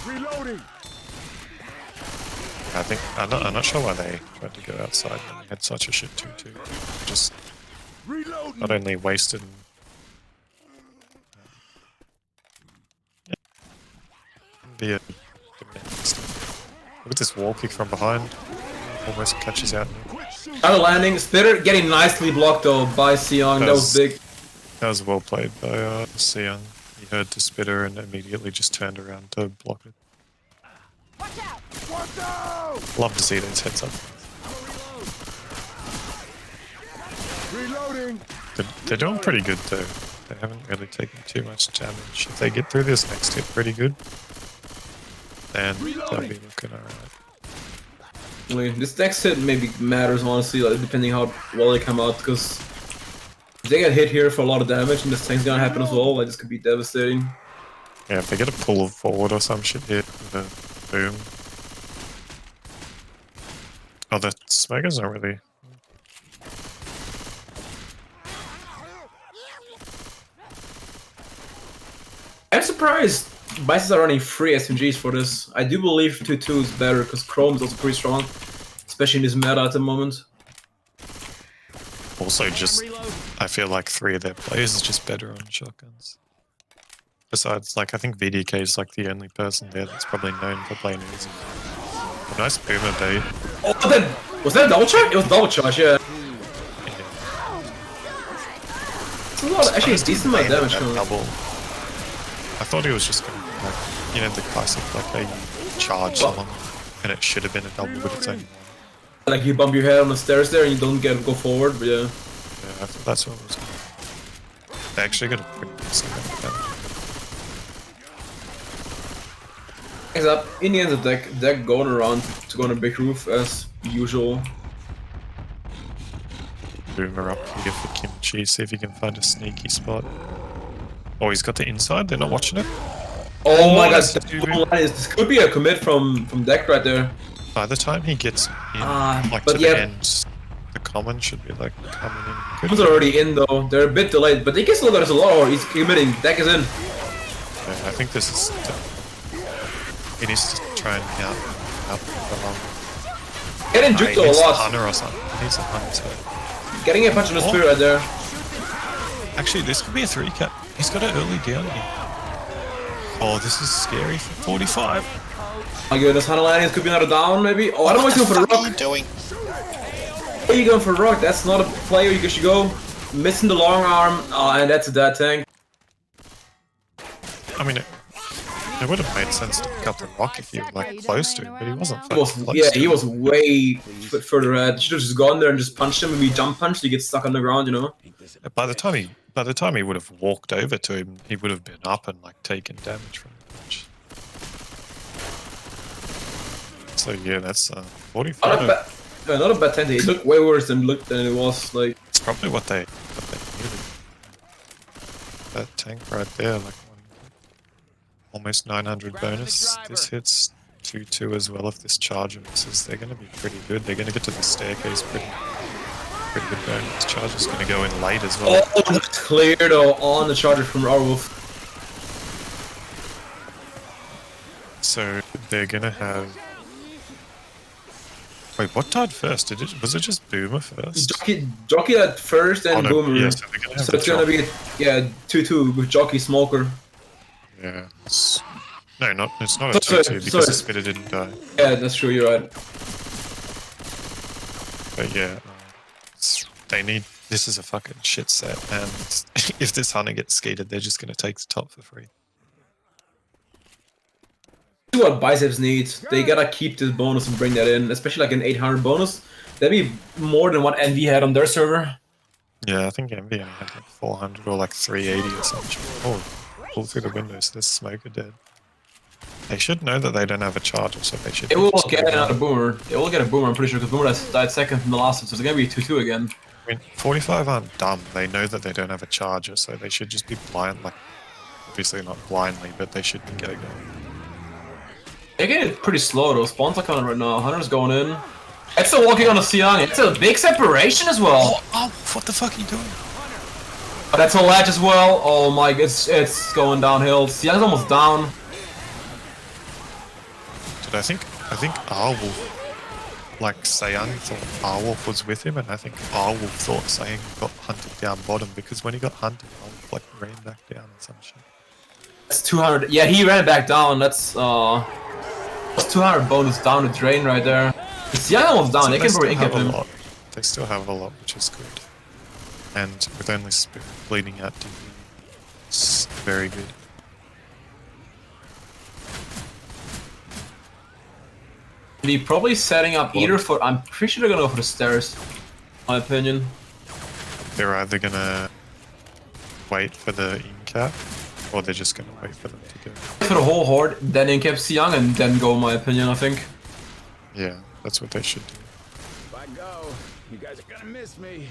Reloading. I think I'm not sure why they tried to go outside when they had such a shit 2-2. Just not only wasted. Be a look at this wall kick from behind. Almost catches out. Other landing, Spitter getting nicely blocked though by Siang. That was big. That was well played by Siang. He heard the Spitter and immediately just turned around to block it. Watch out! Love to see those heads up. Reloading. They're doing pretty good though. They haven't really taken too much damage. If they get through this next hit pretty good, then they'll be looking alright. This next hit maybe matters honestly, like, depending how well they come out, because if they get hit here for a lot of damage and this thing's gonna happen as well, like this could be devastating. Yeah, if they get a pull forward or some shit here with a boom. Oh, the Smoker's not really. I'm surprised Biceps are running 3 SMGs for this. I do believe 2-2 is better because Chrome is also pretty strong, especially in this meta at the moment. Also, just I feel like 3 of their players is just better on shotguns. Besides, like I think VDK is like the only person there that's probably known for playing easy. A nice boomer bait. Oh, then was that a double charge? It was double charge, yeah. It's a lot. Actually, it's decent amount of damage coming. Double. I thought he was just going to, like, you know, the classic, like, they charge someone, and it should have been a double, but it's only one. Like you bump your head on the stairs there and you don't go forward, but yeah. Yeah, I thought that's what it was. They actually got a pretty good second. Heads up, in the end of the deck going around to go on a big roof as usual. Boomer up here for Kimchi, see if he can find a sneaky spot. Oh, he's got the inside, they're not watching it? Oh my god, that's this could be a commit from deck right there. By the time he gets in, like but to yeah. the end, the common should be like coming in. Commons are already in though, they're a bit delayed, but they can still get us a lot, or he's committing, deck is in. Yeah, I think this is... He needs to try and out the long. Getting juked a lot. Hunter or something. He needs a hunter. Getting a punch in the spirit right there. Actually, this could be a 3-cat. He's got an early down here. Oh, this is scary for 45. My goodness, Hunter landings could be another down maybe. Oh, I don't want to go for the rock. What are you doing? Why are you going for a rock? That's not a player you should go. Missing the long arm, and that's a dead tank. I mean, it would have made sense to pick up the rock if you were like close to him, but he wasn't. He was way further ahead. Should have just gone there and just punched him. Maybe jump punch, so he gets stuck on the ground, you know. By the time he would have walked over to him, he would have been up and like taken damage from the punch. So yeah, that's 45. Not a bad tank. It looked way worse than it was. Like it's probably what they needed. That tank right there, like almost 900 bonus. This hits 2-2 as well. If this charger misses, they're going to be pretty good. They're going to get to the staircase pretty good bonus. This charger's going to go in late as well. oh, that's clear though on the charger from Arwolf. So they're going to have. Wait, what died first? Was it just Boomer first? Jockey at first and Boomer. Yeah, so they're gonna have so it's gonna be 2-2 with Jockey Smoker. Yeah. It's not a 2-2 because the spitter didn't die. Yeah, that's true. You're right. But yeah, they need. This is a fucking shit set, and if this hunter gets skated, they're just gonna take the top for free. What Biceps needs, they gotta keep this bonus and bring that in, especially like an 800 bonus. That'd be more than what EnVy had on their server. Yeah, I think EnVy only had like 400 or like 380 or something. Oh, pull through the windows. There's Smoker dead. They should know that they don't have a charger, so they should. It will get another Boomer. It will get a Boomer, I'm pretty sure, because Boomer died second from the last one, so it's gonna be 2-2 again. I mean, 45 aren't dumb. They know that they don't have a charger, so they should just be blind, like, obviously not blindly, but they should be going. They're getting pretty slow though. Spawns are coming right now. Hunter's going in. It's still walking on a Siang. It's a big separation as well. Oh, what the fuck are you doing? But that's a ledge as well. Oh my, it's going downhill. Siang's almost down. Dude, I think Arwolf, like Sayang thought Arwolf was with him, and I think Arwolf thought Sayang got hunted down bottom, because when he got hunted, Arwolf like ran back down and some shit. That's 200. Yeah, he ran back down. That's 200 bonus down the drain right there. Siang almost down. So they can probably incap him. They still have a lot, which is good. And with only Spirit bleeding out DV, it's very good. Be probably setting up either for. I'm pretty sure they're gonna go for the stairs. In my opinion. They're either gonna wait for the in-cap, or they're just gonna wait for them to go. For the whole horde, then incap Siang, and then go. In my opinion, I think. Yeah, that's what they should do. If I go, you guys are gonna miss me.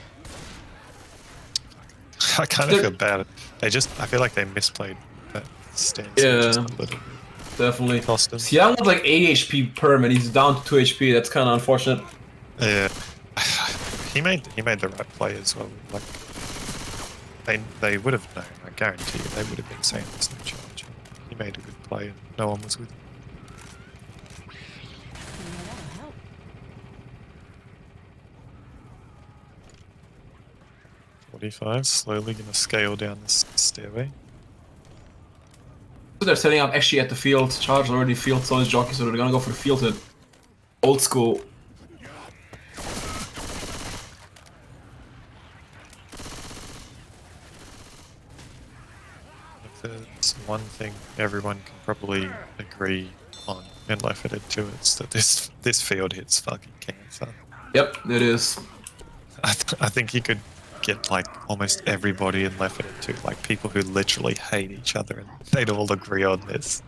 I kind of feel bad. I feel like they misplayed that stance. Yeah. Just a little bit. Definitely. Cost him. Siang was like 8 HP perm and he's down to 2 HP. That's kind of unfortunate. Yeah, he made the right play as well. Like they would have known. I guarantee you, they would have been saying there's no charge. He made a good play and no one was with him. .45, slowly gonna scale down this stairway. They're setting up actually at the field. Charge already field, so is Jockey, so they're gonna go for the field hit. Old school. If there's one thing everyone can probably agree on in Left 4 Dead 2, it's that this field hits fucking cancer. Yep, it is. I think you could get like almost everybody in Left 4 Dead 2, like people who literally hate each other, and they'd all agree on this.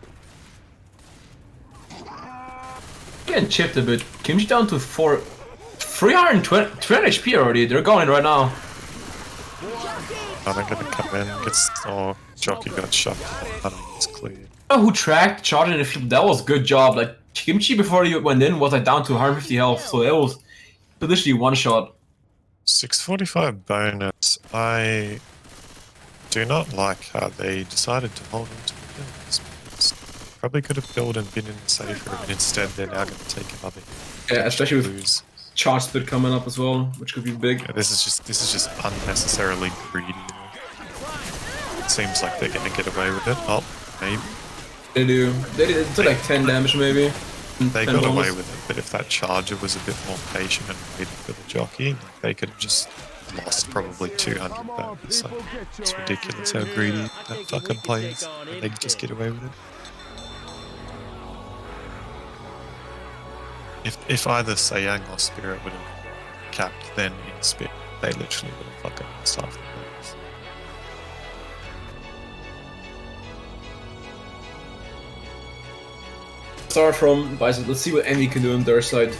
Getting chipped a bit. Kimchi down to 320 HP already. They're going right now. Are they gonna come in? Jockey got shot. It's clear. Oh, who tracked, charged in the field? That was a good job. Like Kimchi before he went in was like down to 150 health, so that was literally one shot. 645 bonus. I do not like how they decided to hold into the kills. Probably could have built and been in the safe room, and instead they're now going to take another hit. Yeah, especially with lose. charge split coming up as well, which could be big. Yeah, this is just unnecessarily greedy. It seems like they're going to get away with it. Oh, maybe. They do. They did like 10 damage maybe. They 10 got bonus. away with it, but if that charger was a bit more patient and waited for the jockey, like, they could have just lost probably 200 bonus. So it's ridiculous how greedy that fucking player is, and they just get away with it. If either Sayang or Spirit would have capped then in Spirit, they literally would have fucking lost half the bonus. Start from Biceps. Let's see what EnVy can do on their side.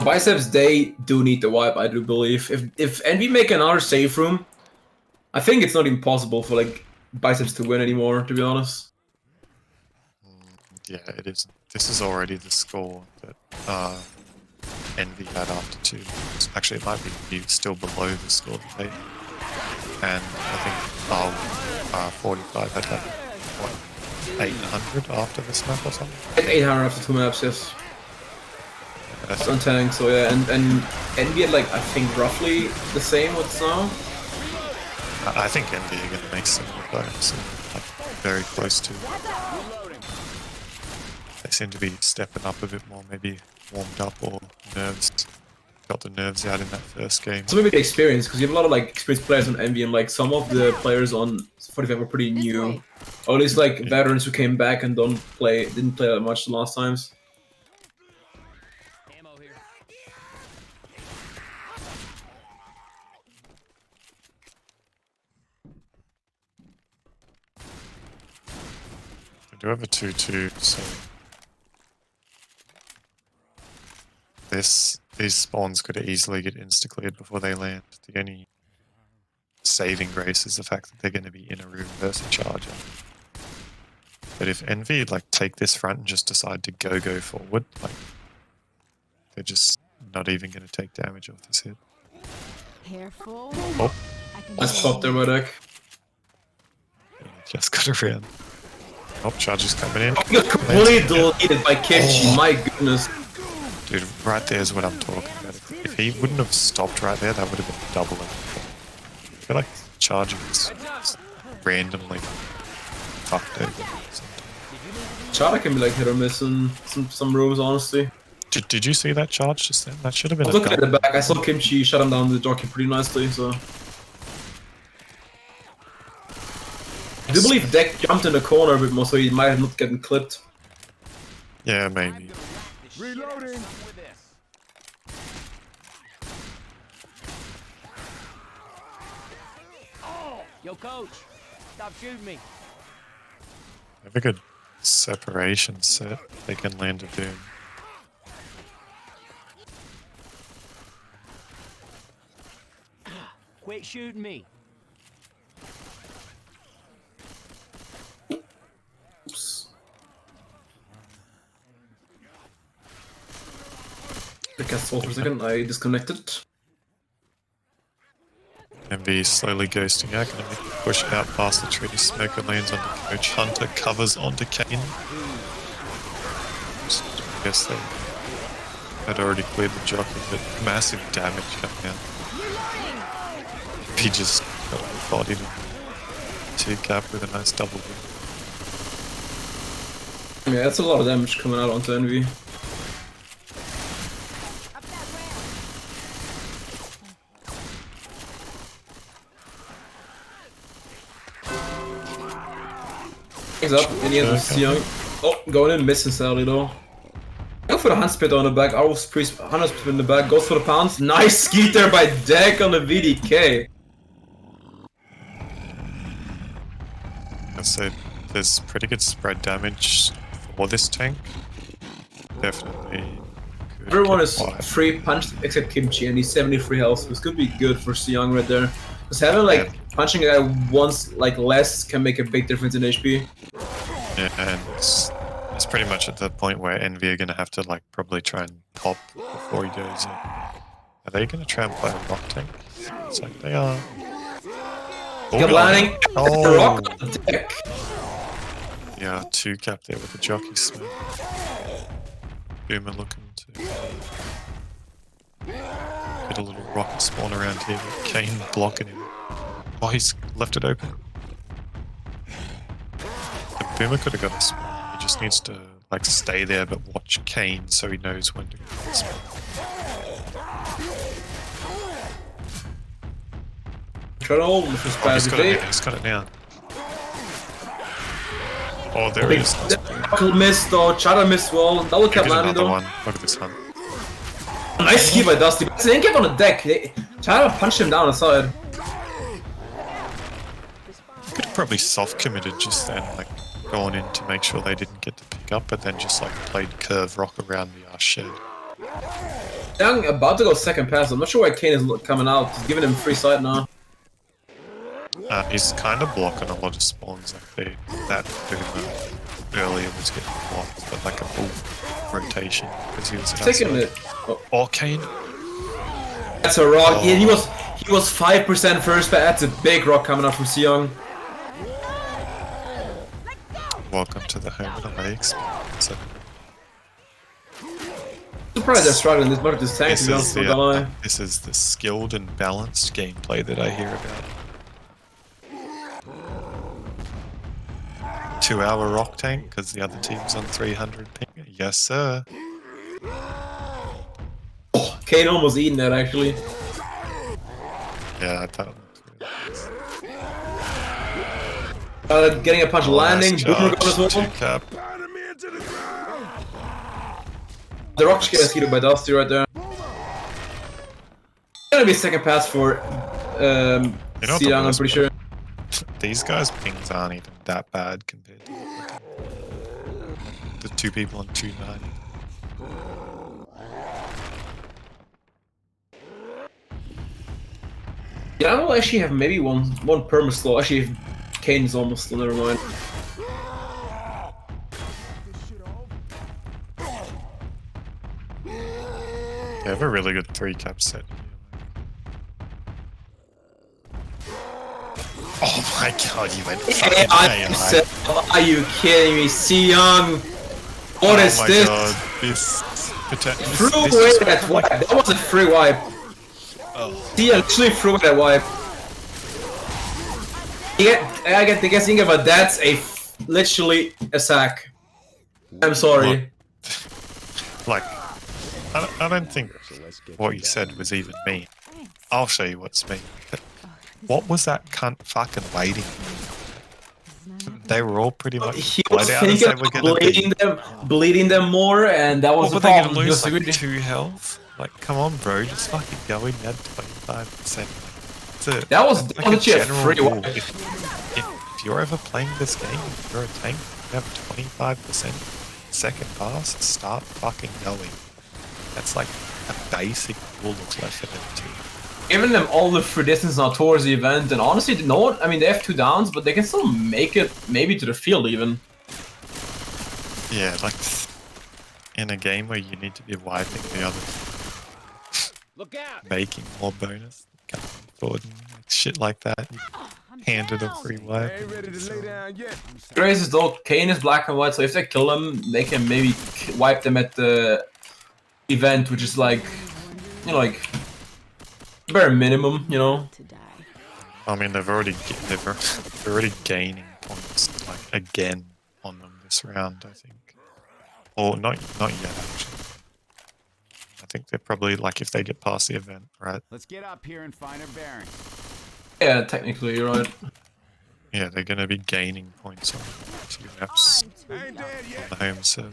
Biceps, they do need the wipe, I do believe. If EnVy make another save room, I think it's not even possible for like Biceps to win anymore, to be honest. Yeah, it is. This is already the score that EnVy had after 2. Actually, it might be still below the score that they. And I think 45 had what, 800 after this map or something. 800 after 2 maps, yes. Yeah, It's on tank, so yeah, and EnVy had like I think roughly the same what's now. I think EnVy are going to make similar players, like very close to. They seem to be stepping up a bit more, maybe warmed up or nerves. Got the nerves out in that first game. So maybe the experience, because you have a lot of like experienced players on EnVy, and like some of the players on 45 were pretty new, or at least like veterans who came back and didn't play that much the last times. Ammo here. We do have a 2-2, so these spawns could easily get insta-cleared before they land. The only saving grace is the fact that they're going to be in a room versus a charger. But if EnVy like take this front and just decide to go forward, like they're just not even going to take damage off this hit. Careful. Oh, Nice pop there by deck. just got around. Oh, charger's coming in. He got completely deleted by Kimchi, my goodness. Dude, right there is what I'm talking about. If he wouldn't have stopped right there, that would have been double. I feel like charging is randomly fucked over. Charter can be like hit or miss in some rooms, honestly. Did you see that charge just then? That should have been I was looking at the back, I saw Kimchi shut him down the jockey pretty nicely, so. I do believe Deck jumped in the corner a bit more, so he might have not gotten clipped. Yeah, maybe. Reloading. Yo, coach, stop shooting me. Have a good separation set. They can land a boom. Quit shooting me. Oops. I cast for a second, I disconnected. EnVy slowly ghosting out, gonna make a push out past the tree. Smoker lands onto Coach. Hunter covers onto Kane. I guess they had already cleared the jockey, but massive damage coming out. He just got bodied two cap with a nice double hit. Yeah, that's a lot of damage coming out onto EnVy. He's up, and he has a young. Oh, going in, missing sadly though. Go for the hand spit on the back. Arrows priest, hand spit in the back. Goes for the pounce. Nice skeet there by Deck on the VDK. I said there's pretty good spread damage for this tank. Definitely. Everyone is free punched except Kimchi, and he's 73 health. This could be good for Seong right there. Because having like punching a guy once like less can make a big difference in HP. Yeah, and it's pretty much at the point where EnVy are going to have to like probably try and pop before he goes in. Are they going to try and play a rock tank? It's like they are. Good landing. Oh, Rock on the deck. Yeah, 2 cap there with the jockey smack. Boomer looking to get a little rocket spawn around here, but Kane blocking him. Oh, he's left it open. The Boomer could have got a spawn. He just needs to like stay there but watch Kane so he knows when to get a spawn. Try to hold him with his Oh, he's bad got it now. He's got it now. Oh, there it is. Missed though, Chada missed well. Double cap landing Another though. one. Look at this hunt. Nice ski by Dusty. They didn't get on the deck. Chada punched him down the side. Could have probably soft committed just then, like going in to make sure they didn't get to pick up, but then just like played curve rock around the arse shed. Young about to go second pass. I'm not sure why Kane is coming out. He's giving him free sight now. He's kind of blocking a lot of spawns. Like that Boomer earlier was getting blocked, but like a full rotation because he was Taking it. Oh, Kane. That's a rock. Yeah, he was 5% first, but that's a big rock coming out from Seong. Welcome to the home and away experience. Surprised they're struggling this much with this tank. This is the skilled and balanced gameplay that I hear about. 2-hour rock tank because the other team's on 300 ping. Yes, sir. Oh, Kane almost eating that actually. Yeah, I thought it looked really nice. Getting a punch landing. Boomer going as well. 2 cap. The rock gets heated by Dusty right there. Gonna be second pass for Seong, I'm pretty sure. These guys' pings aren't even that bad compared to the 2 people on 290. Yeah, I will actually have maybe one perma slow. Actually, Kane's almost still, never mind. They have a really good 3 cap set. Oh my god, you went fucking AI. Are you kidding me? Seong! What is this? Oh my god, this threw away that wipe. That was a free wipe. Oh. Seong literally threw away that wipe. I get the guessing about that's literally a sack. I'm sorry. Like, I don't think what you said was even mean. I'll show you what's mean. What was that cunt fucking waiting? They were all pretty much He was out as thinking they were gonna bleeding them more, and that was What, the were they problem. gonna lose like 2 health? Like, come on, bro, just fucking go in. You had 25%. That was like actually a general free rule. wipe. If you're ever playing this game, if you're a tank, you have 25% second pass, start fucking going. That's like a basic rule of left in it too. Giving them all the free distance now towards the event, and honestly, no one. I mean, they have 2 downs, but they can still make it maybe to the field even. Yeah, like in a game where you need to be wiping the other team, Look out! making more bonus, coming forward and like, shit like that. You handed a free wipe. Ain't ready to lay down yet. Grace is though, Kane is black and white, so if they kill them, they can maybe wipe them at the event, which is like, you know, like bare minimum, you know. I mean, they're already gaining points like again on them this round, I think. Or not yet actually. I think they're probably like if they get past the event, right? Let's get up here and find our bearings. Yeah, technically, you're right. Yeah, they're going to be gaining points on a few maps on the home server.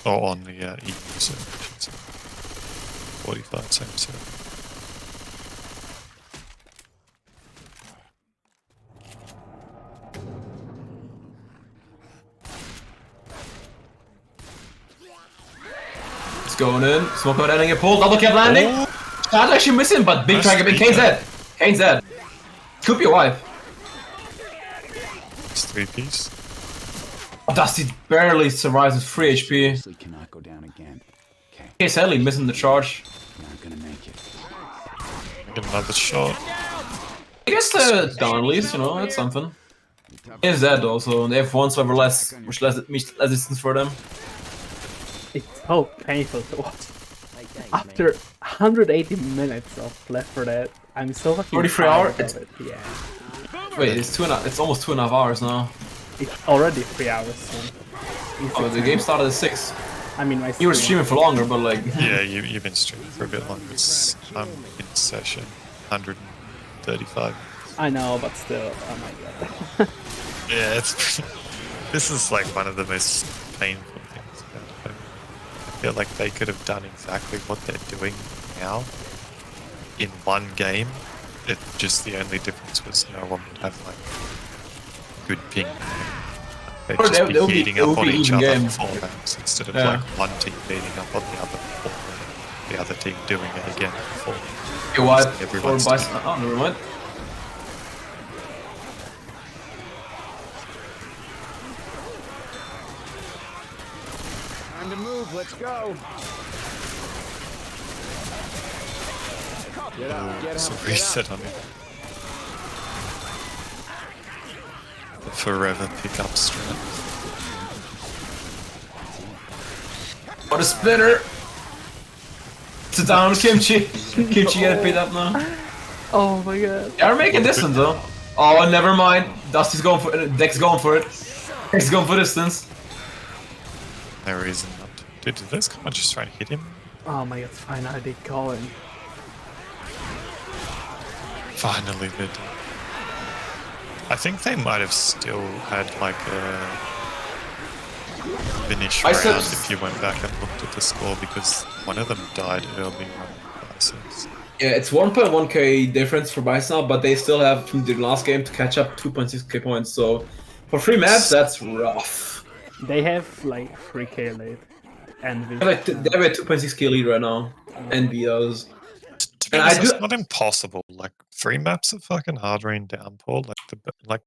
Or on the EU server, I should say. 45 same server. It's going in. Smoke out ending a pull. Double cap landing. Not actually missing, but big track. Kane's dead. Kane's dead. Could be a wipe. It's 3-piece. Dusty barely survives with 3 HP. Cannot go down again. Okay, He's sadly missing the charge. not gonna make it. Get another shot. I guess the down at least, you know, that's something. He's dead also, and they have one survivor less, which less distance for them. It's so painful to watch. After 180 minutes of Left 4 Dead, I'm so fucking 43 tired hours? of it. Yeah. Wait, it's almost 2.5 hours now. It's already 3 hours soon. Oh, the game started at 6. I mean, my You were streaming for longer, but like... Yeah, you've been streaming for a bit longer. I'm in session 135. I know, but still, oh my god. Yeah, it's this is like one of the most painful things about it. I feel like they could have done exactly what they're doing now in one game. It just the only difference was no one would have like good ping. They'd just be beating up on each other for 4 maps instead of like one team beating up on the other for the other team doing it again for everyone's oh, never mind. Time to move, let's go. Get up, get up, So get reset on it. The forever pickup strat. What a splinter! It's a down Kimchi. Kimchi getting beat up now. Oh my god. They're making distance though. Oh, never mind. Dusty's going for it. Deck's going for it. Deck's going for distance. No reason not to. Dude, did this guy just try to hit him? Oh my god, finally they call him. Finally they did. I think they might have still had like a finish round Biceps. if you went back and looked at the score because one of them died early on Biceps. Yeah, it's 1.1k difference for Biceps now, but they still have from the last game to catch up 2.6k points. So for 3 maps, that's rough. They have like 3k lead. EnVy. They have a 2.6k lead right now. EnVy does. To be And honest, I do- it's not impossible. Like 3 maps are fucking hard rain downpour. Like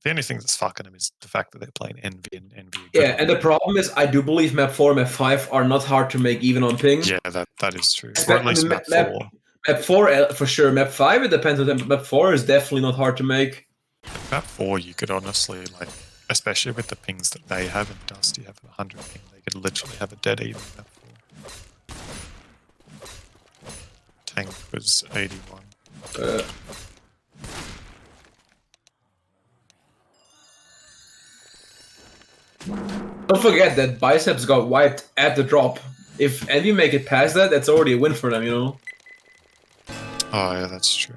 the only thing that's fucking them is the fact that they're playing EnVy and EnVy. Yeah, and the problem is, I do believe map 4 and map 5 are not hard to make even on ping. Yeah, that is true. Or at least map 4. Map 4 for sure. Map 5 it depends on them. Map 4 is definitely not hard to make. Map 4 you could honestly like, especially with the pings that they have and Dusty have 100 ping, they could literally have a dead even map 4. Tank was 81. Don't forget that Biceps got wiped at the drop. If EnVy make it past that, that's already a win for them, you know? Oh yeah, that's true.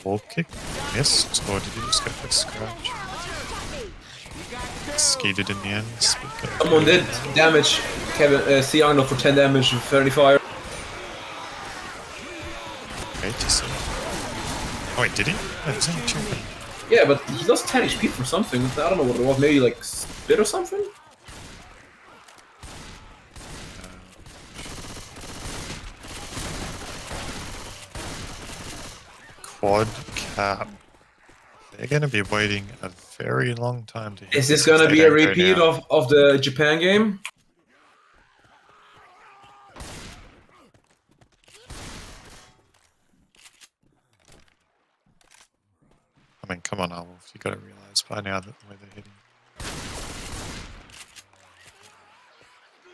Wall kick? Missed? Or did he just go for a scratch? Skeeted in the end. Someone did damage Kevin C. Arnold for 10 damage with 35. Hate to see. Oh wait, did he? Oh, he's only choking. Yeah, but he lost 10 HP for something. I don't know what it was. Maybe like spit or something? Quad cap. They're gonna be waiting a very long time to hit. Is this gonna be a repeat of the Japan game? I mean, come on, Wolf. You gotta realize by now that where they're hitting.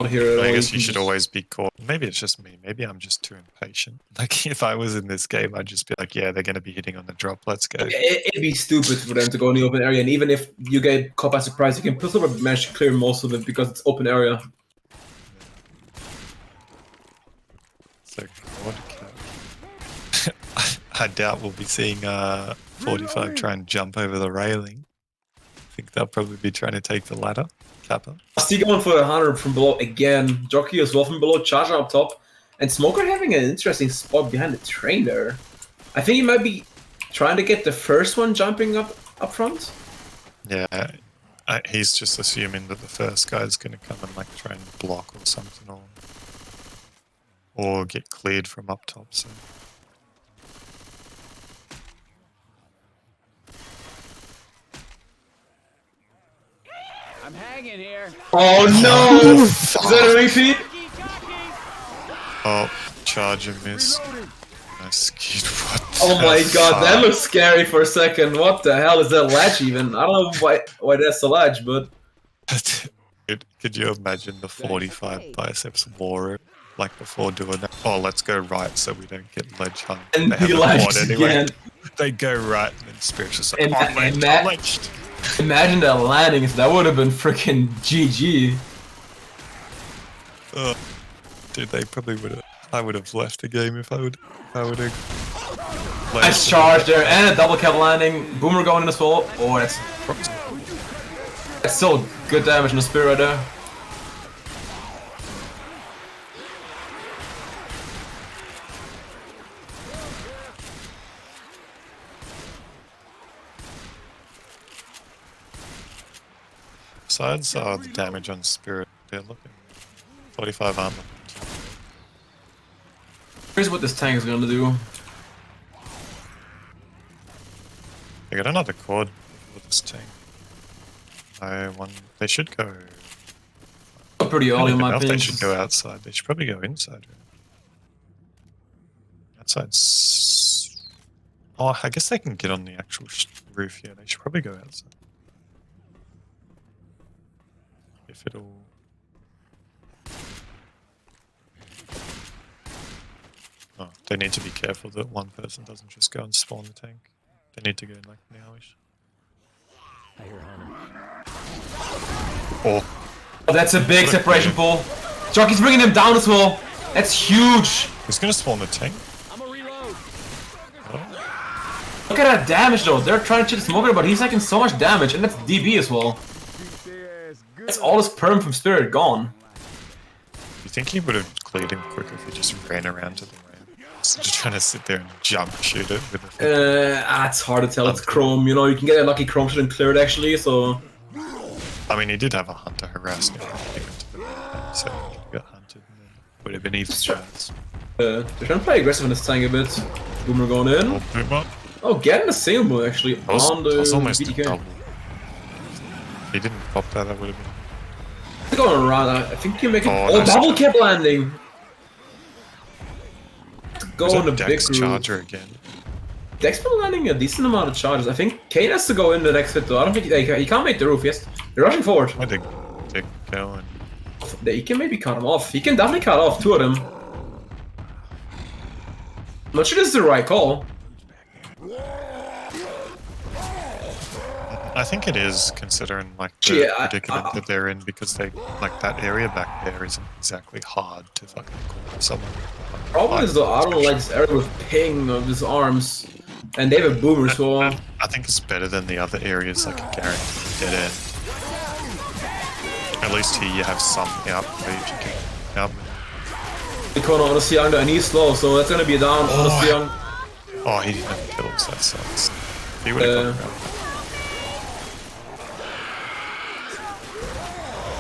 I guess you should always be caught. Maybe it's just me. Maybe I'm just too impatient. Like, if I was in this game, I'd just be like, yeah, they're going to be hitting on the drop. Let's go. It'd be stupid for them to go in the open area, and even if you get caught by surprise, you can still manage to clear most of it because it's open area. So, quad I doubt we'll be seeing 45 try and jump over the railing. I think they'll probably be trying to take the ladder. Kappa. Still going for 100 from below again. Jockey as well from below, Charger up top. And Smoker having an interesting spot behind the train there. I think he might be trying to get the first one jumping up front. Yeah, he's just assuming that the first guy's going to come and like try and block or something, or get cleared from up top. So. I'm hanging here. Oh no! Is that a repeat? Oh, charge and miss. Nice kid. What? Oh my god, that looks scary for a second. What the hell is that ledge even? I don't know why that's a ledge, but Could you imagine the 45 biceps war like before doing that? Oh, let's go right so we don't get ledge hung. and They have he a quad ledged again. They go right and then Spirit's just like, And- oh, ledged, and ledged. Imagine that landing, that would have been freaking GG. Dude, they probably would have. I would have left the game if I would have. Nice charge there, and a double cap landing. Boomer going in as well. Oh, that's still good damage in the Spirit right there. Besides the damage on Spirit, they're looking 45 armor. Here's what this tank is going to do. They got another quad with this tank. They should go. Pretty early in my They opinion. should go outside. They should probably go inside. Outside's. Oh, I guess they can get on the actual roof. Yeah, they should probably go outside. If it'll. Oh, they need to be careful that one person doesn't just go and spawn the tank. They need to go like nowish. I hear Hunter. Oh, Oh, that's a big separation pull. Jockey's bringing him down as well. That's huge. he's gonna spawn the tank. I'm a reload. Look at that damage though. They're trying to cheat the Smoker, but he's taking so much damage, and that's DB as well. That's all his perm from Spirit gone. You think he would have cleared him quicker if he just ran around to the ramp? Instead of trying to sit there and jump shoot it with a It's hard to tell. It's Chrome. You know, you can get a lucky Chrome shot and clear it actually. So I mean, he did have a hunter harassing him when he went to the ramp, so he got hunted and then would have been even chance. they're trying to play aggressive in this tank a bit. Boomer going in. Oh, boom up. Oh, getting a single move actually on the That's almost a VGT. double. If he didn't pop that, that would have been. Going around. I think you make it. Oh, Oh, nice double jump. cap landing. Go Was on the that big Dex groove. charger again? Dex been landing a decent amount of charges. I think Kane has to go in the next hit though. I don't think he can't make the roof. Yes, they're rushing forward. Why did they go and He can maybe cut him off. He can definitely cut off two of them. I'm not sure this is the right call. I think it is, considering like the Gee, I- predicament that they're in, because they like that area back there isn't exactly hard to fucking corner someone. Problem is though, I don't like this area with ping of his arms, and they have a boomer, so I think it's better than the other areas, like a guaranteed dead end. At least here you have some out where you can out. the corner on the Siang and he's slow, so that's gonna be a down on the Siang. Oh, he didn't have kills. That sucks. He would have gone around.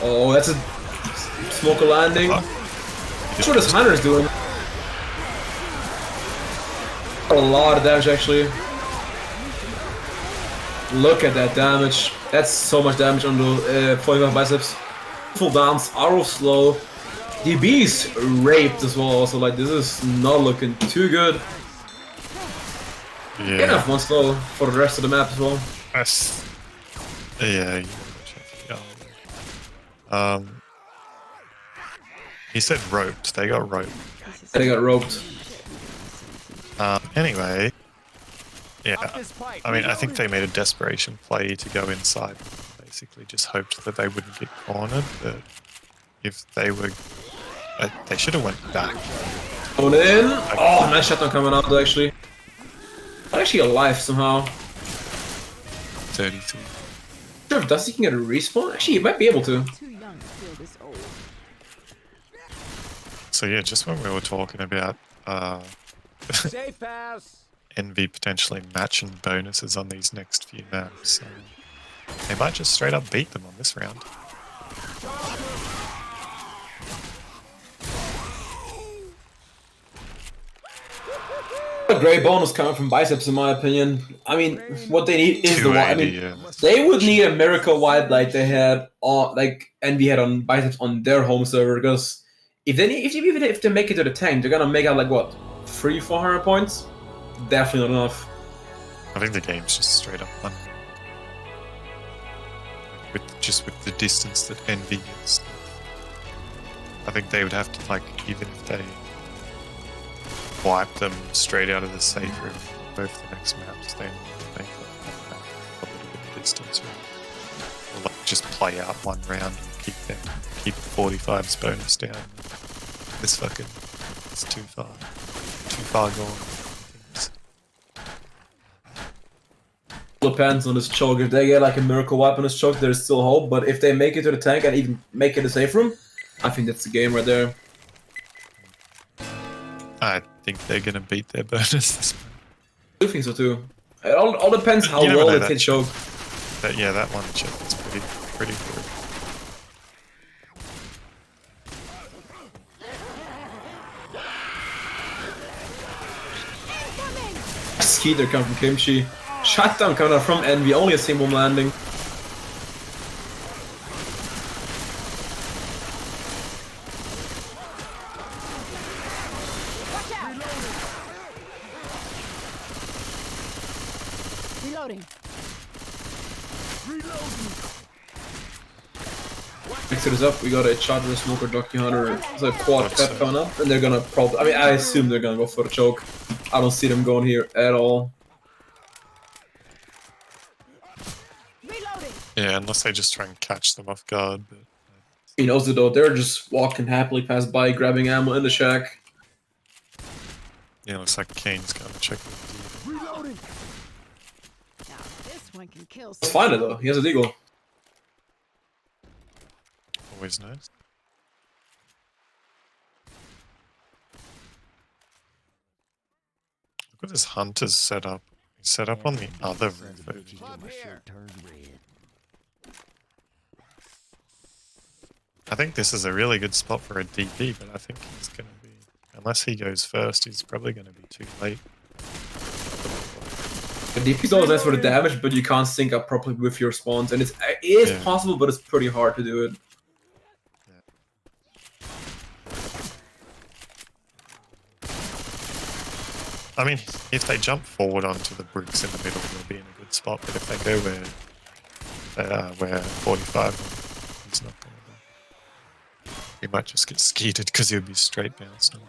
Oh, that's a smoker landing. That's what his Hunter's doing. A lot of damage actually. Look at that damage. That's so much damage on the 45 biceps. Full downs, arrow slow. DB's raped as well, also like this is not looking too good. Yeah. Enough one slow for the rest of the map as well. That's, yeah. He said roped. They got roped. They got roped. Anyway, yeah. I mean, I think they made a desperation play to go inside. Basically, just hoped that they wouldn't get cornered. But if they were, they should have went back. Going in. Oh, nice shutdown coming out actually. actually alive somehow. 33. Sure, if Dusty can get a respawn? Actually, he might be able to. Too young to feel this old. So yeah, just when we were talking about Safe house. EnVy potentially matching bonuses on these next few maps, they might just straight up beat them on this round. A great bonus coming from Biceps, in my opinion. I mean, what they need is the wipe. I mean, 280, they would need a miracle wipe like they had on, like EnVy had on Biceps on their home server. Because even if they make it to the tank, they're gonna make out like what, 300-400 points? Definitely not enough. I think the game's just straight up won. With the distance that EnVy is. I think they would have to, like, even if they wipe them straight out of the safe room, both the next maps, they make a little bit of distance, or like just play out one round and keep 45's bonus down. This fucking, it's too far gone. Depends on this choke. If they get like a miracle wipe on this choke, there's still hope. But if they make it to the tank and even make it a safe room, I think that's the game right there. I think they're gonna beat their bonus this month. I do think so too. It all depends how You never well know it that hits choke. But yeah, that one chip is pretty good. Skeeter coming from Kimchi. Shutdown coming out from EnVy, only a single landing. Reloading. Next it is up, we got a shot with a smoker jockey hunter. There's a quad cap coming up, and they're gonna probably. I mean, I assume they're gonna go for the choke. I don't see them going here at all. Reloading. Yeah, unless they just try and catch them off guard. But He knows it though, they're just walking happily past by, grabbing ammo in the shack. yeah, looks like Kane's gonna check the Reloading. Now this one can kill. Let's find it though, he has a deagle. always nice. Look at this hunter's set up. He's set up on the other roof. I think this is a really good spot for a DP, but I think he's going to be, unless he goes first, he's probably going to be too late. The DP's always nice for the damage, but you can't sync up properly with your spawns, and it is possible, but it's pretty hard to do it. I mean, if they jump forward onto the bricks in the middle, they'll be in a good spot, but if they go where 45, he's not going to be. He might just get skeeted because he'll be straight bounced on.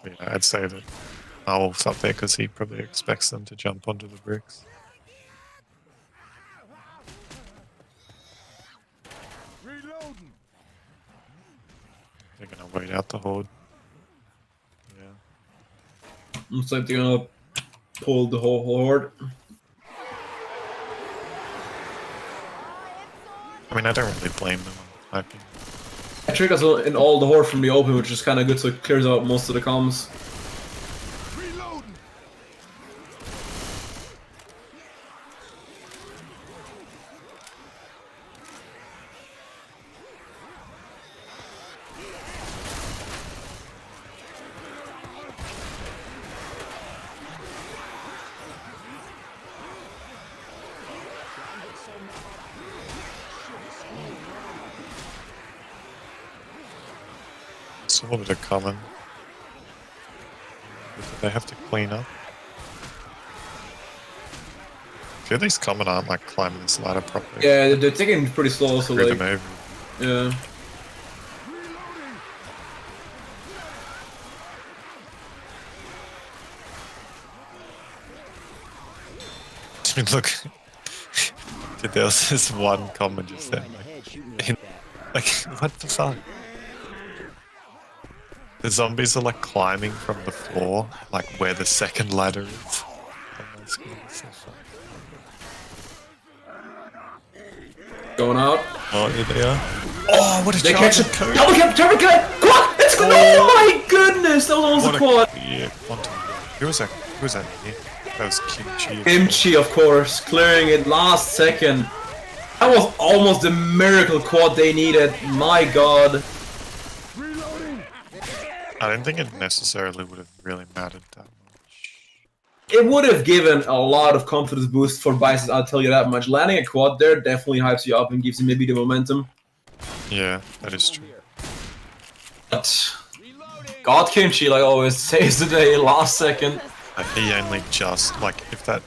Yeah, I'd say that Owl's up there because he probably expects them to jump onto the bricks. Reloading. They're going to wait out the horde. Yeah. Looks like they're gonna pull the whole horde. I mean, I don't really blame them on hyping. I triggers in all the horde from the open, which is kind of good, so it clears out most of the comms. Reloading. It's a little bit of common. They have to clean up. I feel these common aren't like climbing this ladder properly. Yeah, they're taking it pretty slow, so Screw like, them over. yeah. Dude, look. Dude, there was this one comment just then. Like, what the fuck? The zombies are like climbing from the floor, like where the second ladder is. On my screen, it's so funny. Going out. Oh, here they are. Oh, what a They catch charging it. code! Double kill, triple kill. Quad! Let's go! Oh my goodness, that was almost a quad. Yeah, quantum. Who was that? Who was that? Yeah, that was Kimchi. Kimchi, of course, clearing it last second. That was almost the miracle quad they needed. My god. I don't think it necessarily would have really mattered that much. It would have given a lot of confidence boost for Biceps, I'll tell you that much. Landing a quad there definitely hypes you up and gives you maybe the momentum. Yeah, that is true. But God Kimchi, like always, saves the day last second. He only just, like, if that...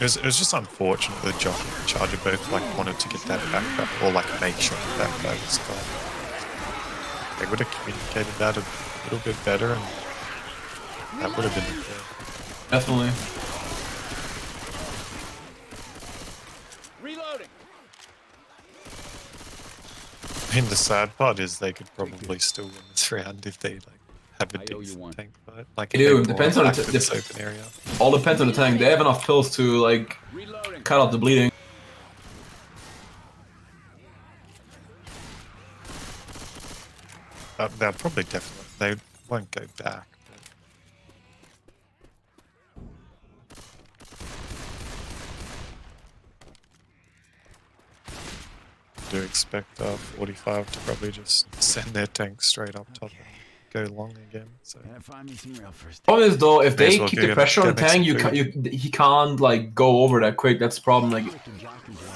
It was just unfortunate that Jockey and Charger both, like, wanted to get that backpack, or, like, make sure that backpack was gone. They would have communicated that a little bit better, and that would have been the thing. Definitely. Reloading. I mean, the sad part is they could probably still win this round if they, like, have a I owe you decent one. tank fight. Like, They do, if depends more on the active this open area. All depends on the tank. They have enough pills to, like, Reloading. cut out the bleeding. They'll probably definitely, they won't go back. I do expect 45 to probably just send their tank straight up top and go long again. So Gotta find me some real first. Problem is though, if May as they well keep go the pressure on the get tank, some he can't like go over that quick. That's the problem. Like,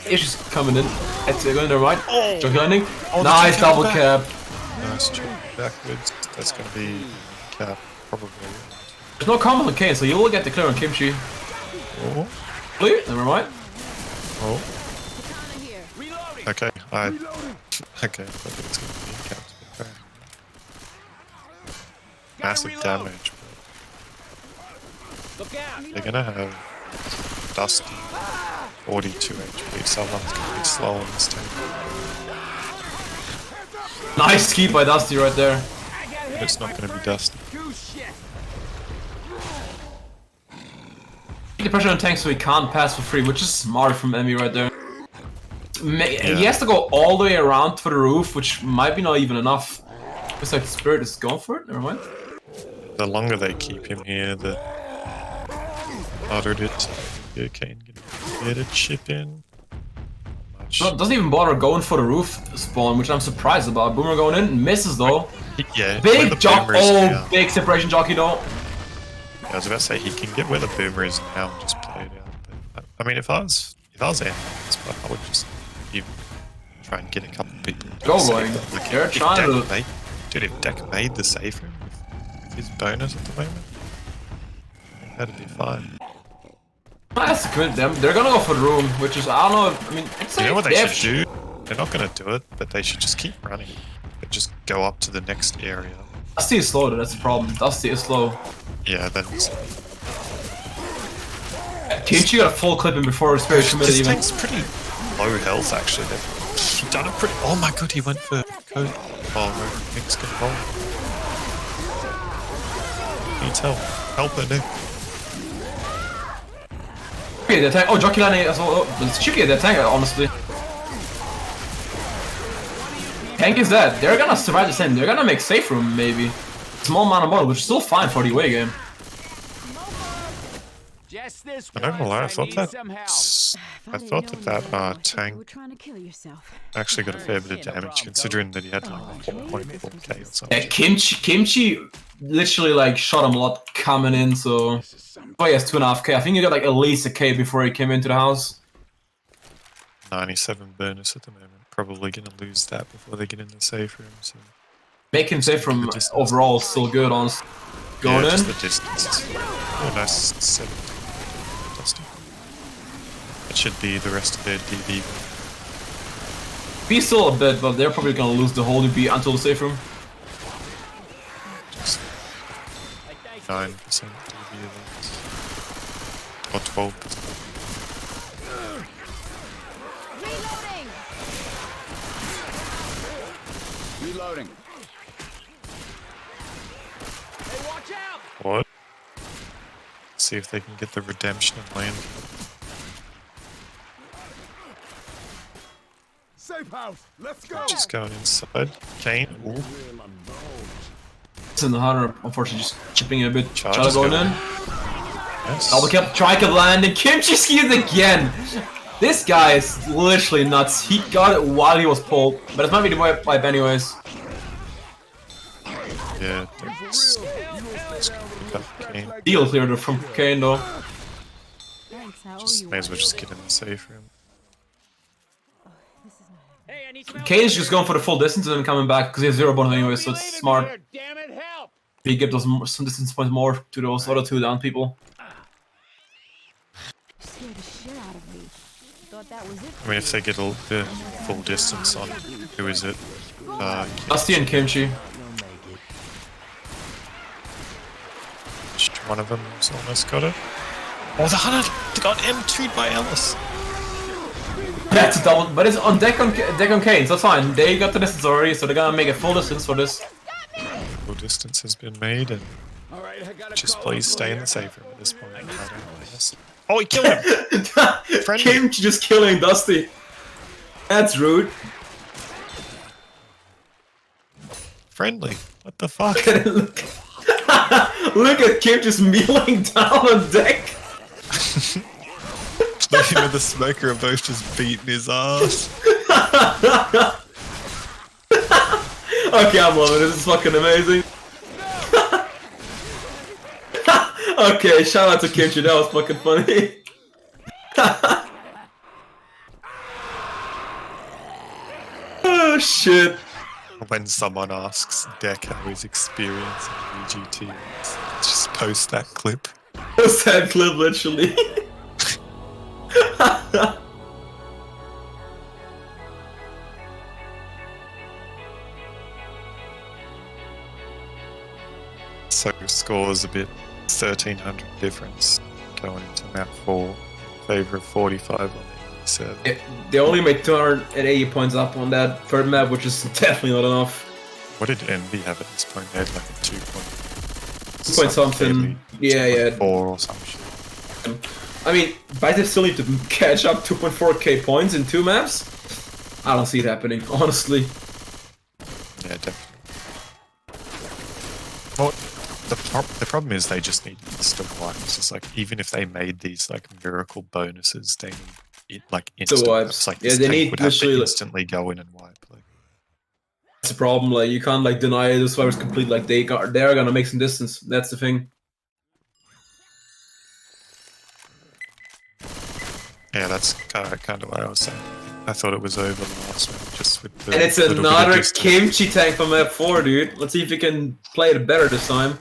it's just coming in. It's going to right. Jockey landing. Oh, Nice the double back. cap. nice chip backwards. That's going to be cap probably. There's no combo on Kane, so you'll get the clear on Kimchi. Oh, Clear. Never mind. oh. Katana here. Reloading. Okay, okay. I thought it was going to be capped. Okay. Massive reload. damage. Look out. They're gonna have Dusty 42 HP. Someone's gonna be slow on this tank. Nice keep by Dusty right there. But it's not gonna be Dusty. Keep the pressure on the tank so he can't pass for free, which is smart from EnVy right there. He has to go all the way around for the roof, which might be not even enough. Looks like Spirit is going for it. Never mind. The longer they keep him here, the harder it is. Yeah, Kane can get a chip in. Much. Doesn't even bother going for the roof spawn, which I'm surprised about. Boomer going in, misses though. Yeah, where the Big jock. boomer is Oh, now. big separation jockey though. I was about to say he can get where the boomer is now and just play it out. But, I mean, if I was EnVy, I would just even try and get a couple people. to Go save going. it. Like, They're if trying Deck to- made- Dude, if Deck made the save room with his bonus at the moment, I think that'd be fine. That's good. They're gonna go for the room, which is, I don't know. I mean, it's You know what they have- should do? They're not going to do it, but they should just keep running. But just go up to the next area. Dusty is slow though, that's the problem. Dusty is slow. Yeah, that's... Kimchi got a full clip in before his Spirit committed This even. tank's pretty low health, actually. They've done it pretty... Oh my god, he went for code. Oh no, Nick's gonna roll. Needs help. Help her, Nick. Okay, the tank. Oh, jockey landing as well. Oh, it's tricky, the tank, honestly. Tank is dead. They're gonna survive the same. They're gonna make safe room, maybe. Small amount of model, which is still fine for the away game. Just this I'm not gonna lie, I thought that... some help. I thought that tank You were trying to kill yourself. actually got a fair bit of damage, considering that he had like 4.4k or something. Yeah, Kimchi literally like shot him a lot coming in, so... Oh, he has 2.5k. I think he got like at least a k before he came into the house. 97 bonus at the moment. Probably gonna lose that before they get in the safe room, so... Making safe from The distance. overall is still good, honestly. Going yeah, in. just the distance. Oh, nice 7. Dusty. That should be the rest of their DB. B still a bit, but they're probably gonna lose the whole DB until the safe room. Just 9% DB left. Or 12%. Reloading. Reloading. see if they can get the redemption and land. Safe house. Let's go. Just going inside. Kane. Ooh. It's in the hunter, unfortunately, just chipping a bit. Charge Charlie is going going. in. Yes. Double kill, tri-kill landing. Kimchi skewed again. This guy is literally nuts. He got it while he was pulled, but it might be the wipe anyways. Yeah. Kane. Deal cleared from Kane though. Thanks, I owe Just, you may as well one. just get in the safe room. Hey, I need some help. Kane's just going for the full distance and then coming back because he has 0 bonus anyway, so it's smart. Damn it, help! He gives those some distance points more to those other 2 down people. Scared the shit out of me. Thought that was it. I mean, if they get the full distance on, who is it? Dusty and Kimchi. One of them's almost got it. Oh, the Hunter got M2'd by Ellis. That's a double, but it's on deck on Kane, so that's fine. They got the distance already, so they're gonna make a full distance for this. Full distance has been made, and All right, I gotta just call please over stay in here. the safe room at this point. Oh, he killed him! Friendly. Kimchi just killing Dusty. That's rude. Friendly. What the fuck? Look. Look at Kim just kneeling down on deck. Him and the smoker are both just beating his ass. Okay, I'm loving it. This is fucking amazing. Okay, shout out to Kimchi. That was fucking funny. Oh shit. When someone asks Deck how his experience in VGT is, just post that clip. What's that clip, literally? So scores a bit 1300 difference going into map 4 in favour of 45 on EnVy. Yeah, they only made 280 points up on that third map, which is definitely not enough. What did EnVy have at this point? They had like a 2 point, 2 point something. Yeah. 4 or some shit. I mean, Biceps still need to catch up 2.4k points in 2 maps. I don't see it happening, honestly. Yeah, definitely. Well, the problem is they just need instant wipes. It's like, even if they made these like miracle bonuses, they need it like instant wipes. Like, Yeah, this they tank need would have to literally, like- instantly go in and wipe. Like, That's the problem, like, you can't, like, deny this virus complete, like, they're gonna make some distance. That's the thing. yeah, that's kind of what I was saying. I thought it was over last one, just with the And it's little bit of another distance. Kimchi tank from map 4, dude. Let's see if he can play it better this time.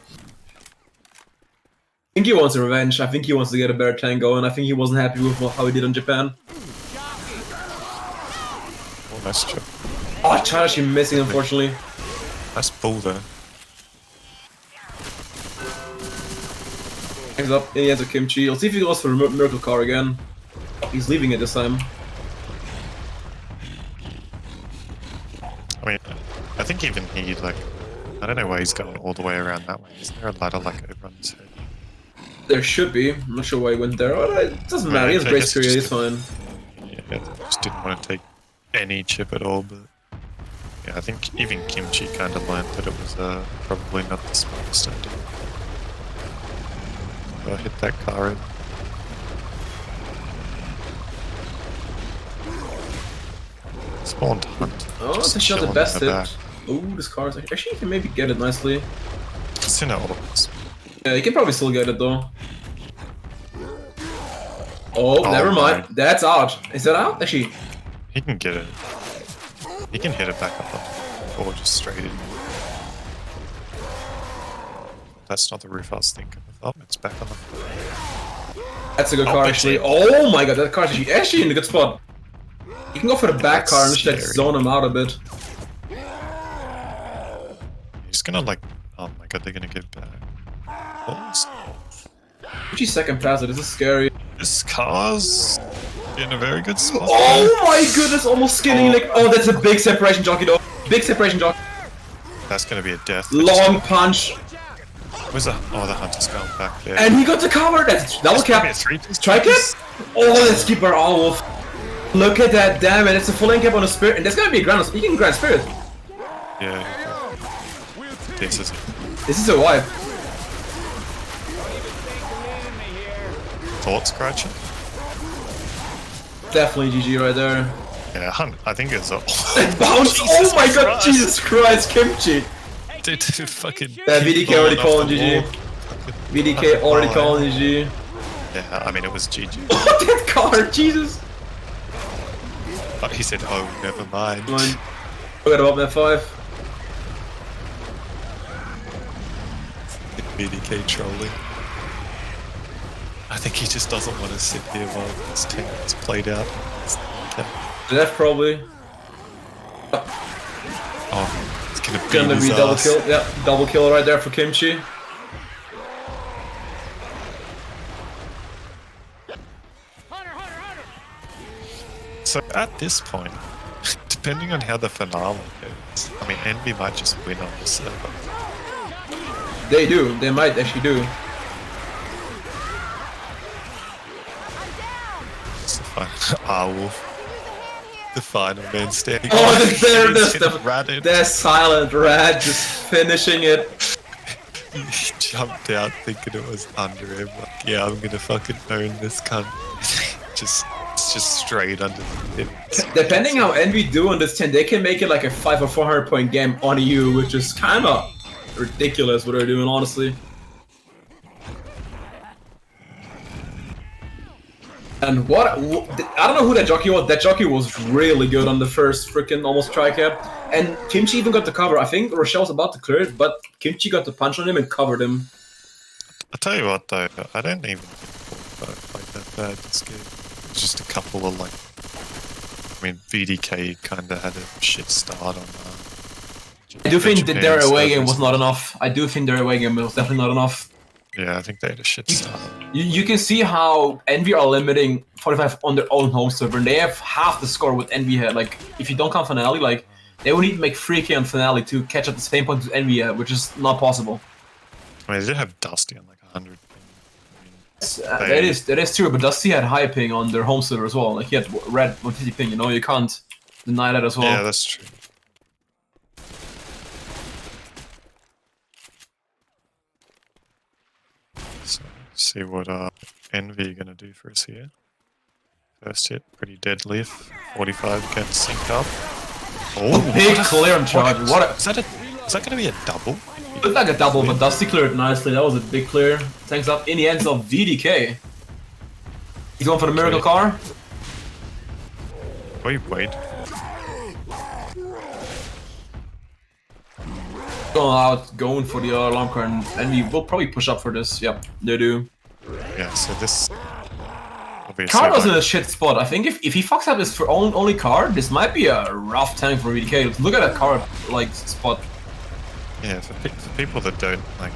I think he wants a revenge. I think he wants to get a better tank going. I think he wasn't happy with how he did in Japan. Oh, nice job. Oh, China's missing, unfortunately. Nice pull though. Hangs up in the hands of Kimchi. Let's see if he goes for a Miracle Car again. He's leaving it this time. I mean, I think even he, like, I don't know why he's going all the way around that way. Isn't there a ladder like over on his head? There should be. I'm not sure why he went there. Oh, it doesn't matter. He has I grace guess period. He's just- fine. Yeah, just didn't want to take any chip at all, but yeah, I think even Kimchi kind of learned that it was probably not the smartest idea. Hit that car in. Spawned hunt. Oh, Just this shot the chilling best in the back. hit. Ooh, this car is actually, you can maybe get it nicely. It's in orbs. Yeah, you can probably still get it though. Oh, Oh never my. mind. That's out. Is that out? Actually, He can get it. He can hit it back up or just straight in. That's not the roof I was thinking of. Oh, it's back on the floor. that's a good Oh, car that's actually. it. Oh my god, that car is actually in a good spot. You can go for the back That's car and just like scary. zone him out a bit. He's gonna like. Oh my god, they're gonna get back. Actually, second pass it. This is scary. This car's in a very good spot. Oh my goodness, almost skinning. Oh. Like, oh, that's a big separation jockey though. Big separation jockey. That's gonna be a death. Long punch. Where's the... Oh, the hunter's going back there. And he got the cover! That's double cap! Strike it? Oh, let's keep our Owlwolf. Look at that, damn it, it's a full end cap on a Spirit, and there's gonna be a ground, you can grant Spirit. Yeah, this is it. This is a wipe. Thought scratcher? Definitely GG right there. Yeah, I think it's a... It bounced! Oh my god, Jesus Christ, Kimchi! Dude, fucking... Yeah, VDK already calling GG. VDK already calling GG. Yeah, I mean, it was GG. Oh, that card, Jesus! But he said, oh, never mind. Forgot about that 5. VDK trolling. I think he just doesn't want to sit here while this team is played out. Left probably. Oh, it's gonna Be double kill. Yeah, double kill right there for Kimchi. So at this point, depending on how the finale goes, I mean, EnVy might just win on this server. They do. They might actually do. It's the final. Wolf. The final man standing. Oh, there's silent rat just finishing it. He jumped out thinking it was under him. Like, yeah, I'm gonna fucking own this cunt. It's just straight under him. Depending how EnVy do on this 10, they can make it like a 500 or 400 point game on you, which is kind of ridiculous what they're doing, honestly. And what I don't know who that jockey was. That jockey was really good on the first freaking almost tri-cap. And Kimchi even got the cover. I think Rochelle was about to clear it, but Kimchi got the punch on him and covered him. I'll tell you what though, I don't even think I played that bad this game. It's just a couple of like... I mean, VDK kind of had a shit start on I do think that their away game was not enough. I do think their away game was definitely not enough. Yeah, I think they had a shit start. You can see how EnVy are limiting 45 on their own home server, and they have half the score with EnVy had. Like, if you don't count Finale, like, they would need to make 3k on Finale to catch at the same point as EnVy had, which is not possible. I mean, they did have Dusty on like 100 ping. That is true, but Dusty had high ping on their home server as well. Like, he had red 150 ping, you know, you can't deny that as well. Yeah, that's true. So, see what EnVy gonna do for us here. First hit, pretty deadlift. 45 against sync up. Oh, big clear on charge. Is that gonna be a double? Looked like a double, but Dusty cleared nicely. That was a big clear. Thanks up in the hands of VDK. He's going for the miracle car. Wait. Going for the alarm car, and EnVy will probably push up for this. Yep, they do. Yeah, so this... Card was in a shit spot. I think if he fucks up his only card, this might be a rough tank for VDK. Look at that card, like, spot. Yeah, for people that don't, like,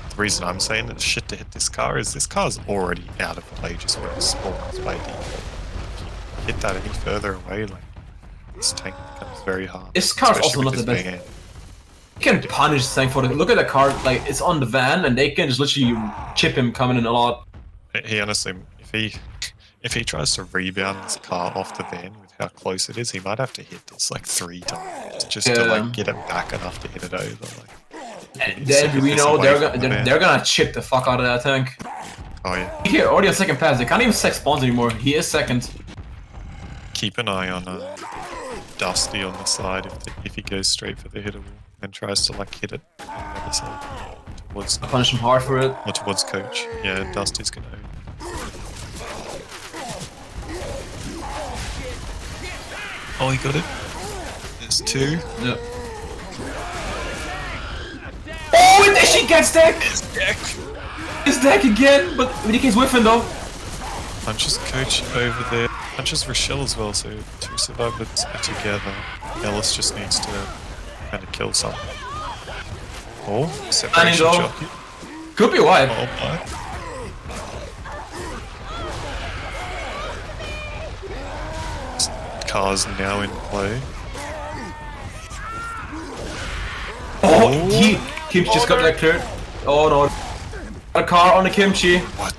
the reason I'm saying that shit to hit this car is this car's already out of play just where it spawns by default. If you hit that any further away, like, this tank becomes very hard. This car's also not the best. You can punish this tank for it. Look at that card, like, it's on the van, and they can just literally chip him coming in a lot. He honestly, if he tries to rebound this car off the van with how close it is, he might have to hit this like 3 times just to like get it back enough to hit it over. Like, and then we know they're gonna chip the fuck out of that tank. Oh yeah. Here, already on second pass. They can't even sec spawns anymore. He is second. Keep an eye on Dusty on the side if he goes straight for the hittable and tries to like hit it on the other side towards. I punish him hard for it. Or towards coach. Yeah, Dusty's gonna. Oh, he got it. There's 2. Yeah. Oh, and there she gets deck! It's deck again, but VDK's whiffing though. Punches coach over there. Punches Rochelle as well, so 2 survivors are together. Ellis just needs to kind of kill something. Oh, separation jockey. Could be wide. Oh my. Car's now in play. Oh, Kimchi just got that cleared. Oh no. A car on the kimchi. What?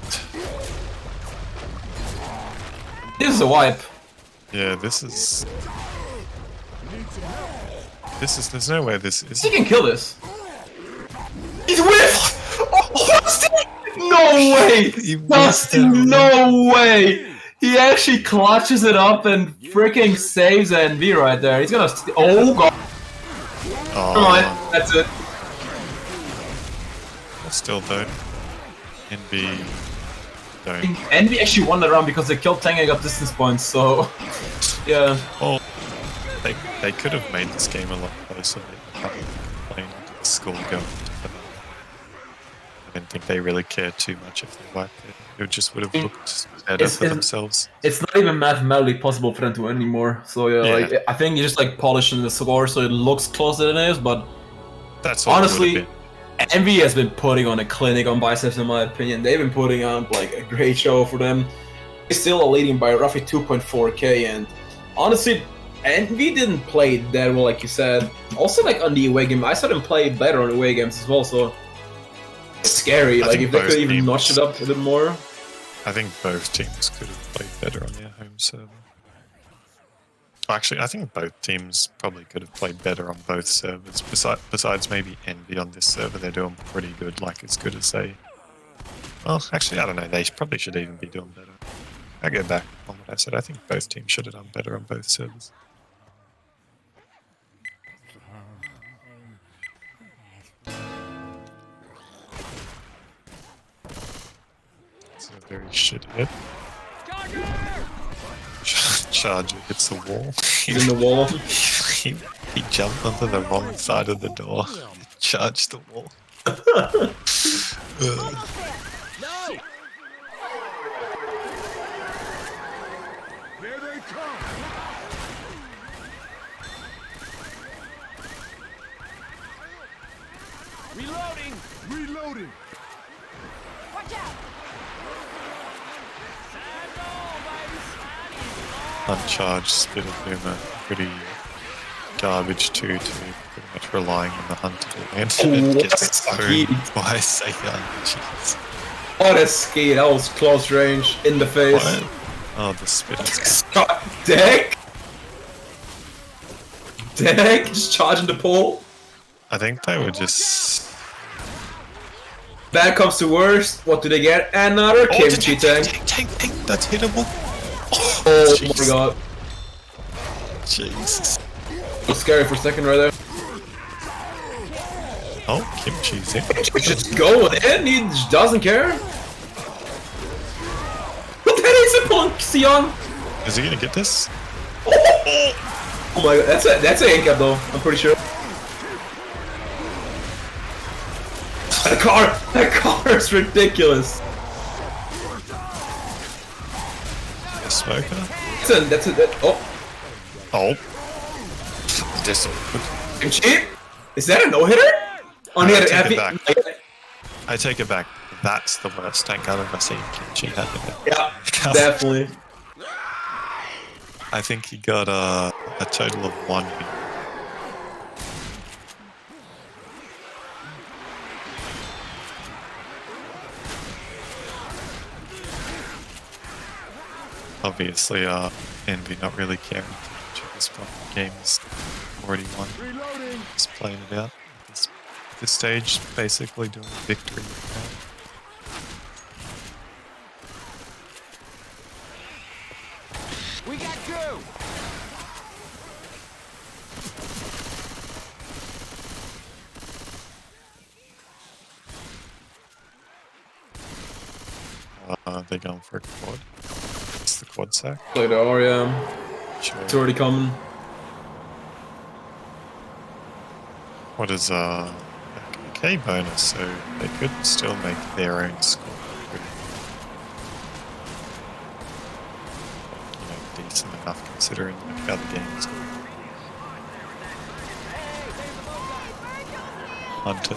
This is a wipe. Yeah, this is. There's no way this is. He can kill this. He's whiffed! No way! Dusty, no way! He actually clutches it up and freaking saves EnVy right there. He's gonna. Oh god. Never mind. That's it. Still though. EnVy. Don't. EnVy actually won the round because they killed Tang and got distance points, so. Yeah. Well, they could have made this game a lot closer. Playing the school going. I don't think they really cared too much if they wiped it. It just would have looked better for themselves. It's not even mathematically possible for them to win anymore. So yeah, like I think you just like polishing the score so it looks closer than it is. But that's all honestly, EnVy has been putting on a clinic on Biceps in my opinion. They've been putting on like a great show for them. They're still leading by roughly 2.4k, and honestly, EnVy didn't play that well, like you said. Also, like on the away game, I saw them play better on away games as well. So. Scary, like if they could even notch it up a bit more. I think both teams could have played better on their home server. Actually, I think both teams probably could have played better on both servers. Besides maybe EnVy on this server, they're doing pretty good, like as good as they... Well, actually, I don't know, they probably should even be doing better. I go back on what I said, I think both teams should have done better on both servers. It's a very shit hit. Charger hits the wall. He's in the wall. He jumped onto the wrong side of the door. Charged the wall. Here they come. Reloading! Reloading. Watch out! Uncharged Spit of Boomer, pretty garbage too, pretty much relying on the hunter to land. And it gets owned by Seigan. Jeez. What a ski, that was close range, in the face. What? Oh, the Spit is... Deck! Deck, just charging the pole. I think they were just... Bad comes to worst, what do they get? Another kimchi tank. Tank, that's hittable. Oh my god. Jesus. It was scary for a second right there. Oh, kimchi's in. Just go in, he just doesn't care. What that is a punk, Sion? Is he gonna get this? Oh my god, that's a incap though, I'm pretty sure. That car is ridiculous. A smoker? That's it. Oh. This Kimchi? Is that a no-hitter? I take it back. That's the worst tank I've ever seen Kimchi have in it. Yeah, definitely. I think he got a total of 1. Obviously, EnVy not really caring too much at this point. The game's already won. Just playing it out. This stage, basically doing victory now. We got two! They're going for a quad. It's the quad sack. Play the Aria. Sure. It's already coming. What is a K bonus, so they could still make their own score. You know, decent enough considering like how the game's going. Hunter.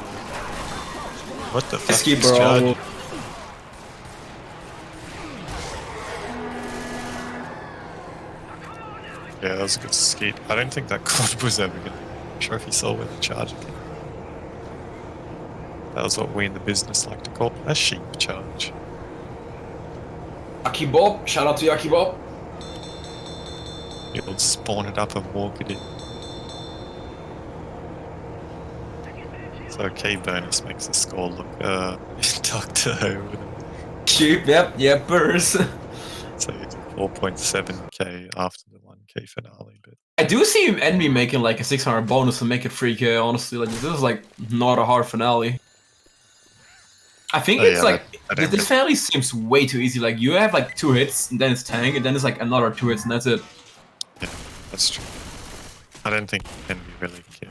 What the fuck Risky, is bro. charging? Yeah, that was a good skeet. I don't think that quad was ever gonna. I'm not sure if he saw where the charger came. That was what we in the business like to call a sheep charge. Yaki Bob, shout out to Yaki Bob. You'll spawn it up and walk it in. So key bonus makes the score look Dr. Ho with it. Sheep, yep, burst. So you did 4.7k after the 1k finale, but I do see EnVy making like a 600 bonus and make it 3k, honestly. Like, this is like not a hard finale. I think it's like, this finale seems way too easy. Like, you have like 2 hits, and then it's tank, and then it's like another 2 hits, and that's it. yeah, that's true. I don't think EnVy really care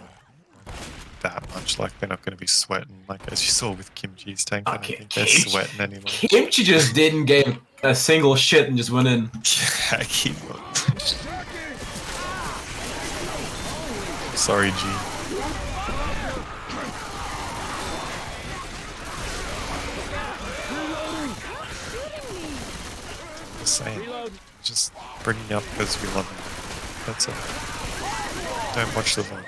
that much. Like, they're not going to be sweating. Like, as you saw with Kimchi's tank, I don't think they're sweating anymore. Kimchi just didn't get a single shit and just went in. Yeah, keep up. Sorry, G. Saying, just bringing you up because we love him. That's it. Don't watch the vlog.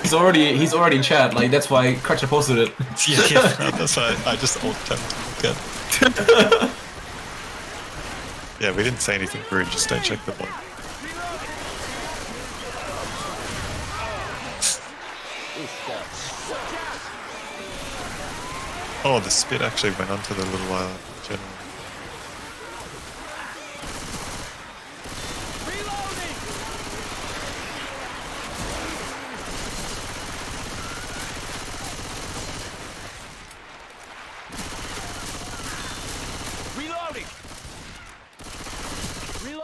He's already in chat. Like, that's why Crutcher posted it. Yeah, that's why I just alt tapped to look at. Yeah, we didn't say anything rude. Just don't check the vlog. Oh, the spit actually went onto the little general.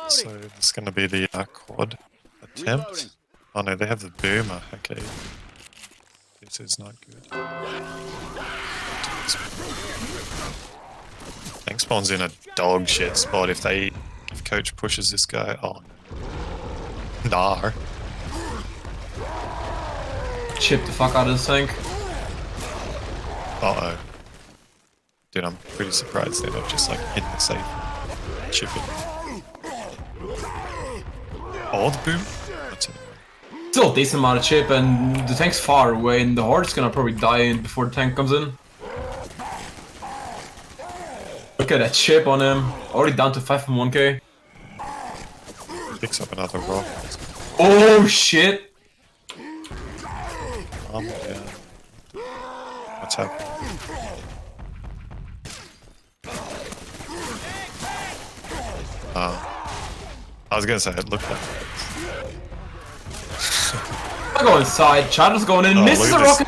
So it's going to be the quad attempt. Oh no, they have the boomer. Okay, this is not good. Tank spawn's in a dog shit spot if coach pushes this guy. Oh no. Nah. Chip the fuck out of this tank. Uh-oh. Dude, I'm pretty surprised they're not just like in the safe. Chip it. Oh, the boom? That's anyway. Still a decent amount of chip, and the tank's far away, and the horde's gonna probably die before the tank comes in. Look at that chip on him. Already down to 5.1k. Picks up another rock. Oh shit! Yeah. What's happening? I was gonna say it looked like. I go inside. Chada's going in. Misses the rocket.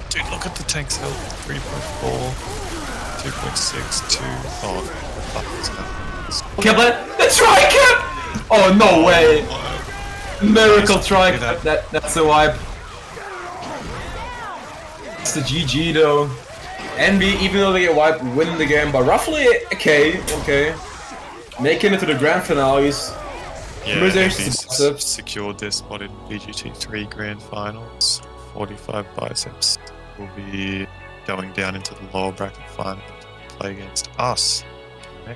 Dude, look at the tank's health. 3.4, 2.6, 2. Oh, what the fuck is happening? Kill it. The tri-cap! Oh no way! Miracle tri-cap. That's a wipe. It's the GG though. EnVy, even though they get wiped, winning the game, but roughly okay. Making it to the grand finales. Yeah, EnVy secured their spot in VGT 3 grand finals. 45 biceps will be going down into the lower bracket final to play against us.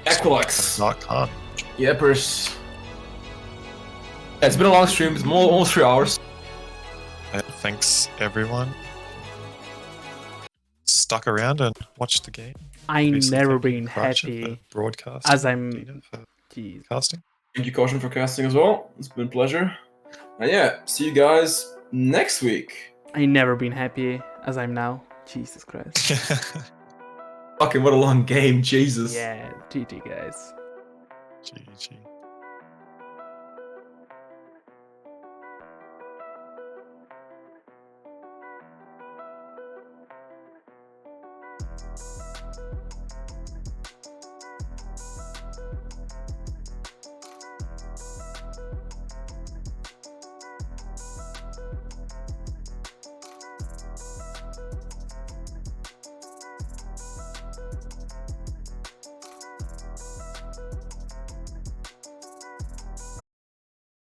Equinox. Khan. Yepers. It's been a long stream. It's almost 3 hours. Thanks everyone. Stuck around and watched the game. I've never been happy broadcast as I'm casting. Thank you, Caution, for casting as well. It's been a pleasure. And yeah, see you guys next week. I've never been happy as I'm now. Jesus Christ. Fucking what a long game, Jesus. Yeah, GG guys. GG.